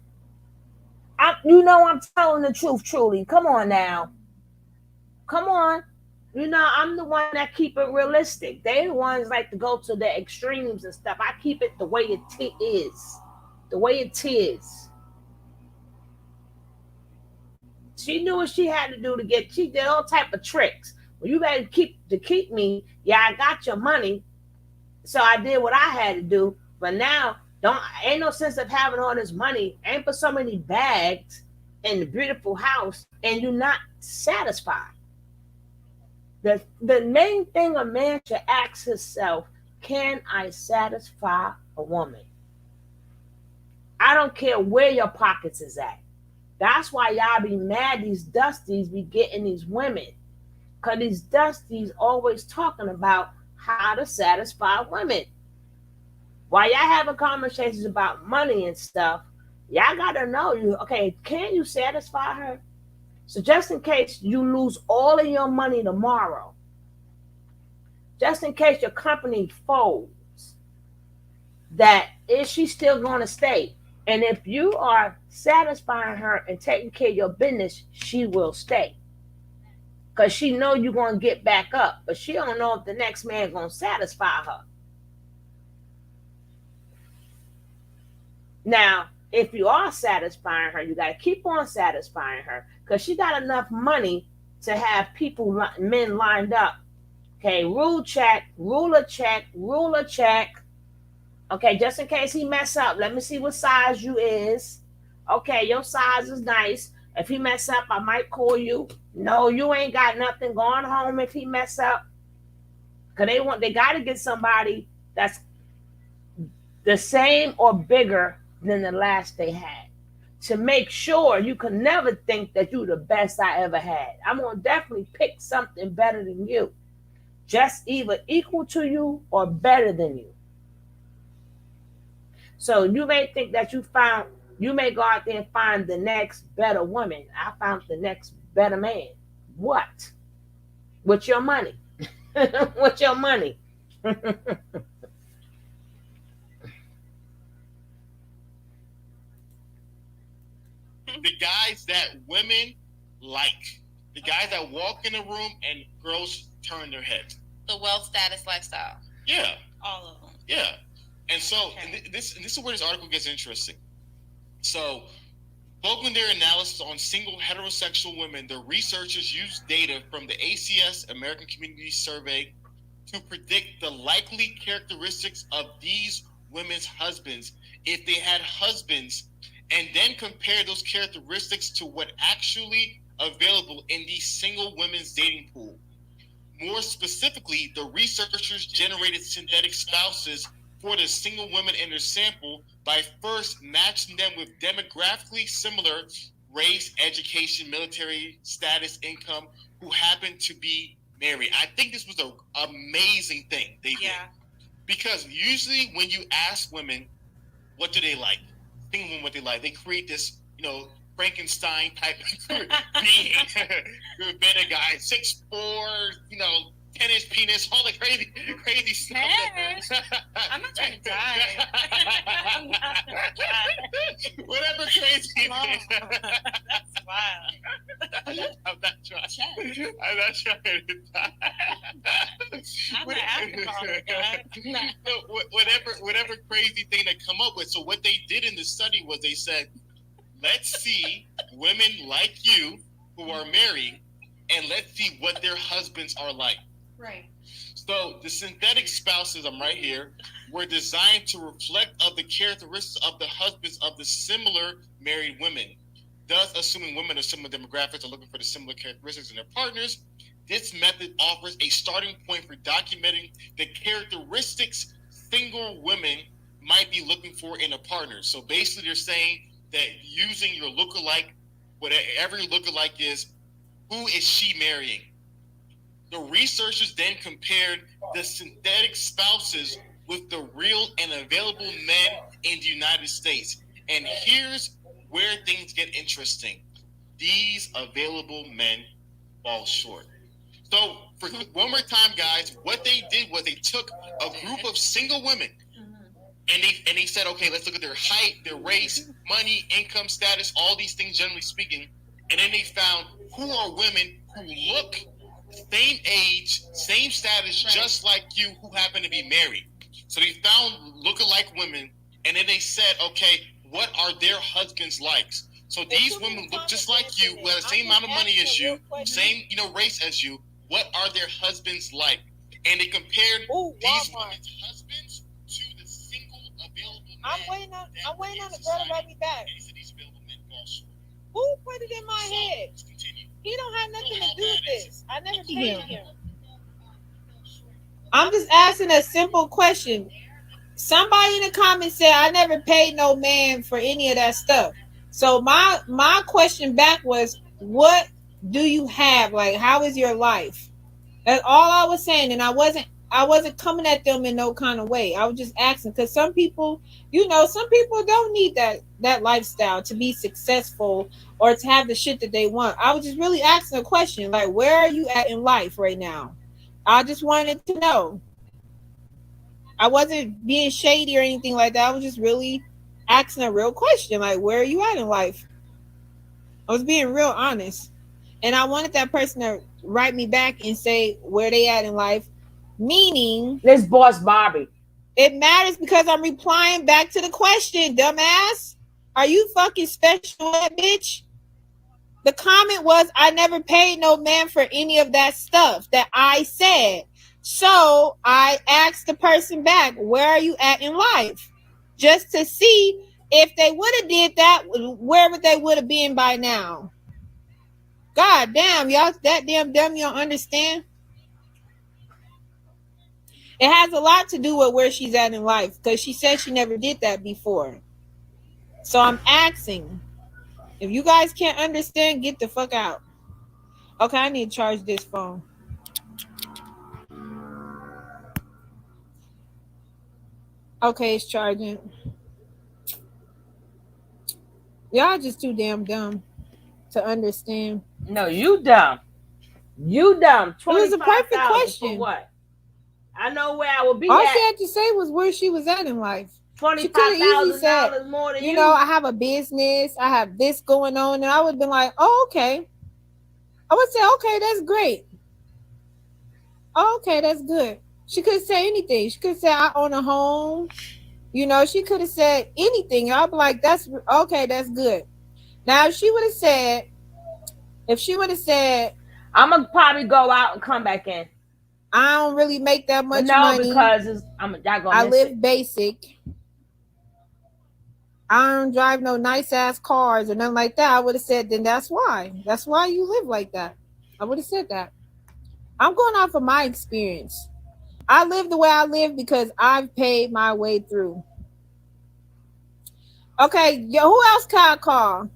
I'm telling the truth, truly. Come on now. Come on. I'm the one that keep it realistic. They the ones like to go to the extremes and stuff. I keep it the way it is. The way it is. She knew what she had to do she did all type of tricks. Well, you better keep me. Yeah, I got your money. So I did what I had to do. But now, ain't no sense of having all this money. Ain't for so many bags in the beautiful house and you're not satisfied. The main thing a man should ask himself, can I satisfy a woman? I don't care where your pockets is at. That's why y'all be mad these Dusties be getting these women. Because these Dusties always talking about how to satisfy women. While y'all having conversations about money and stuff, Y'all gotta know you. Okay, can you satisfy her? So just in case you lose all of your money tomorrow, just in case your company folds, that is she still going to stay? And if you are satisfying her and taking care of your business, she will stay. Because she know you're going to get back up. But she don't know if the next man going to satisfy her. Now, if you are satisfying her, you got to keep on satisfying her. Because she got enough money to have people, men lined up. Okay, rule check, ruler check, ruler check. Okay, just in case he mess up, let me see what size you is. Okay, your size is nice. If he mess up, I might call you. No, you ain't got nothing going home if he mess up. Cause they got to get somebody that's the same or bigger than the last they had. To make sure you can never think that you're the best I ever had. I'm gonna definitely pick something better than you. Just either equal to you or better than you. So you may think that you may go out there and find the next better woman. I found the next better man. What? With your money. With your money. The guys that women like. The guys that walk in the room and girls turn their heads. The wealth status lifestyle. Yeah. All of them. Yeah. And so this is where this article gets interesting. So, focusing their analysis on single heterosexual women, the researchers used data from the ACS American Community Survey to predict the likely characteristics of these women's husbands if they had husbands, and then compare those characteristics to what actually available in the single women's dating pool. More specifically, the researchers generated synthetic spouses for the single women in their sample by first matching them with demographically similar race, education, military status, income, who happen to be married. I think this was an amazing thing they did. Because usually when you ask women, what do they like? Single women, what they like, they create this, Frankenstein type being. You've been a guy, 6'4", 10-inch penis, all the crazy stuff. I'm not trying to die. I'm not trying to die. Whatever crazy it is. That's wild. I'm not trying to die. I'm an alcoholic, guys. Whatever crazy thing they come up with. So what they did in the study was they said, let's see women like you who are married, and let's see what their husbands are like. Right. So the synthetic spouses, I'm right here, were designed to reflect of the characteristics of the husbands of the similar married women. Thus, assuming women of similar demographics are looking for the similar characteristics in their partners, this method offers a starting point for documenting the characteristics single women might be looking for in a partner. So basically, they're saying that using your lookalike, whatever your lookalike is, who is she marrying? The researchers then compared the synthetic spouses with the real and available men in the United States. And here's where things get interesting. These available men fall short. So, for one more time, guys, what they did was they took a group of single women and they said, okay, let's look at their height, their race, money, income status, all these things generally speaking. And then they found who are women who look same age, same status, just like you, who happen to be married. So they found lookalike women, and then they said, okay, what are their husbands' likes? So these women look just like you, who have the same amount of money as you, same race as you. What are their husbands like? And they compared these women's husbands to the single available men. I'm waiting on the girl to write me back. Who put it in my head? He don't have nothing to do with this. I never paid him. I'm just asking a simple question. Somebody in the comments said I never paid no man for any of that stuff. So my question back was, what do you have? Like, how is your life? That's all I was saying, and I I wasn't coming at them in no kind of way. I was just asking because some people, some people don't need that lifestyle to be successful or to have the shit that they want. I was just really asking a question, like, where are you at in life right now? I just wanted to know. I wasn't being shady or anything like that. I was just really asking a real question, like, where are you at in life? I was being real honest. And I wanted that person to write me back and say where they at in life. Meaning, this boss Barbie. It matters because I'm replying back to the question, dumbass. Are you fucking special, bitch? The comment was, I never paid no man for any of that stuff that I said. So I asked the person back, where are you at in life? Just to see if they would have did that, wherever they would have been by now. God damn, y'all that damn dumb, you don't understand? It has a lot to do with where she's at in life because she said she never did that before. So I'm asking, if you guys can't understand, get the fuck out. Okay, I need to charge this phone. Okay, it's charging. Y'all just too damn dumb to understand. No, you dumb. You dumb. It was a perfect question. For what? I know where I will be All at. she had to say was where she was at in life. She could have easily said, more than you know, I have a business, I have this going on, and I would have been like, oh, okay. I would say, okay, that's great. Oh, okay, that's good. She could say anything. She could say, I own a home. You know, she could have said anything. I'd be like, that's okay, that's good. Now, if she would have said, I'm gonna probably go out and come back in. I don't really make that much money. Because I live basic. I don't drive no nice ass cars or nothing like that. I would have said, then that's why. That's why you live like that. I would have said that. I'm going off of my experience. I live the way I live because I've paid my way through. Okay, yo, who else can I call?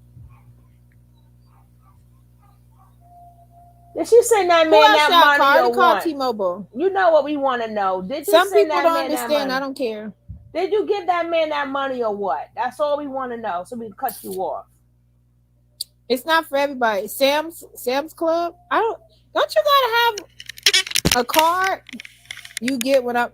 Did she send that man that money or call what? T-Mobile. You know what we want to know. Did you Some send people that don't man understand. That money? I don't care. Did you give that man that money or what? That's all we want to know, so we can cut you off. It's not for everybody. Sam's Club. Don't you gotta have a card? You get what I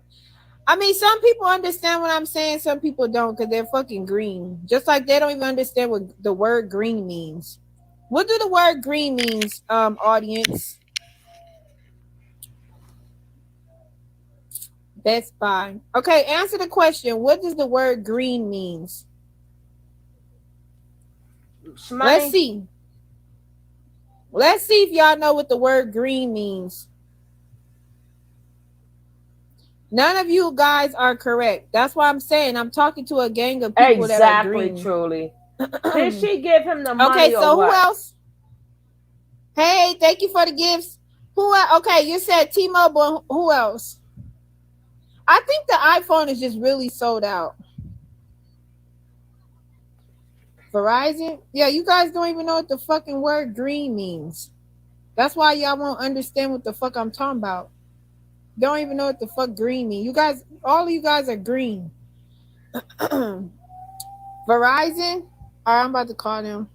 mean, some people understand what I'm saying. Some people don't because they're fucking green. Just like they don't even understand what the word green means. What do the word green means, audience? Best Buy. Okay, answer the question. What does the word green means? Let's see. Let's see if y'all know what the word green means. None of you guys are correct. That's why I'm saying I'm talking to a gang of people that are green. Exactly, truly. Did she give him the money? Okay, so or what? Who else? Hey, thank you for the gifts. Who? Okay, you said T-Mobile. Who else? I think the iPhone is just really sold out. Verizon? Yeah, you guys don't even know what the fucking word green means. That's why y'all won't understand what the fuck I'm talking about. Don't even know what the fuck green means. You guys, all of you guys are green. Verizon? All right, I'm about to call them.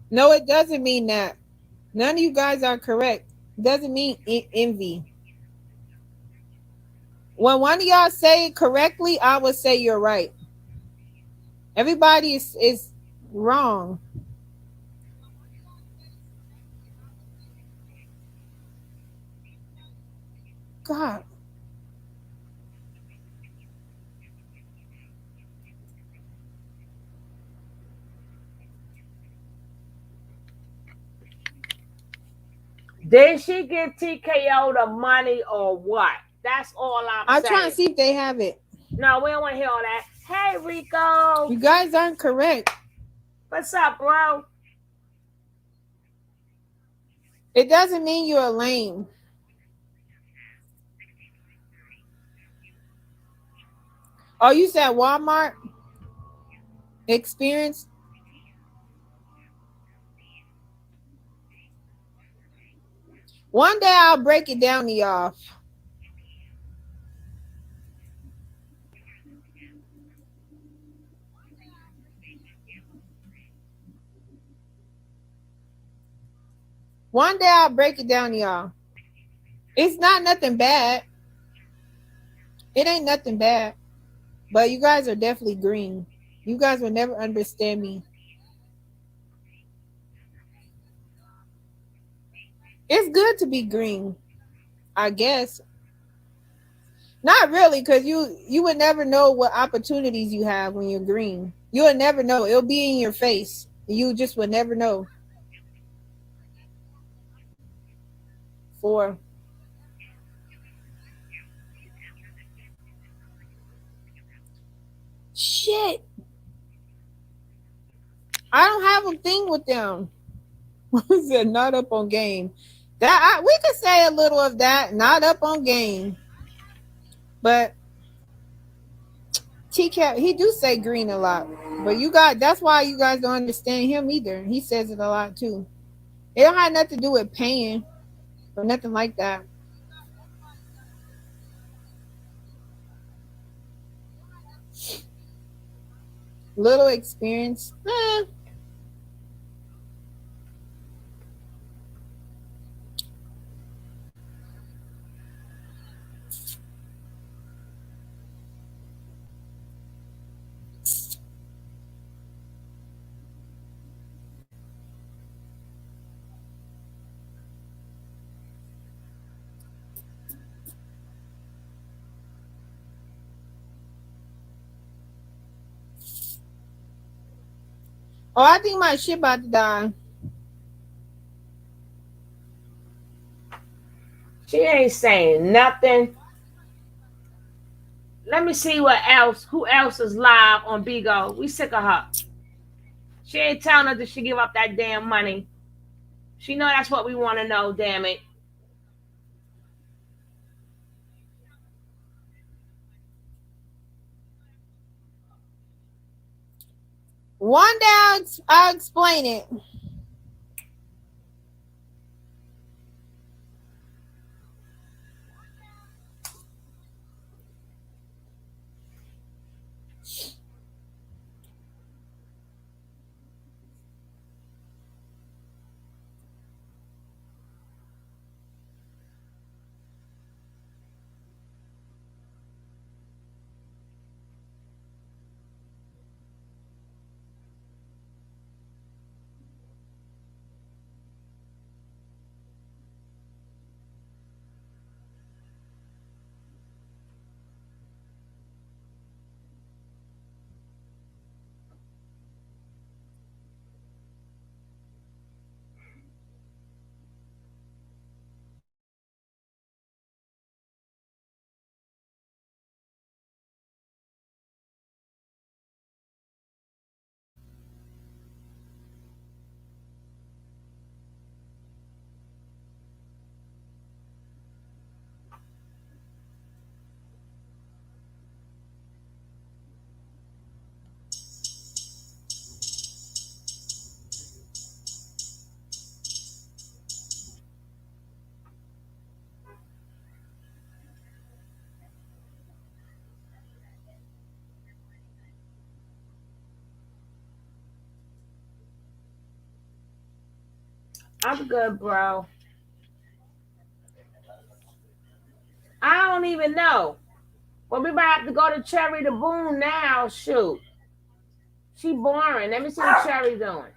No, it doesn't mean that. None of you guys are correct. It doesn't mean envy. When one of y'all say it correctly, I would say you're right. Everybody is wrong. God. Did she give TKO the money or what? That's all I'm saying. trying to see if they have it. No, we don't want to hear all that. Hey, Rico. You guys aren't correct. What's up, bro? It doesn't mean you're lame. Oh, you said Walmart experience? One day I'll break it down to y'all. One day I'll break it down to y'all. It's not nothing bad. It ain't nothing bad. But you guys are definitely green. You guys will never understand me. It's good to be green, I guess. Not really, because you would never know what opportunities you have when you're green. You would never know. It'll be in your face. You just would never know. 4. Shit. I don't have a thing with them. Said not up on game. We could say a little of that. Not up on game. But TCAP, he do say green a lot. But that's why you guys don't understand him either. He says it a lot too. It don't have nothing to do with paying or nothing like that. Little experience. Oh, I think my shit about to die. She ain't saying nothing. Let me see who else is live on Bigo. We sick of her. She ain't telling us that she give up that damn money. She know that's what we want to know, damn it. One day I'll explain it. I'm good, bro. I don't even know. Well, we might have to go to Cherry the Boom now. Shoot. She boring. Let me see what Cherry doing.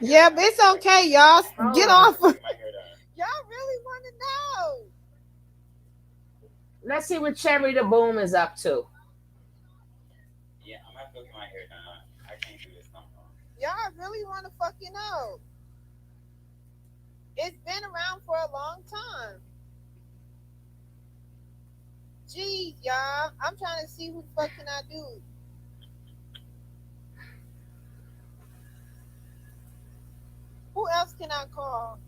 Yeah, but it's okay, y'all. Get off. Y'all really want to know. Let's see what Cherry the Boom is up to. I can't do this no more. Y'all really want to fucking know? It's been around for a long time. Jeez, y'all. I'm trying to see who the fuck can I do. Who else can I call?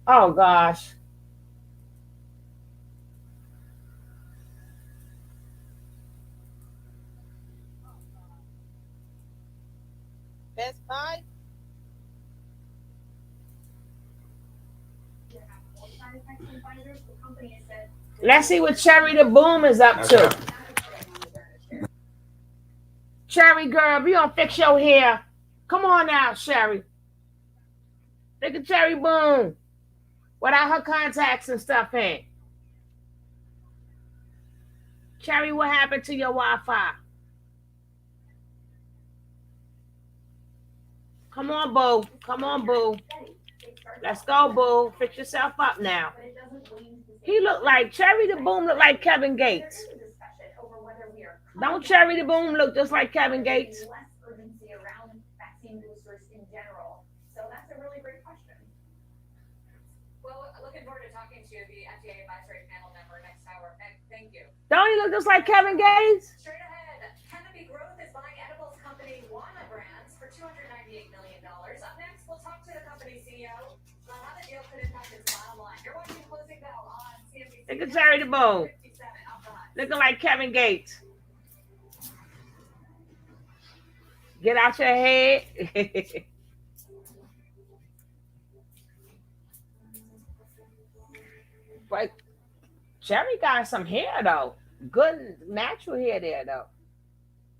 Oh gosh. Best Buy? Let's see what Cherry the Boom is up to. Cherry girl, you don't fix your hair. Come on now, Cherry. Look at Cherry Boom. Without her contacts and stuff in. Cherry, what happened to your Wi-Fi? Come on, Boo. Come on, Boo. Let's go, Boo. Fix yourself up now. He looked like Cherry the Boom looked like Kevin Gates. Don't Cherry the Boom look just like Kevin Gates? So that's a really great question. Well, looking forward to talking to the FDA advisory panel member next hour. Thank you. Don't he look just like Kevin Gates? Straight ahead, Canopy Growth is buying edibles company Wana Brands for $298 million. Up next, we'll talk to the company CEO on how the deal could impact its bottom line. You're watching Closing Bell on CNBC. Look at Cherry the Boom. Looking like Kevin Gates. Get out your head. But Cherry got some hair though. Good natural hair there though.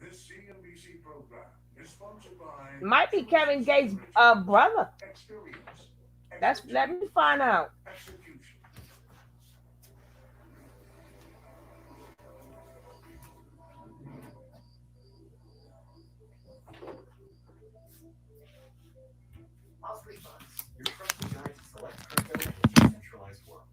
This CNBC program is sponsored by Might be Kevin Gates' brother. Let me find out. Osprey Funds, your trusted guide to select crypto in a decentralized world.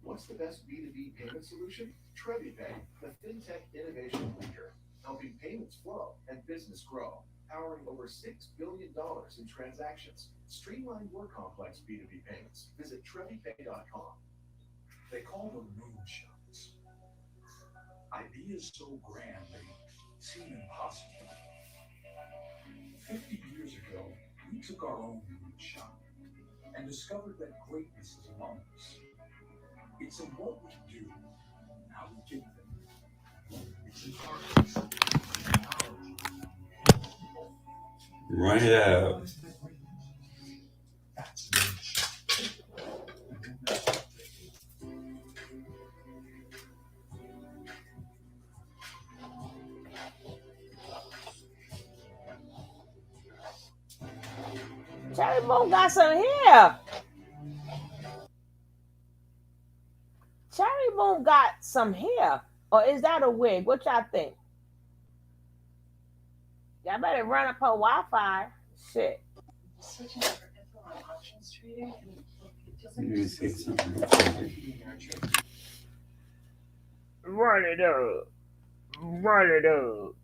What's the best B2B payment solution? TreviPay, the fintech innovation leader, helping payments flow and business grow, powering over $6 billion in transactions. Streamline your complex B2B payments. Visit TreviPay.com. They call them moonshots. Ideas so grand they seem impossible. 50 years ago, we took our own moonshot and discovered that greatness is among us. It's in what we do, how we get there. It's in purpose, technology, and people. Run it out. That's moonshot. Cherry Boom got some hair. Cherry Boom got some hair. Or is that a wig? What y'all think? Y'all better run up her Wi-Fi. Shit. Let me see something. Run it up. Run it up.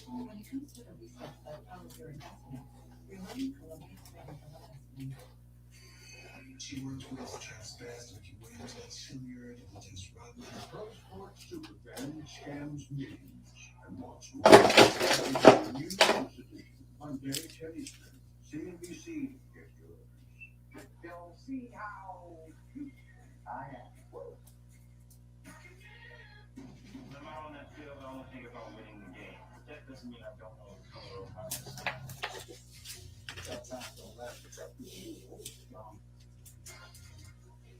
When it comes to the research that powers your investment, remain Columbia's ready for the lesson. She works with us just fast and she wins that senior to just run the pro sports superfan scams millions and wants more. New University on Gary Teddy Street, CNBC, get yours. They'll see how I am. When I'm out on that field, I only think about winning the game. But that doesn't mean I don't know the color of my skin. Sometimes don't last except for you.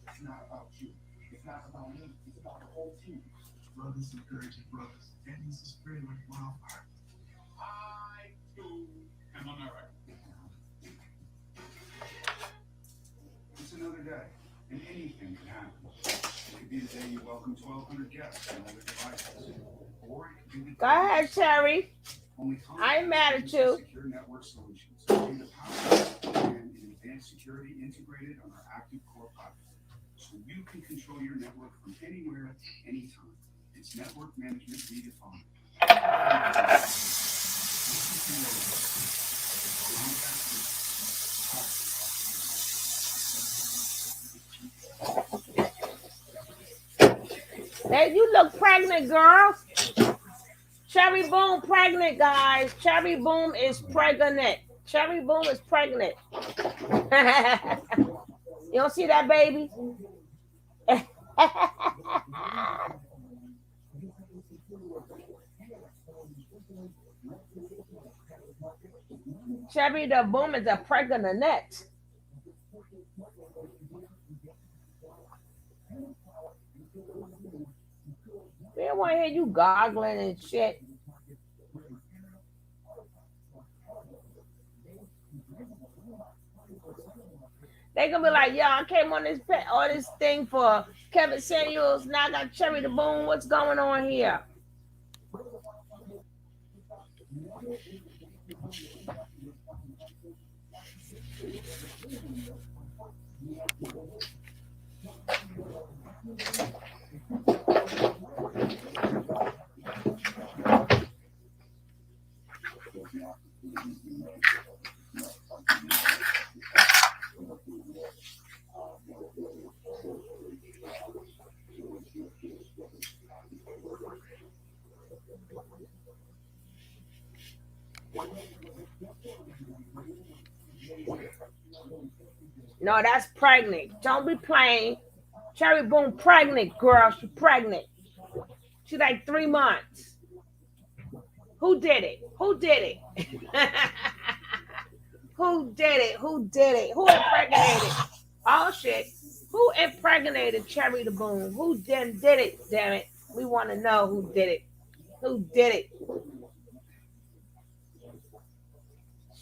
It's not about you. It's not about me. It's about the whole team. Brothers encouraging brothers. And this is spreading like wildfire. I too am American. anything can happen. It could be the day you welcome 1,200 guests and other devices. Or it could be the Go day ahead, Cherry. only I ain't mad at you. secure network solutions. Be the power and advanced security integrated on our active core platform. So you can control your network from anywhere, anytime. It's network management redefined. Hey, you look pregnant, girl. Cherry Boom pregnant, guys. Cherry Boom is pregnant. Cherry Boom is pregnant. You don't see that, baby? Cherry the Boom is a pregnant. We don't want to hear you goggling and shit. They gonna be like, yo, I came on this thing for Kevin Samuels. Now I got Cherry the Boom. What's going on here? No, that's pregnant. Don't be playing. Cherry Boom pregnant, girl. She pregnant. She's like 3 months. Who did it? Who did it? Who did it? Who did it? Who impregnated? Oh shit. Who impregnated Cherry the Boom? Who did it? Damn it. We want to know who did it. Who did it?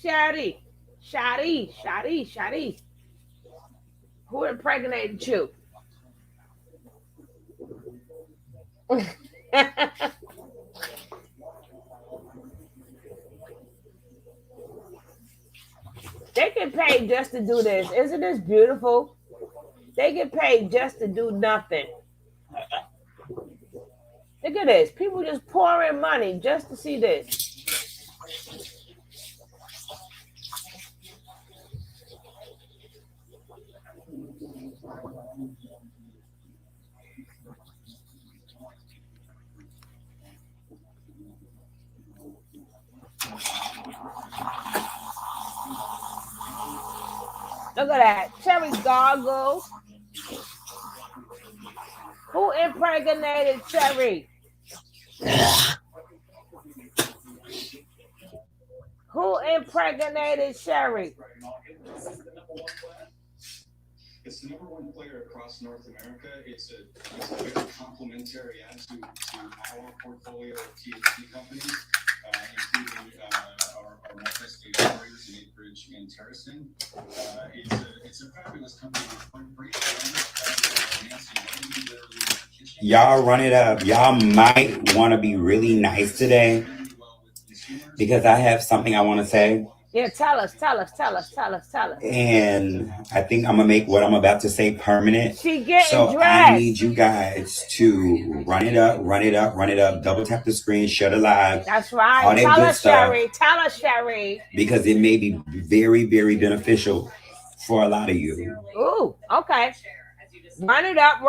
Shadi. Who impregnated you? They get paid just to do this. Isn't this beautiful? They get paid just to do nothing. Look at this. People just pour in money just to see this. Look at that. Cherry goggles. Who impregnated Cherry? Who impregnated Cherry? It's the #1 player across North America. It's a very complementary add to our portfolio of THC companies, including our multi-state operators in Anchorage and Terracing. It's a fabulous company with great Y'all run it up. Y'all might want to be really nice today because I have something I want to say. Yeah, tell us. And I think I'm gonna make what I'm about to say permanent. She getting so dressed. I need you guys to run it up, double tap the screen, share the live. That's right. All that Tell good us, stuff. Sherry. Tell us, Sherry. Because it may be very, very beneficial for a lot of you. Ooh, okay. Run it up.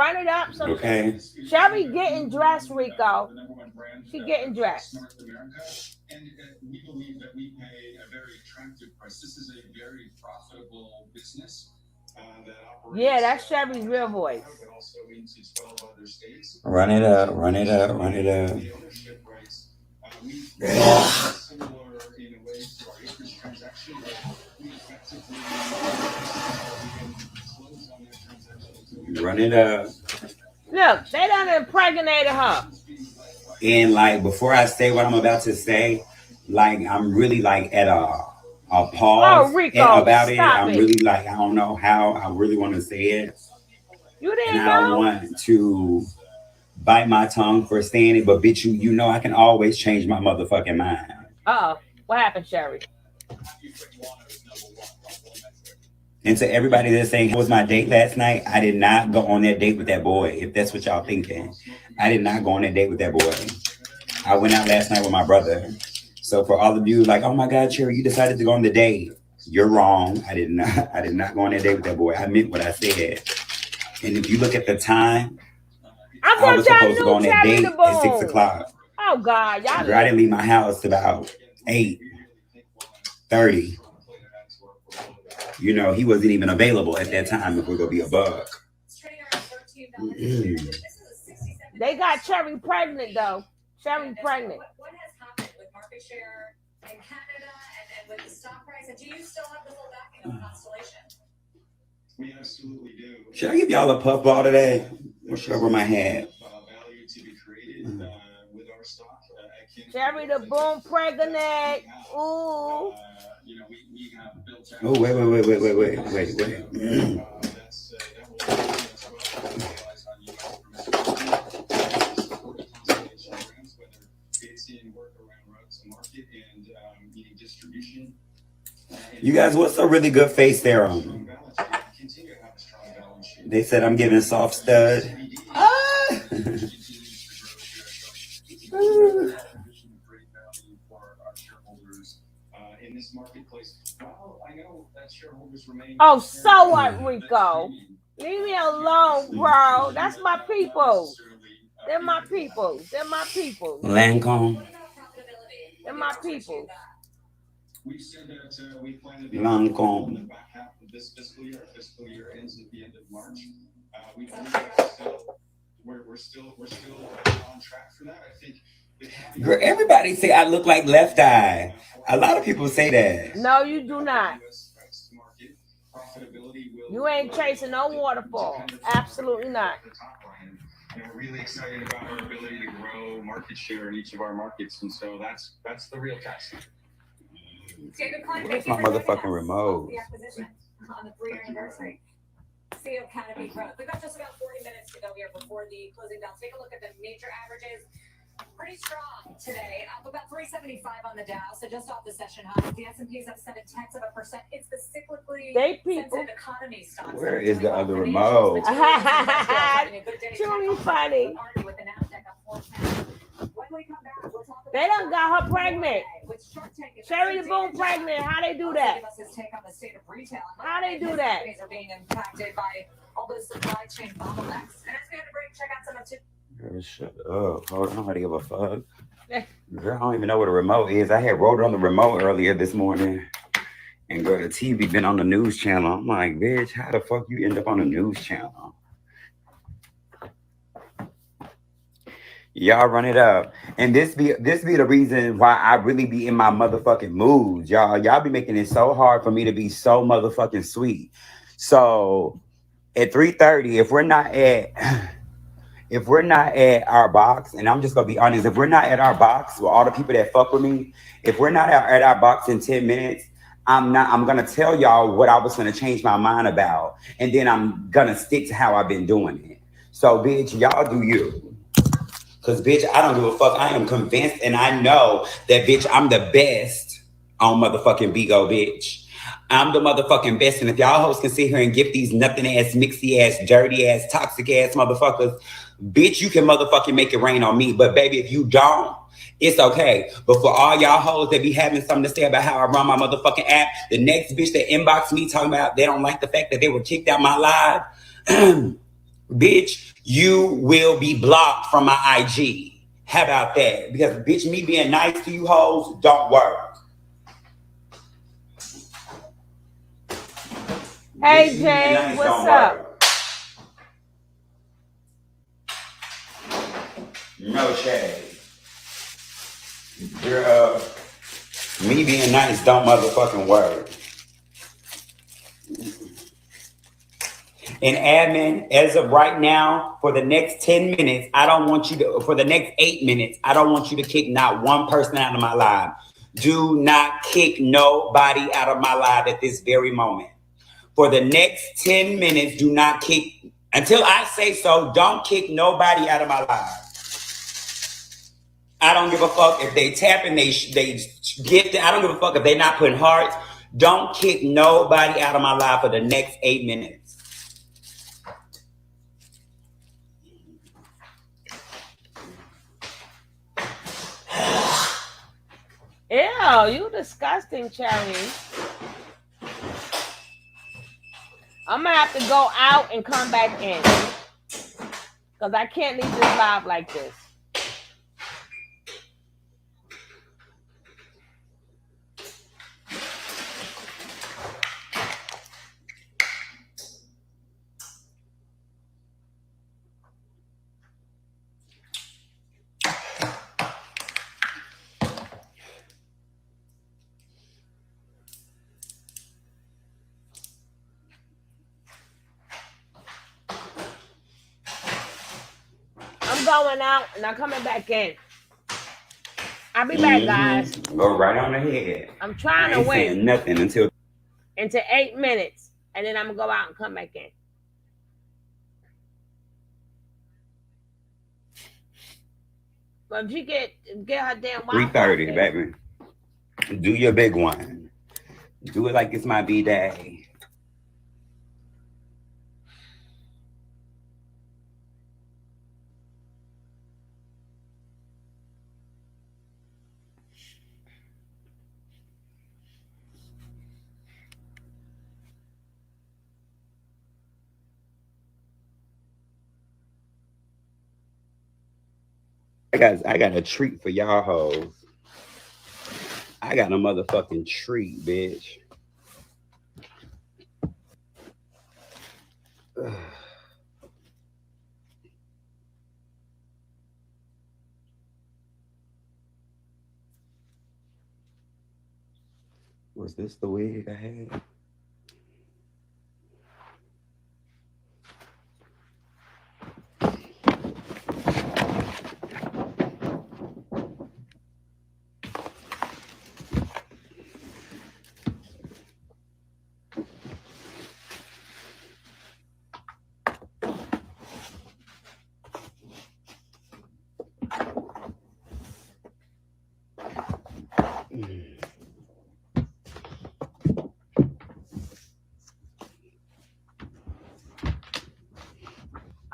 So okay. Sherry getting dressed, Rico. She getting dressed. And we believe that we pay a very attractive price. This is a very profitable business that operates. Yeah, that's Sherry's real voice. Also into 12 other states. Run it up. The ownership rights. We similar in a way to our Acres transaction, but we effectively close on that transaction. Run it up. Look, they done impregnated her. And like before I say what I'm about to say, like I'm really like at a pause Rico, about it. stop I'm it. really like I don't know how I really want to say it. You and didn't I don't know? want to bite my tongue for saying it, but bitch, you know I can always change my motherfucking mind. Uh-oh. What happened, Sherry? And to everybody that's saying, how was my date last night? I did not go on that date with that boy, if that's what y'all thinking. I did not go on that date with that boy. I went out last night with my brother. So for all of you, like, oh my God, Cherry, you decided to go on the date. You're wrong. I did not go on that date with that boy. I meant what I said. And if you look at the time, I I thought was y'all supposed to go knew on that Cherry date the at 6 Boom. o'clock. Oh God, y'all Girl, I didn't late. leave my house till about 8:30. You know, he wasn't even available at that time if we're gonna be a buck. They got Cherry pregnant though. Cherry pregnant. What has happened with market share in Canada and with the stock price? And do you still have the full backing of Constellation? We absolutely do. Should I give y'all a puffball today? Or should I wear my hat? Value to be created with our stock. Cherry the Boom pregnant. Ooh. You know, we have built out. Oh, wait. That will it's in work around routes to market and meeting distribution. You guys, what's a really good face there on? They said I'm giving soft stud. In this marketplace, well, I know that shareholders remain. Oh, so what, Rico? Leave me alone, bro. That's my people. They're my people. They're my people. Lancome. They're my people. We said that we plan to be Lancome. in the back half of this fiscal year. Our fiscal year ends at the end of March. We believe that we're still on track for that. I think. Girl, everybody say I look like Left Eye. A lot of people say that. No, you do not. You ain't chasing no waterfall. Absolutely not. And we're really excited about our ability to grow market share in each of our markets, and so that's the real test. Where's my motherfucking remote? On the 3-year anniversary. CEO Canopy Growth. We've got just about 40 minutes to go here before the closing bells. Take a look at the major averages. Pretty strong today, up about 375 on the Dow, so just off the session high. The S&P is up 0.7%. It's the cyclically sensitive economy stocks. Where is the other remote? Truly funny. They done got her pregnant. Cherry the Boom pregnant. How they do that? How they do that? Are being impacted by all those supply chain bottlenecks. And as we had to break, check out some of Girl, shut up. Hold on, I don't give a fuck. Girl, I don't even know what a remote is. I had wrote on the remote earlier this morning. And girl, the TV been on the news channel. I'm like, bitch, how the fuck you end up on the news channel? Y'all run it up. And this be the reason why I really be in my motherfucking mood. Y'all be making it so hard for me to be so motherfucking sweet. So at 3:30, if we're not at our box, and I'm just gonna be honest, if we're not at our box with all the people that fuck with me, if we're not at our box in 10 minutes, I'm gonna tell y'all what I was gonna change my mind about, and then I'm gonna stick to how I've been doing it. So bitch, y'all do you. Cause bitch, I don't give a fuck. I am convinced and I know that bitch, I'm the best on motherfucking Bigo, bitch. I'm the motherfucking best. And if y'all hoes can sit here and give these nothing ass, mixy ass, dirty ass, toxic ass motherfuckers, bitch, you can motherfucking make it rain on me. But baby, if you don't, it's okay. But for all y'all hoes that be having something to say about how I run my motherfucking app, the next bitch that inbox me talking about they don't like the fact that they were kicked out my live, bitch, you will be blocked from my IG. How about that? Because bitch, me being nice to you hoes don't work. Hey Jay, what's up? No shade. Girl, me being nice don't motherfucking work. And admin, as of right now, for the next 10 minutes, for the next 8 minutes, I don't want you to kick not one person out of my live. Do not kick nobody out of my live at this very moment. For the next 10 minutes, do not kick Until I say so, don't kick nobody out of my life. I don't give a fuck if they tap and they get. I don't give a fuck if they not putting hearts. Don't kick nobody out of my life for the next 8 minutes. Ew, you disgusting, Cherry. I'm gonna have to go out and come back in. Because I can't leave this live like this. I'm going out and I'm coming back in. I'll be back, guys. Go right on ahead. I'm trying I to ain't wait saying nothing until into 8 minutes, and then I'm gonna go out and come back in. But if you get her damn Wi-Fi 3:30, baby. Do your big one. Do it like it's my B-day. I got a treat for y'all hoes. I got a motherfucking treat, bitch. Ugh. Was this the wig I had?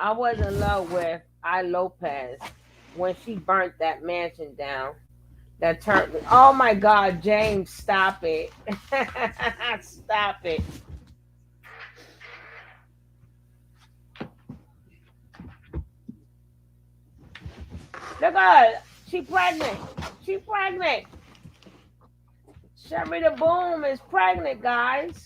I was in love with I Lopez when she burnt that mansion down. That turned. Oh my God, James, stop it! Stop it! Look at her. She pregnant. She pregnant. Sherry the Boom is pregnant, guys.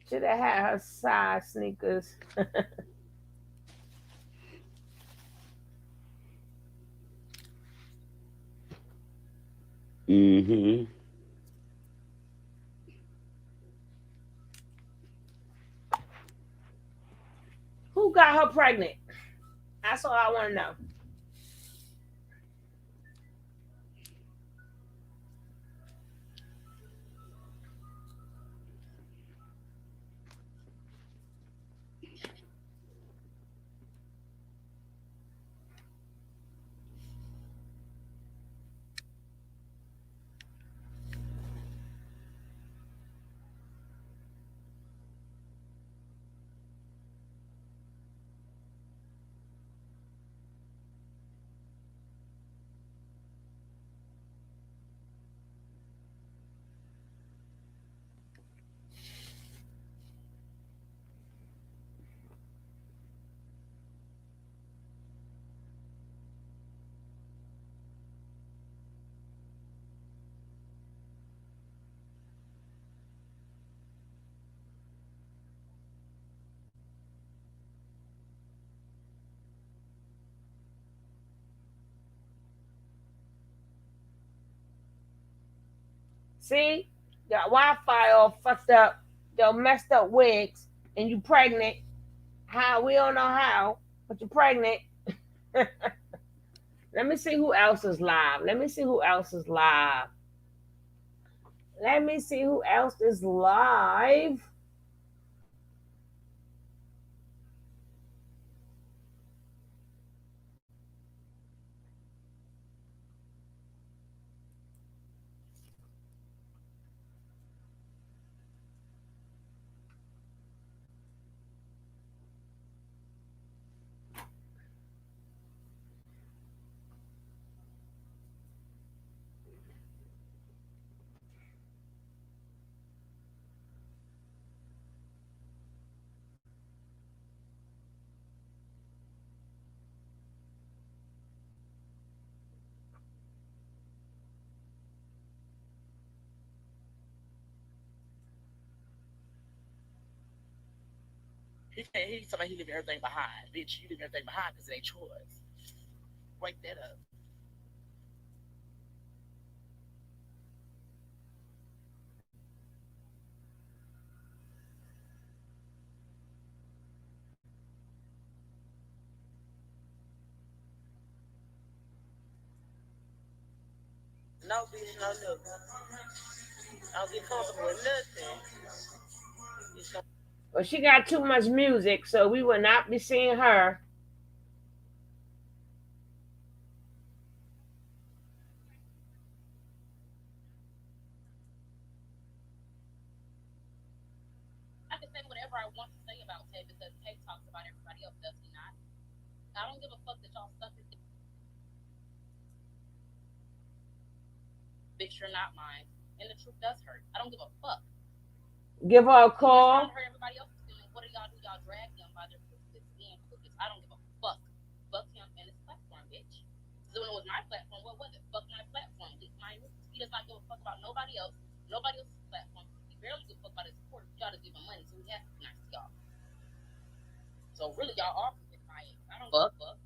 Should have had her size sneakers. Mm-hmm. Who got her pregnant? That's all I want to know. See, the Wi-Fi all fucked up, the messed up wigs, and you pregnant. How we don't know how, but you're pregnant. Let me see who else is live. Let me see who else is live. Let me see who else is live. He's talking about he leave everything behind. Bitch, you leave everything behind because it ain't yours. Break that up. No, bitch, no, no. I don't get comfortable with nothing. Well, she got too much music, so we will not be seeing her. I can say whatever I want to say about Tay because Tay talks about everybody else, does he not? I don't give a fuck that y'all suck at bitch, you're not mine. And the truth does hurt. I don't give a fuck. Give her a call. Hurt everybody else's feelings. What do y'all do? Y'all drag them by their pussies and cookies. I don't give a fuck. Fuck him and his platform, bitch. So when it was my platform, what was it? Fuck my platform. He does not give a fuck about nobody else, nobody else's platform. He barely gives a fuck about his support. Y'all just give him money, so he has to be nice to y'all. So really, y'all are my ass. I don't give a fuck.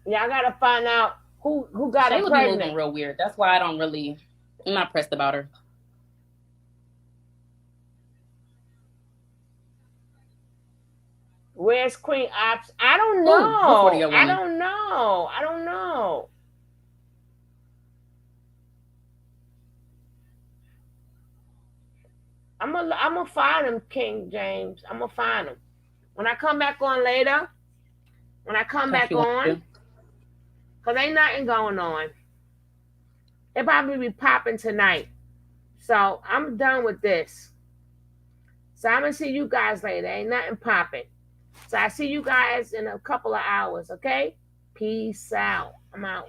Y'all gotta find out who got her Shayla be pregnant. moving real weird. That's why I don't really. I'm not pressed about her. Where's Queen Ops? I don't know. Who 40-year I woman? don't know. I don't know. I'm gonna find him, King James. I'm gonna find him when I come back on later. When I come back on, cause ain't nothing going on. It probably be popping tonight. So I'm done with this. So I'm gonna see you guys later. Ain't nothing popping. So I see you guys in a couple of hours. Okay. Peace out. I'm out.